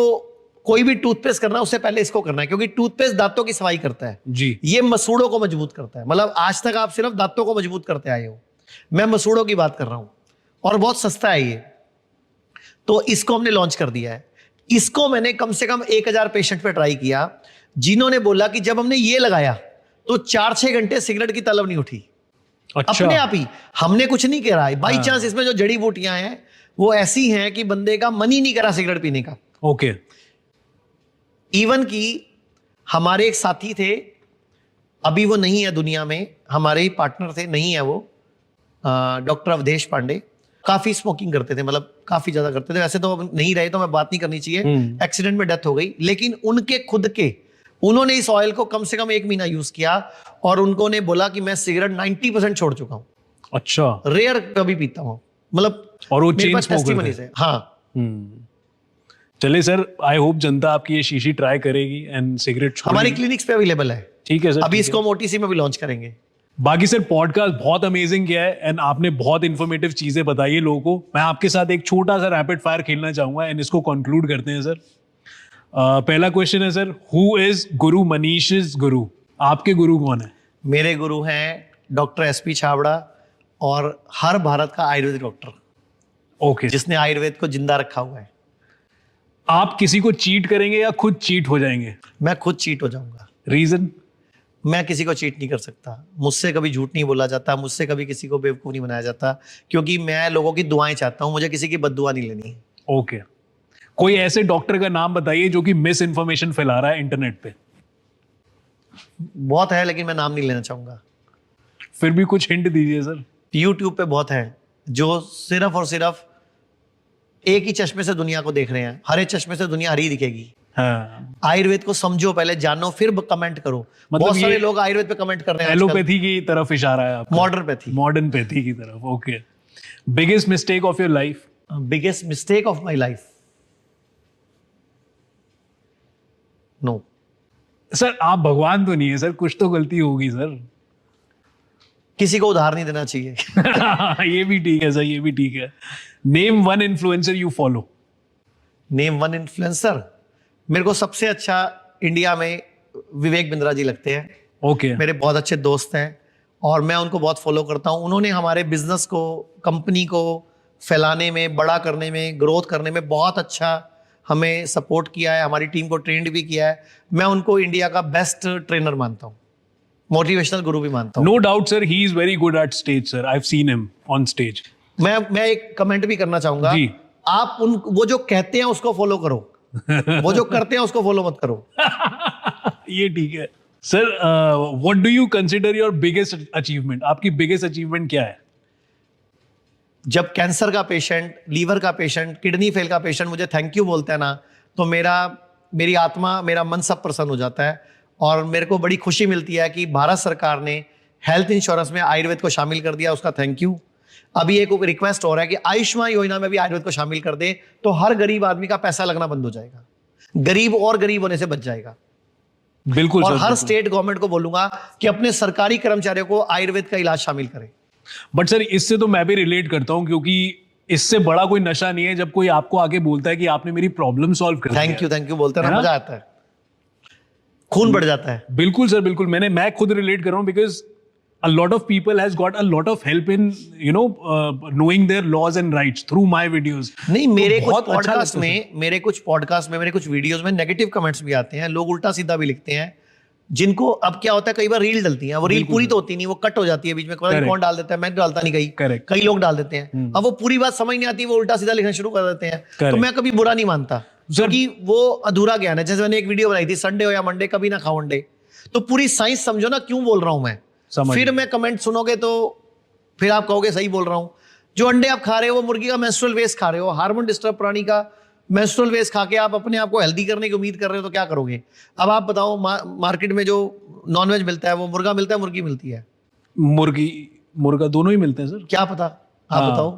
कोई भी टूथपेस्ट करना है, उससे पहले इसको करना है, क्योंकि टूथपेस्ट दांतों की सफाई करता है जी। ये मसूड़ों को मजबूत करता है। मतलब आज तक आप सिर्फ दांतों को मजबूत करते आए हो, मैं मसूड़ों की बात कर रहा हूं, और बहुत सस्ता है ये। तो इसको हमने लॉन्च कर दिया है। इसको मैंने कम से कम 1000 पेशेंट पे ट्राई किया, जिन्होंने बोला कि जब हमने ये लगाया तो 4-6 घंटे सिगरेट की तलब नहीं उठी। अच्छा। अपने आप ही, हमने कुछ नहीं करा। बाई चांस इसमें जो जड़ी बूटियां हैं वो ऐसी हैं कि बंदे का मन ही नहीं करा सिगरेट पीने का। ओके। इवन कि हमारे एक साथी थे, अभी वो नहीं है दुनिया में, हमारे ही पार्टनर थे, नहीं है वो, डॉक्टर अवधेश पांडे। काफी स्मोकिंग करते थे, मतलब काफी ज्यादा करते थे। वैसे तो नहीं रहे, तो मैं बात नहीं करनी चाहिए, एक्सीडेंट में डेथ हो गई। लेकिन उनके खुद के, उन्होंने इस ऑयल को कम से कम 1 महीना यूज किया, और उनको ने बोला कि मैं सिगरेट 90% छोड़ चुका हूं। अच्छा। रेयर कभी पीता हूं, मतलब, और वो मेरे चेन पास स्मोकर testimony थे। है। हाँ। चलिए सर, आई होप जनता आपकी ये शीशी ट्राई करेगी एंड सिगरेट छोड़ेगी। हमारी क्लिनिक्स पे अवेलेबल है। ठीक है सर। अभी इसको हम OTC में भी लॉन्च करेंगे। बाकी सर पॉडकास्ट बहुत अमेजिंग किया है एंड आपने बहुत इन्फॉर्मेटिव चीजें बताई है लोगों को. मैं आपके साथ एक छोटा सा रैपिड फायर खेलना चाहूंगा एंड इसको कंक्लूड करते हैं सर. पहला क्वेश्चन है सर, हु इज गुरु मनीष's गुरु? आपके गुरु कौन है? मेरे गुरु हैं डॉक्टर एसपी छाबड़ा और हर भारत का आयुर्वेदिक डॉक्टर, ओके. जिसने आयुर्वेद को जिंदा रखा हुआ है. आप किसी को चीट करेंगे या खुद चीट हो जाएंगे? मैं खुद चीट हो जाऊंगा. रीजन? मैं किसी को चीट नहीं कर सकता. मुझसे कभी झूठ नहीं बोला जाता, मुझसे कभी किसी को बेवकूफ़ नहीं बनाया जाता, क्योंकि मैं लोगों की दुआएं चाहता हूं. मुझे किसी की बद्दुआ नहीं लेनी है. ओके. कोई ऐसे डॉक्टर का नाम बताइए जो कि मिस इन्फॉर्मेशन फैला रहा है इंटरनेट पे. बहुत है, लेकिन मैं नाम नहीं लेना चाहूंगा. फिर भी कुछ हिंट दीजिए सर. यूट्यूब पे बहुत है जो सिर्फ और सिर्फ एक ही चश्मे से दुनिया को देख रहे हैं. हरे चश्मे से दुनिया हरी दिखेगी. हाँ. आयुर्वेद को समझो, पहले जानो, फिर कमेंट करो. मतलब बहुत सारे ये लोग आयुर्वेद पे कमेंट कर रहे हैं. एलोपैथी की तरफ इशारा है आपका. मॉडर्नपैथी. मॉडर्न पैथी की तरफ. Okay. Biggest mistake of your life? Biggest mistake of my life? No. Sir आप भगवान तो नहीं है सर, कुछ तो गलती होगी सर. किसी को उधार नहीं देना चाहिए. ये भी ठीक है सर, ये भी ठीक है. Name one influencer you follow. Name one influencer. मेरे को सबसे अच्छा इंडिया में विवेक बिंद्रा जी लगते हैं. ओके. मेरे बहुत अच्छे दोस्त हैं और मैं उनको बहुत फॉलो करता हूं. उन्होंने हमारे बिजनेस को, कंपनी को फैलाने में, बड़ा करने में, ग्रोथ करने में बहुत अच्छा हमें सपोर्ट किया है. हमारी टीम को ट्रेंड भी किया है. मैं उनको इंडिया का बेस्ट ट्रेनर मानता हूँ, मोटिवेशनल गुरु भी मानता हूँ. No doubt sir, he is very good at stage sir. I have seen him on stage. मैं एक कमेंट भी करना चाहूंगा. जी. आप वो जो कहते हैं उसको फॉलो करो, वो जो करते हैं उसको फॉलो मत करो. ये ठीक है sir. What do you consider your biggest achievement? आपकी बिगेस्ट अचीवमेंट क्या है? जब कैंसर का पेशेंट, लीवर का पेशेंट, किडनी फेल का पेशेंट मुझे थैंक यू बोलता है ना, तो मेरी आत्मा, मेरा मन सब प्रसन्न हो जाता है. और मेरे को बड़ी खुशी मिलती है कि भारत सरकार ने हेल्थ इंश्योरेंस में आयुर्वेद को शामिल कर दिया. उसका थैंक यू. अभी एक रिक्वेस्ट हो रहा है कि आयुष्मान योजना में भी आयुर्वेद को शामिल कर दे, तो हर गरीब आदमी का पैसा लगना बंद हो जाएगा. गरीब और गरीब होने से बच जाएगा. बिल्कुल. और सर, हर बिल्कुल. स्टेट गवर्नमेंट को बोलूंगा कि अपने सरकारी कर्मचारियों को आयुर्वेद का इलाज शामिल करें. बट सर इससे तो मैं भी रिलेट करता हूं, क्योंकि इससे बड़ा कोई नशा नहीं है जब कोई आपको आके बोलता है कि आपने मेरी प्रॉब्लम सॉल्व कर दी. थैंक यू बोलते हैं ना, है ना? मजा आता है, खून बढ़ जाता है. बिल्कुल सर, बिल्कुल. मैं खुद रिलेट कर रहा हूं because a lot of people has got a lot of help in knowing their laws and rights through my videos. नहीं, मेरे कुछ बहुत अच्छा पॉडकास्ट लगता है में, मेरे कुछ वीडियोस में नेगेटिव कमेंट्स भी आते हैं. लोग उल्टा सीधा भी लिखते हैं, जिनको अब क्या होता है, कई बार रील डलती है, वो रील पूरी तो होती नहीं, वो कट हो जाती है बीच में. कौन डाल देता है, मैं डालता नहीं. कई लोग डाल देते हैं. अब वो पूरी बात समझ नहीं आती, वो उल्टा सीधा लिखना शुरू कर देते हैं. तो मैं कभी बुरा नहीं मानता, क्योंकि वो अधूरा ज्ञान है. जैसे मैंने एक वीडियो बनाई थी, संडे हो या मंडे कभी ना खाओ अंडे. तो पूरी साइंस समझो ना क्यों बोल रहा हूं मैं. फिर मैं कमेंट सुनोगे तो फिर आप कहोगे सही बोल रहा हूं. जो अंडे आप खा रहे हो वो मुर्गी का मेंस्ट्रुअल वेस्ट खा रहे हो. हार्मोन डिस्टर्ब प्राणी का मेंस्ट्रुअल वेस्ट खा के आप अपने आप को हेल्दी करने की उम्मीद कर रहे हो, तो क्या करोगे. अब आप बताओ, मार्केट में जो नॉनवेज मिलता है वो मुर्गा मिलता है, मुर्गी मिलती है? मुर्गा दोनों ही मिलते हैं सर. क्या पता, आप बताओ.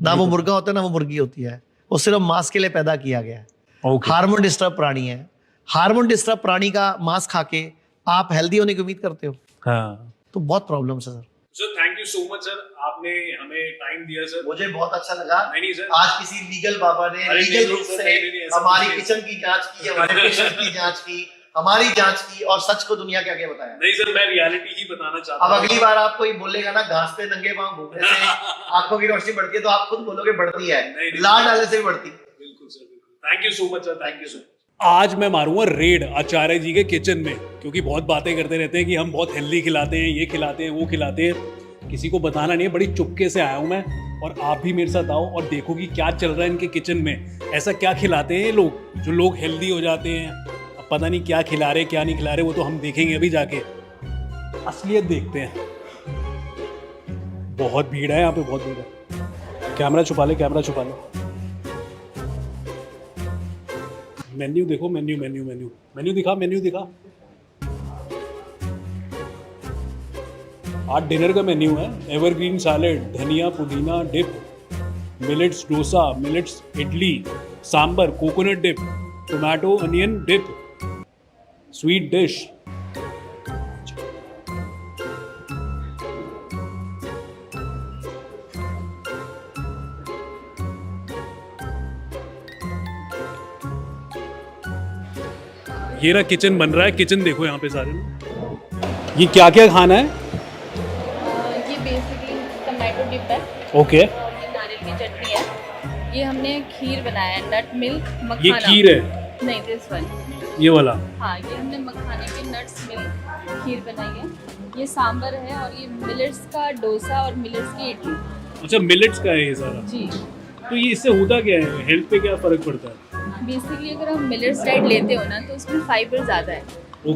ना वो तो मुर्गा होता है ना वो मुर्गी होती है. वो सिर्फ मांस के लिए पैदा किया गया है. हार्मोन डिस्टर्ब प्राणी है. हार्मोन डिस्टर्ब प्राणी का मांस खा के आप हेल्दी होने की उम्मीद करते हो, तो बहुत प्रॉब्लम है sir. Sir thank you so much sir, आपने हमें टाइम दिया सर. मुझे बहुत अच्छा लगा. नहीं सर, आज किसी लीगल बाबा ने लीगल रूप से हमारी किचन की जांच की, हमारे पेशेंट की जांच की, हमारी जांच की और सच को दुनिया के आगे बताया. नहीं सर, मैं रियलिटी ही बताना चाहता हूं. अब अगली बार आप कोई बोलेगा ना घास पे नंगे पांव घूमने से आंखों की रोशनी बढ़ती है, तो आप खुद बोलोगे बढ़ती है. लाल डालने से भी बढ़ती. बिल्कुल सर, बिल्कुल. Thank you so much sir, thank you sir. आज मैं मारूंगा रेड आचार्य जी के किचन में, क्योंकि बहुत बातें करते रहते हैं कि हम बहुत हेल्दी खिलाते हैं, ये खिलाते हैं, वो खिलाते हैं. किसी को बताना नहीं है, बड़ी चुपके से आया हूं मैं. और आप भी मेरे साथ आओ और देखो कि क्या चल रहा है इनके किचन में. ऐसा क्या खिलाते हैं ये लोग, जो लोग हेल्दी हो जाते हैं. अब पता नहीं क्या खिला रहे क्या नहीं खिला रहे, वो तो हम देखेंगे अभी जाके. असलियत देखते हैं. बहुत भीड़ है यहाँ पे, बहुत भीड़ है. कैमरा छुपा ले, कैमरा छुपा ले. मेन्यू देखो, मेन्यू दिखा. आज डिनर का मेन्यू है. एवरग्रीन सैलेड, धनिया पुदीना dip, millets dosa, millets idli, sambar, coconut dip, tomato onion dip, sweet dish. ये रहा किचन बन रहा है। किचन देखो यहाँ पे सारे। ये क्या क्या खाना है? ये बेसिकली टमाटो डिप है ओके। और ये नारियल की चटनी है। ये हमने खीर बनाया है, नट मिल्क मखाना। ये खीर है? नहीं, दिस वन। ये वाला? हाँ, ये हमने मखाने के नट्स मिल्क खीर बनाई है। ये सांबर है और ये मिलेट्स का डोसा और मिलेट्स की इडली। अच्छा, मिलेट्स का है ये सारा? जी। तो ये इससे होता क्या है, हेल्थ पे क्या फर्क पड़ता है? बेसिकली अगर हम मिलेट्स डाइट लेते हो ना तो उसमें फाइबर ज़्यादा है,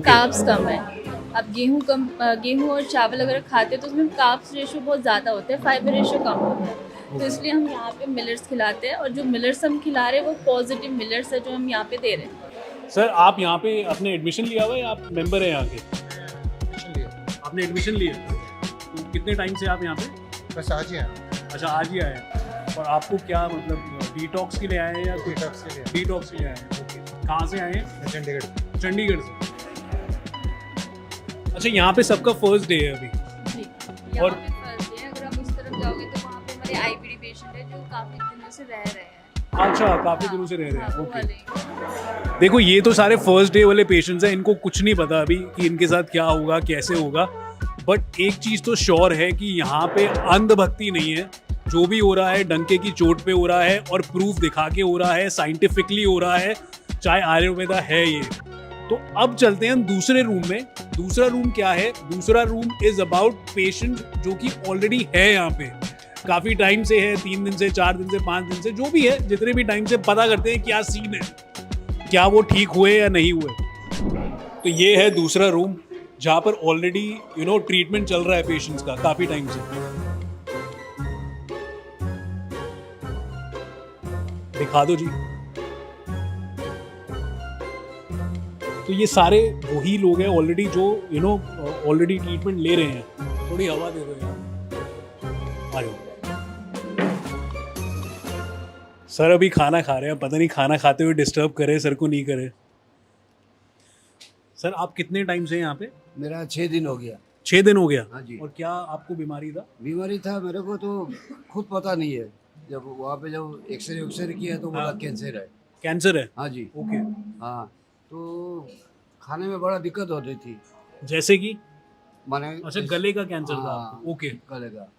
कार्ब्स कम है। अब गेहूँ और चावल अगर खाते हैं तो उसमें कार्ब्स रेशो बहुत ज़्यादा होता है, फाइबर रेशो कम होता है। तो इसलिए हम यहाँ पे मिलेट्स खिलाते हैं और जो मिलेट्स हम खिला रहे हैं वो पॉजिटिव मिलेट्स है जो हम यहाँ पे दे रहे हैं। सर, आप यहाँ पे अपने एडमिशन लिया हुआ है या आप मेंबर हैं यहाँ के? आपने एडमिशन लिया? तो कितने टाइम से आप यहाँ पे? बस आज ही आया। अच्छा, आज ही आए हैं। और आपको क्या मतलब डिटॉक्स के लिए आए हैं या डिटॉक्स के लिए। डिटॉक्स के लिए आए हैं? ओके। कहाँ से आए हैं? चंडीगढ़। चंडीगढ़ से। अच्छा, यहाँ पे सबका फर्स्ट डे है अभी? जी, यहाँ और- पे फर्स्ट डे है। अगर आप उस तरफ जाओगे तो वहाँ पे हमारे आईबीडी पेशेंट है जो काफ़ी दिनों से रह रहे हैं। अच्छा, काफ़ी दिनों से रह रहे हाँ, हैं। वो ओके। वाले। देखो, ये तो सारे फर्स्ट डे वाले पेशेंट्स हैं, इनको कुछ नहीं पता अभी कि इनके साथ क्या होगा, कैसे होगा। बट एक चीज़ तो श्योर है कि यहाँ पे अंधभक्ति नहीं है। जो भी हो रहा है डंके की चोट पे हो रहा है और प्रूफ दिखा के हो रहा है, साइंटिफिकली हो रहा है, चाहे आयुर्वेदा है ये। तो अब चलते हैं हम दूसरे रूम में। दूसरा रूम क्या है? दूसरा रूम इज अबाउट पेशेंट जो कि ऑलरेडी है यहाँ पे, काफ़ी टाइम से है, 3 दिन से, 4 दिन से, 5 दिन से, जो भी है, जितने भी टाइम से पता करते हैं क्या सीन है, क्या वो ठीक हुए या नहीं हुए। तो ये है दूसरा रूम जहाँ पर ऑलरेडी ट्रीटमेंट चल रहा है पेशेंट्स का काफ़ी टाइम से। दिखा दो जी। तो ये सारे वही लोग हैं ऑलरेडी जो ऑलरेडी ट्रीटमेंट ले रहे हैं। थोड़ी हवा दे दो यार। आयो। सर अभी खाना खा रहे हैं, पता नहीं खाना खाते हुए डिस्टर्ब करे सर को, नहीं करे। सर, आप कितने टाइम से यहाँ पे? मेरा 6 दिन हो गया। 6 दिन हो गया? हाँ जी। और क्या आपको बीमारी था? बीमारी था मेरे को तो खुद पता नहीं है। जब वहाँ पे जब एक्सरे किया तो बोला हाँ। कैंसर है। कैंसर है? हाँ जी। ओके। हाँ, तो खाने में बड़ा दिक्कत होती थी। जैसे कि? माने अच्छा, गले का कैंसर था हाँ, आपको? ओके। गले का।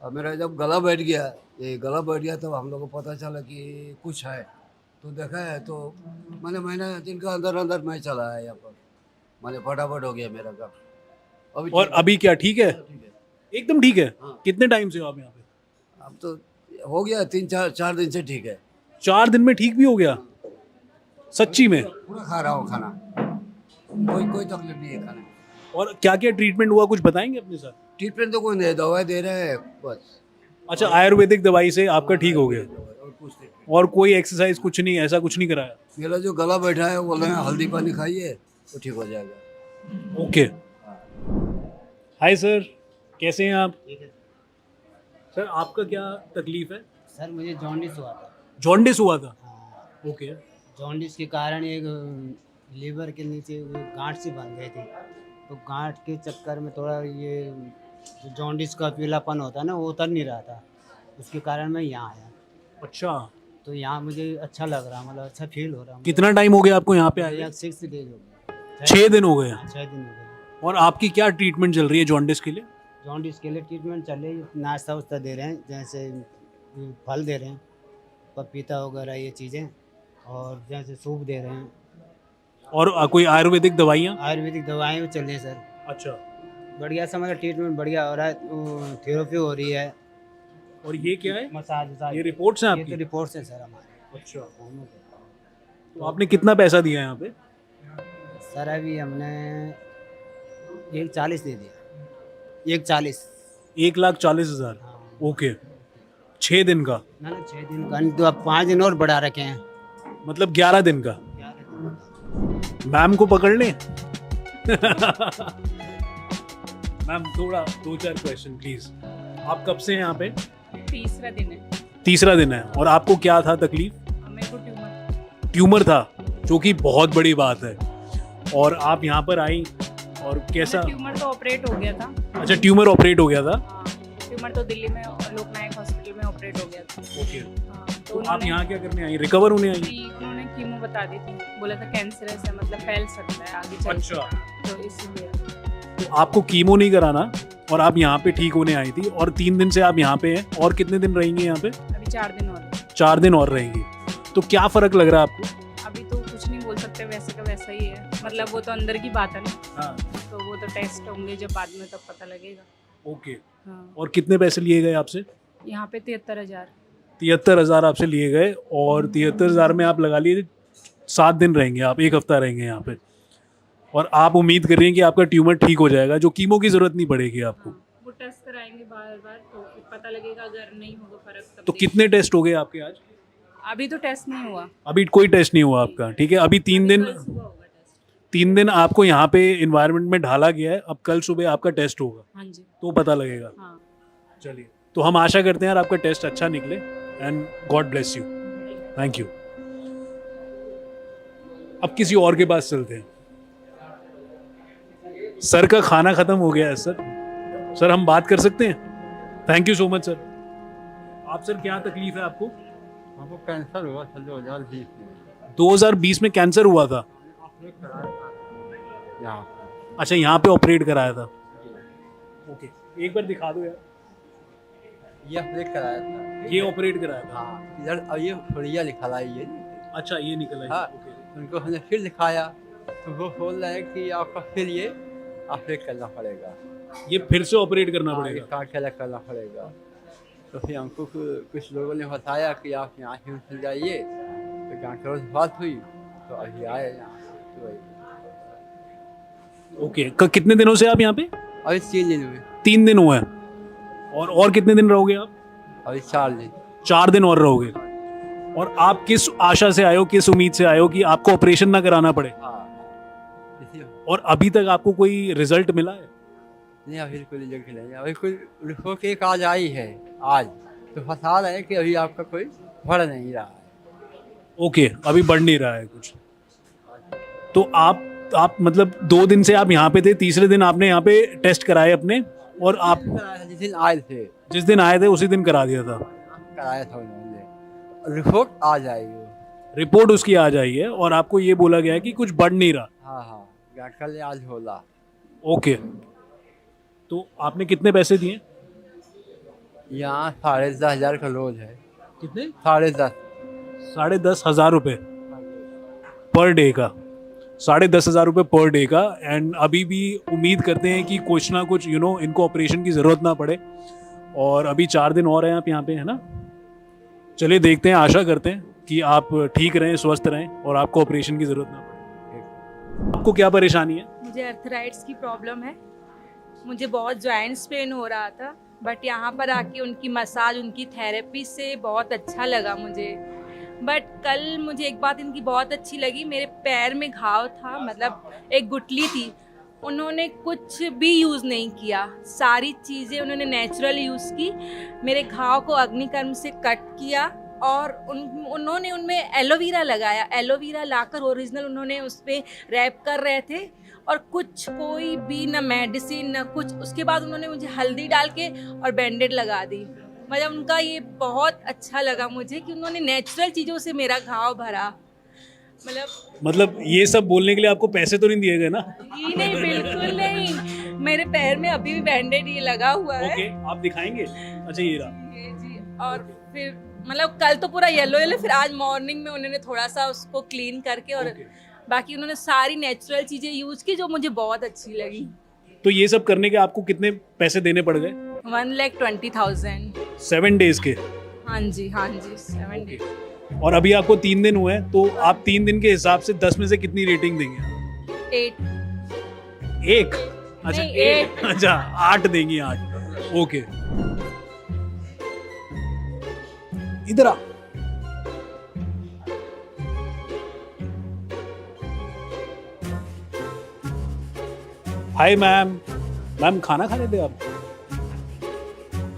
अब मेरा जब गला बैठ गया तब हम लोग को पता चला कि कुछ है। तो देखा है तो महीना दिन का अंदर मैं चला है यहाँ पर। मैंने फटाफट हो गया मेरा काम। और ठीक अभी क्या ठीक है? ठीक है। एकदम ठीक है? हाँ। कितने टाइम से हो आप यहाँ पे? अब तो हो गया 3-4 दिन से ठीक है। 4 दिन में ठीक भी हो गया? सच्ची में? पूरा खा रहा हूँ खाना, कोई तकलीफ नहीं है खाने में। और क्या क्या ट्रीटमेंट हुआ, कुछ बताएंगे अपने साथ? ट्रीटमेंट तो कोई नहीं, दवाई दे रहे हैं बस। अच्छा, आयुर्वेदिक दवाई से आपका ठीक हो गया? और कुछ नहीं। और कोई एक्सरसाइज कुछ नहीं, ऐसा कुछ नहीं कराया? मेरा जो गला बैठा है वो बोल रहे हैं हल्दी पानी खाइए तो ठीक हो जाएगा। ओके। हाय सर, कैसे हैं आप? सर, आपका क्या तकलीफ है? सर मुझे जॉन्डिस हुआ था। जॉन्डिस हुआ था? हाँ, ओके। जॉन्डिस के कारण एक लीवर के नीचे गांठ सी बन गई थी। तो गांठ के चक्कर में थोड़ा ये जो जॉन्डिस का पीलापन होता है ना वो उतर नहीं रहा था। उसके कारण मैं यहाँ आया। अच्छा, तो यहाँ मुझे अच्छा लग रहा, मतलब अच्छा फील हो रहा। कितना टाइम हो गया आपको यहाँ पे आए? 6 डेज हो गए। 6 दिन हो गए। 6 दिन हो गए। और आपकी क्या ट्रीटमेंट चल रही है जॉन्डिस के लिए? जॉन्डिस के लिए ट्रीटमेंट चल रही है, नाश्ता वास्ता दे रहे हैं, जैसे फल दे रहे हैं, पपीता वगैरह ये चीज़ें, और जैसे सूप दे रहे हैं। और कोई आयुर्वेदिक दवाइयाँ? आयुर्वेदिक दवाएं भी चल रही हैं सर। अच्छा। बढ़िया सा मतलब ट्रीटमेंट बढ़िया हो रहा है। थेरेपी हो रही है। और ये क्या है? मसाज वसाज। ये रिपोर्ट्स हैं ये तो आपकी? रिपोर्ट्स हैं सर हमारे। अच्छा। तो आपने कितना पैसा दिया यहाँ पे? सर अभी हमने 140 दे दिया। 140। 1,40,000? हाँ। ओके। 6 दिन का? ना 6 दिन का नहीं तो अब 5 दिन और बढ़ा रखे हैं। मतलब 11 दिन का? 11 दिन का। मैम को पकड़ लें? मैम, थोड़ा 2-4 क्वेश्चन प्लीज। आप कब से हैं यहाँ पे? तीसरा दिन है। तीसरा दिन है। और आपको क्या था तकलीफ? मेरे को ट्यूमर था, जो कि बहुत बड़ी बात है। और आप यहाँ पर आई और कैसा? ट्यूमर तो ऑपरेट हो गया था। अच्छा, ट्यूमर ऑपरेट हो गया था? हाँ, ट्यूमर तो दिल्ली में लोकनायक हॉस्पिटल में ऑपरेट हो गया था। ओके, हाँ, तो तो आप उन्होंने यहाँ क्या करने आई, रिकवर होने आई? नहीं, उन्होंने कीमो बता दी थी, बोला था कैंसरस है, मतलब फैल सकता है आगे चल अच्छा, के, तो इसलिए। तो आपको कीमो नहीं कराना और आप यहाँ पे ठीक होने आई थी, और 3 दिन से आप यहाँ पे हैं, और कितने दिन रहेंगे यहाँ पे? अभी 4 दिन और है। 4 दिन और रहेंगे। तो क्या फर्क लग रहा है आपको? अभी तो कुछ नहीं बोल सकते, वैसे का वैसा ही है, मतलब वो तो अंदर की बात है ना, हाँ, तो वो तो टेस्ट होंगे जब बाद में तब पता लगेगा। ओके। हाँ, और कितने पैसे लिए गए आपसे? यहाँ पे 73,000। 73,000 आपसे लिए गए, और 73,000 में आप लगा लिए 7 दिन रहेंगे आप, 1 हफ्ता रहेंगे यहाँ पे, और आप उम्मीद कर रही हैं कि आपका ट्यूमर ठीक हो जाएगा, जो कीमो की जरूरत नहीं पड़ेगी आपको। हाँ, वो टेस्ट कराएंगे बार बार, तो फिर पता लगेगा, अगर नहीं होगा फर्क तब तो देख- कितने टेस्ट हो गए आपके आज? अभी तो टेस्ट नहीं हुआ। अभी कोई टेस्ट नहीं हुआ आपका, ठीक है। अभी 3 दिन, कल सुबह होगा टेस्ट। 3 दिन आपको यहाँ पे इन्वायरमेंट में ढाला गया है, अब कल सुबह आपका टेस्ट होगा हाँ जी, तो पता लगेगा। हाँ। चलिए, तो हम आशा करते हैं यार आपका टेस्ट अच्छा निकले, and God bless you, thank you. अब किसी और के पास चलते हैं। सर का खाना खत्म हो गया है सर। सर हम बात कर सकते हैं? Thank you so much sir. आप सर क्या तकलीफ है आपको? हमको कैंसर हुआ था 2020 में। 2020 में कैंसर हुआ था? यहाँ अच्छा, यहाँ पे ऑपरेट कराया था। ओके, एक बार दिखा दो यार। ये ऑपरेट कराया था। ये ऑपरेट कराया था? हाँ, इधर अब ये फुड़िया निकला है ये। अच्छा, ये निकला है। हाँ, ओके, उनको हमने फिर दिखाया तो वो बोल रहे हैं कि आपका फिर ये ऑपरेट करना पड़ेगा। ये फिर से ऑपरेट करना हाँ, ये पड़ेगा? काट के अलग करना पड़ेगा। तो फिर हमको कुछ लोगों ने बताया कि आप यहाँ से चल जाइए, तो डॉक्टरों से बात हुई तो अभी आए यहाँ। तो वही। ओके, कितने दिनों से आप यहाँ पे? अभी 3 दिन हुए। 3 दिन हुए हैं, और कितने दिन रहोगे आप? अभी 4 दिन। 4 दिन और रहोगे। और आप किस आशा से आए हो, किस उम्मीद से आए हो कि आपको ऑपरेशन ना कराना पड़े? हाँ, इसी और अभी तक आपको कोई रिजल्ट मिला है? नहीं, अभी कोई रिजल्ट नहीं। अभी कोई रिपोर्ट एक आज आई है आज, तो बता रहे हैं कि अभी आपका कोई बढ़ नहीं रहा है। ओके, अभी बढ़ नहीं रहा है कुछ। तो आप मतलब 2 दिन से आप यहाँ पे थे, तीसरे दिन आपने यहाँ पे टेस्ट कराए अपने, और आप जिस दिन आए थे जिस दिन आए थे उसी दिन करा दिया था? कराया था उन्होंने, रिपोर्ट आ जाएगी। रिपोर्ट उसकी आ जाई है, और आपको ये बोला गया है कि कुछ बढ़ नहीं रहा। हाँ हाँ, डॉक्टर ने आज बोला। ओके, तो आपने कितने पैसे दिए? यहाँ 10,500 का रोज है। कितने? 10,500। 10,500 रुपये पर डे का? 10,500 रुपये पर डे का। एंड अभी भी उम्मीद करते हैं कि कुछ ना कुछ इनको ऑपरेशन की ज़रूरत ना पड़े, और अभी 4 दिन और हैं आप यहाँ पे, है ना? चलिए देखते हैं, आशा करते हैं कि आप ठीक रहें, स्वस्थ रहें, और आपको ऑपरेशन की ज़रूरत ना पड़े। आपको क्या परेशानी है? मुझे अर्थराइट्स की प्रॉब्लम है। मुझे बहुत जॉइंट्स पेन हो रहा था, बट यहाँ पर आके उनकी मसाज, उनकी थेरेपी से बहुत अच्छा लगा मुझे। बट कल मुझे एक बात इनकी बहुत अच्छी लगी, मेरे पैर में घाव था, मतलब एक गुठली थी, उन्होंने कुछ भी यूज़ नहीं किया, सारी चीज़ें उन्होंने नेचुरल यूज़ की। मेरे घाव को अग्निकर्म से कट किया, और उन्होंने उनमें एलोवेरा लगाया, एलोवेरा लाकर ओरिजिनल उन्होंने उस पर रैप कर रहे थे, और कुछ कोई भी ना मेडिसिन ना कुछ। उसके बाद उन्होंने मुझे हल्दी डाल के और बैंडेड लगा दी। मतलब उनका ये बहुत अच्छा लगा मुझे कि उन्होंने नेचुरल चीज़ों से मेरा घाव भरा। मतलब ये सब बोलने के लिए आपको पैसे तो नहीं दिए गए ना? ये नहीं, बिल्कुल नहीं। मेरे पैर में अभी भी बैंडेड ये लगा हुआ है। ओके, आप दिखाएंगे? अच्छा, ये रहा। ये जी। और फिर मतलब कल तो पूरा येलो येलो, फिर आज मॉर्निंग में उन्होंने थोड़ा सा उसको क्लीन करके, और बाकी उन्होंने सारी नेचुरल चीज़ें यूज़ की जो मुझे बहुत अच्छी लगी। तो ये सब करने के आपको कितने पैसे देने पड़ गए? 1,20,000। 7 डेज के? हाँ जी, हाँ जी, 7 डेज। और अभी आपको 3 दिन हुए हैं, तो आप 3 दिन के हिसाब से 10 में से कितनी रेटिंग देंगे? 8। 1? अच्छा, नहीं, 8। अच्छा, 8 देंगी, 8। ओके, इधर आ। हाय मैम, खाना खा रहे थे आप?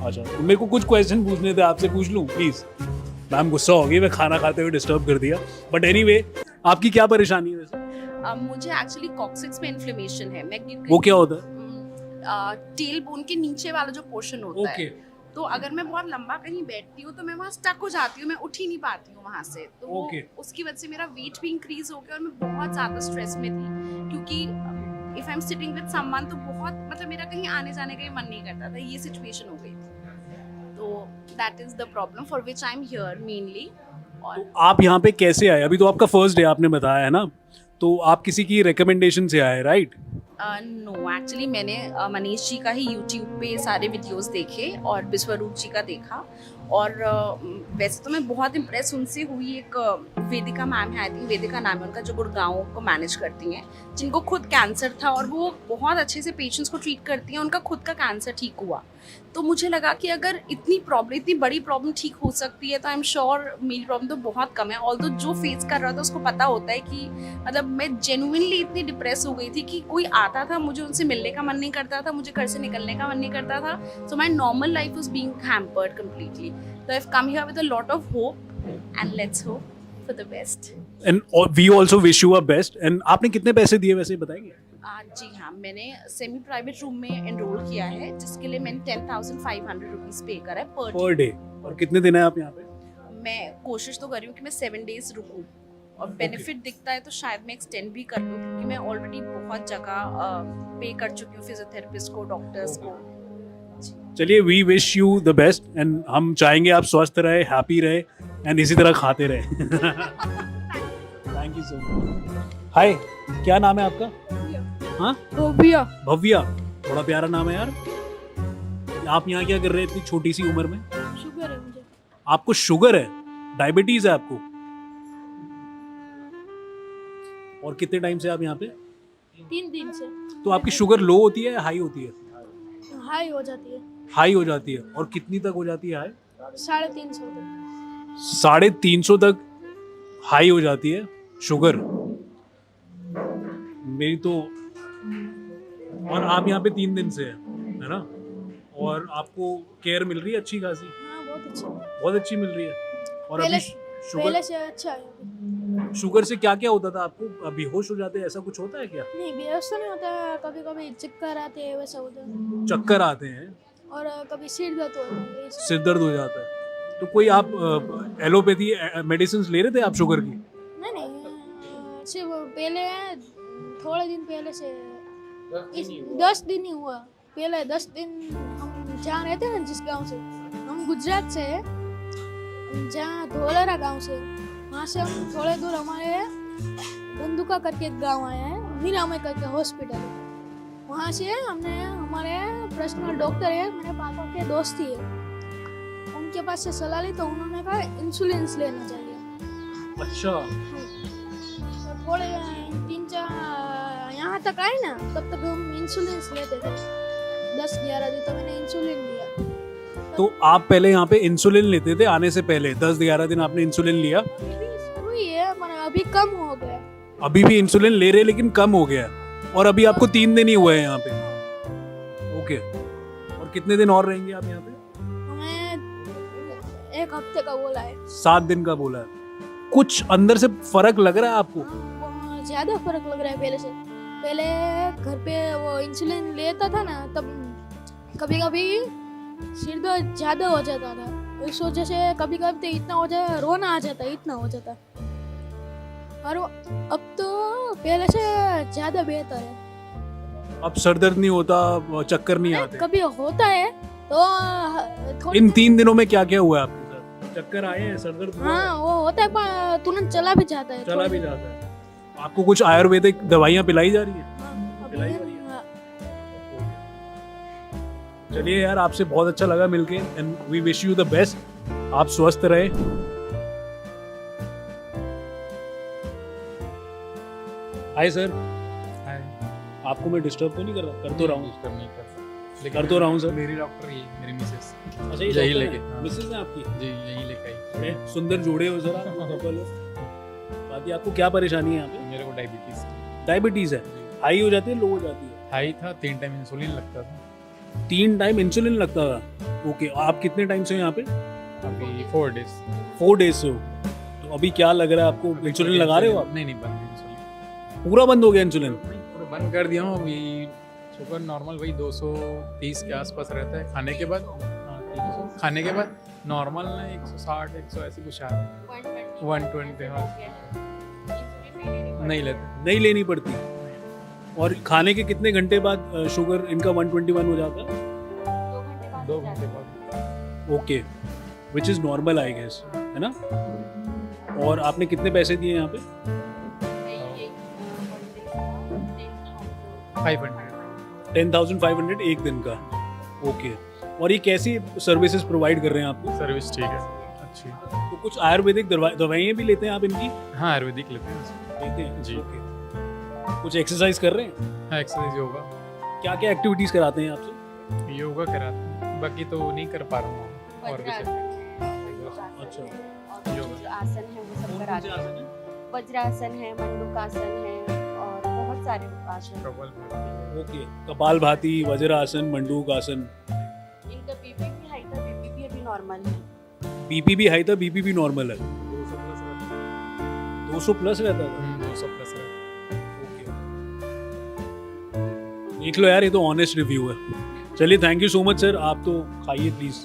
अच्छा, तो मेरे को कुछ क्वेश्चन पूछने थे आपसे, पूछ लूं प्लीज? मैम गुस्सा हो गई, मैं खाना खाते हुए डिस्टर्ब कर दिया, बट एनीवे, आपकी क्या परेशानी है वैसे? मुझे एक्चुअली कॉक्सिक्स में इन्फ्लेमेशन है। मैं वो क्या होता है? टेल बोन के नीचे वाला जो पोर्शन होता ओके। है, तो अगर मैं बहुत लंबा कहीं बैठती हूँ तो मैं वहाँ स्टक हो जाती हूँ, मैं उठ ही नहीं पाती हूँ वहाँ से। तो वो Okay. उसकी वजह से मेरा वेट भी इंक्रीज हो गया और मैं बहुत ज़्यादा स्ट्रेस में थी, क्योंकि if I am sitting with someone तो बहुत मतलब मेरा कहीं आने जाने का ही मन नहीं करता था, ये सिचुएशन हो गई थी। तो that is the problem for which I am here mainly. और तो आप यहाँ पे कैसे आए? अभी तो आपका फर्स्ट डे आपने बताया है ना, तो आप किसी की रिकमेंडेशन से आए, राइट? नो एक्चुअली मैंने मनीष जी का ही यूट्यूब पे सारे वीडियोस देखे और विश्वरूप जी का देखा, और वैसे तो मैं बहुत इम्प्रेस उनसे हुई। एक वेदिका मैम है, आई थिंक वेदिका नाम है उनका, जो गुड़गांव को मैनेज करती हैं, जिनको खुद कैंसर था और वो बहुत अच्छे से पेशेंट्स को ट्रीट करती हैं, उनका खुद का कैंसर ठीक हुआ। तो मुझे लगा कि अगर इतनी बड़ी प्रॉब्लम ठीक हो सकती है तो आई एम श्योर मेरी प्रॉब्लम तो बहुत कम है। ऑल्दो जो फेस कर रहा था उसको पता होता है कि मतलब मैं जेन्युइनली इतनी डिप्रेस हो गई थी कि कोई आता था, मुझे उनसे मिलने का मन नहीं करता था, मुझे घर से निकलने का मन नहीं करता था। So my normal life was being hampered completely. So I've come here with a lot of hope, and let's hope for the best. And we also wish you a best. And आपने कितने पैसे दिए वैसे बताएंगे? जी हाँ, मैंने semi private room में enrol किया है, जिसके लिए मैंने 10,500 रुपीज पे करा है पर डे। और कितने दिन है आप यहाँ पे? मैं कोशिश तो कर रही हूँ कि मैं 7 days रुकूँ, और बेनिफिट दिखता है तो शायद मैं एक्सटेंड भी कर लूँ, क्योंकि मैं ऑलरेडी बहुत जगह पे कर चुकी हूँ फिजियोथेरेपिस्ट को, डॉक्टर्स को। चलिए, we wish you the best and हम चाहेंगे आप स्वस्थ रहे, हैप्पी रहे एंड इसी तरह खाते रहे। Thank you so much. Hi, क्या नाम है आपका? हाँ, भव्या। भव्या, बड़ा प्यारा नाम है यार। आप यहाँ क्या कर रहे हैं इतनी छोटी सी उम्र में? शुगर है मुझे। आपको शुगर है, डायबिटीज है आपको? और कितने टाइम से आप यहाँ पे? 3 दिन से। तो आपकी शुगर लो होती है या हाई होती है? हाई हो जाती है। हाई हो जाती है। और कितनी तक हो जाती है हाई? 350 तक। 350 तक हाई हो जाती है शुगर। मेरी तो, और आप यहाँ पे 3 दिन से है ना? और आपको केयर मिल रही है अच्छी खासी? हाँ, बहुत अच्छी मिल रही है। और अभी पहले से अच्छा है अभी। शुगर से क्या क्या होता था आपको? बेहोश हो जाते हैं, ऐसा कुछ होता है क्या? नहीं, बेहोश तो नहीं होता, कभी कभी चक्कर आते हैं, वैसा होता है। चक्कर आते हैं और कभी सिर दर्द होता है। सिर दर्द हो जाता है। तो कोई आप एलोपैथी मेडिसिन ले रहे थे आप शुगर की? नहीं, सिर्फ पहले थोड़े दिन पहले से 10 दिन ही हुआ। पहले 10 दिन हम जहाँ रहते हैं ना, जिस गांव से, हम गुजरात से है, जहाँ धोलरा गांव से, वहाँ से हम थोड़े दूर हमारे बंदुका करके एक गांव आया है, मीरामय करके हॉस्पिटल। वहाँ से हमने, हमारे पर्सनल डॉक्टर है, मेरे पापा के दोस्त ही है, उनके पास से सलाह ली तो उन्होंने कहा इंसुलिन लेना चाहिए। अच्छा। तो थोड़े 3-4 यहाँ तक आए ना, तब तक हम इंसुलिन लेते थे। 10-11 दिन तो मैंने इंसुलिन लिया। तो आप पहले यहाँ पे इंसुलिन लेते थे आने से पहले? 10-11 दिन आपने इंसुलिन लिया? हुई है, मगर अभी कम हो गया। अभी भी इंसुलिन ले रहे लेकिन कम हो गया, और अभी आपको 3 दिन ही हुए हैं यहाँ पे? ओके। और कितने दिन और रहेंगे आप यहाँ पे? हमें 1 हफ्ते का बोला है। 7 दिन का बोला है। कुछ अंदर से फर्क लग रहा है आपको? बहुत ज्यादा फर्क लग रहा है पहले से। पहले घर पे वो इंसुलिन लेता था ना, तब कभी कभी सिर दर्द ज्यादा हो जाता था, इस वजह से कभी कभी तो इतना हो जाए, रोना आ जाता, इतना हो जाता। और अब तो पहले से ज्यादा बेहतर है। अब सर दर्द नहीं होता, चक्कर नहीं आते? कभी होता है तो इन 3 दिनों में क्या क्या हुआ है आपके साथ? चक्कर आए हैं, सर दर्द हुआ है? हाँ, वो होता है, पर तुरंत चला भी जाता है। चला भी जाता है। आपको कुछ आयुर्वेदिक दवाइयाँ पिलाई जा रही है? पिलाई जा रही है। चलिए यार, आपसे बहुत अच्छा लगा मिलके and we wish you the best. आप स्वस्थ रहे। Hi sir. हाय। आपको मैं डिस्टर्ब तो नहीं कर रहा? कर तो रहा हूँ। डिस्टर्ब नहीं कर, कर तो रहा हूँ सर। मेरी डॉक्टर ये मेरी मिसेस। अच्छा, यही यही लेके, लेके हाँ। मिसेस है आपकी? जी, यही लेके आई। बड़े सुंदर जोड़े हो जरा। बाकी आपको क्या परेशानी है यहाँ पे? मेरे को डायबिटीज। डायबिटीज है? हाई हो जाती है, लो हो जाती है? हाई था, 3 टाइम इंसुलिन लगता था। 3 टाइम इंसुलिन लगता था? ओके। आप कितने टाइम से हो यहाँ पे? अभी 4 डेज। 4 डेज से हो? तो अभी क्या लग रहा है आपको? इंसुलिन लगा रहे हो आप? नहीं, बंद इंसुलिन। पूरा बंद हो गया इंसुलिन? पूरा बंद कर दिया हूँ। अभी शुगर नॉर्मल वही 230 के आसपास रहता है खाने के बाद। हाँ, 300 खाने के बाद नॉर्मल ना 160 100 ऐसे कुछ आ रहा है 120 हाँ नहीं लेते नहीं लेनी पड़ती। और खाने के कितने घंटे बाद शुगर इनका 121 हो जाता है? 2 घंटे बाद। Okay, which is normal I guess, है ना? और आपने कितने पैसे दिए यहाँ पे? 500 10,500 एक दिन का। ओके, और ये कैसी सर्विसेज प्रोवाइड कर रहे हैं आपको? सर्विस ठीक है अच्छी। तो कुछ आयुर्वेदिक दवाइयाँ भी लेते हैं आप इनकी? हाँ आयुर्वेदिक लेते हैं लेते हैं जी। ओके। कुछ एक्सरसाइज कर रहे हैं? हाँ एक्सरसाइज योगा क्या क्या एक्टिविटीज़ कराते हैं आपसे? योगा कराते हैं, बाकी तो नहीं कर पा रहा हूँ और भी अच्छा, जो आसन है वो सब कराते हैं। वज्रासन है, मंडूकासन है और बहुत सारे आसन। ओके, कपालभाति, वज्रासन, मंडूक आसन। इनका बीपी भी हाई था, बीपी भी अभी नॉर्मल है। बीपी भी हाई था, बीपी भी नॉर्मल है। 200 प्लस रहता था। 200 प्लस है। देख लो यार, ये तो ऑनेस्ट रिव्यू है। चलिए, thank you so much sir, आप तो खाइए प्लीज़।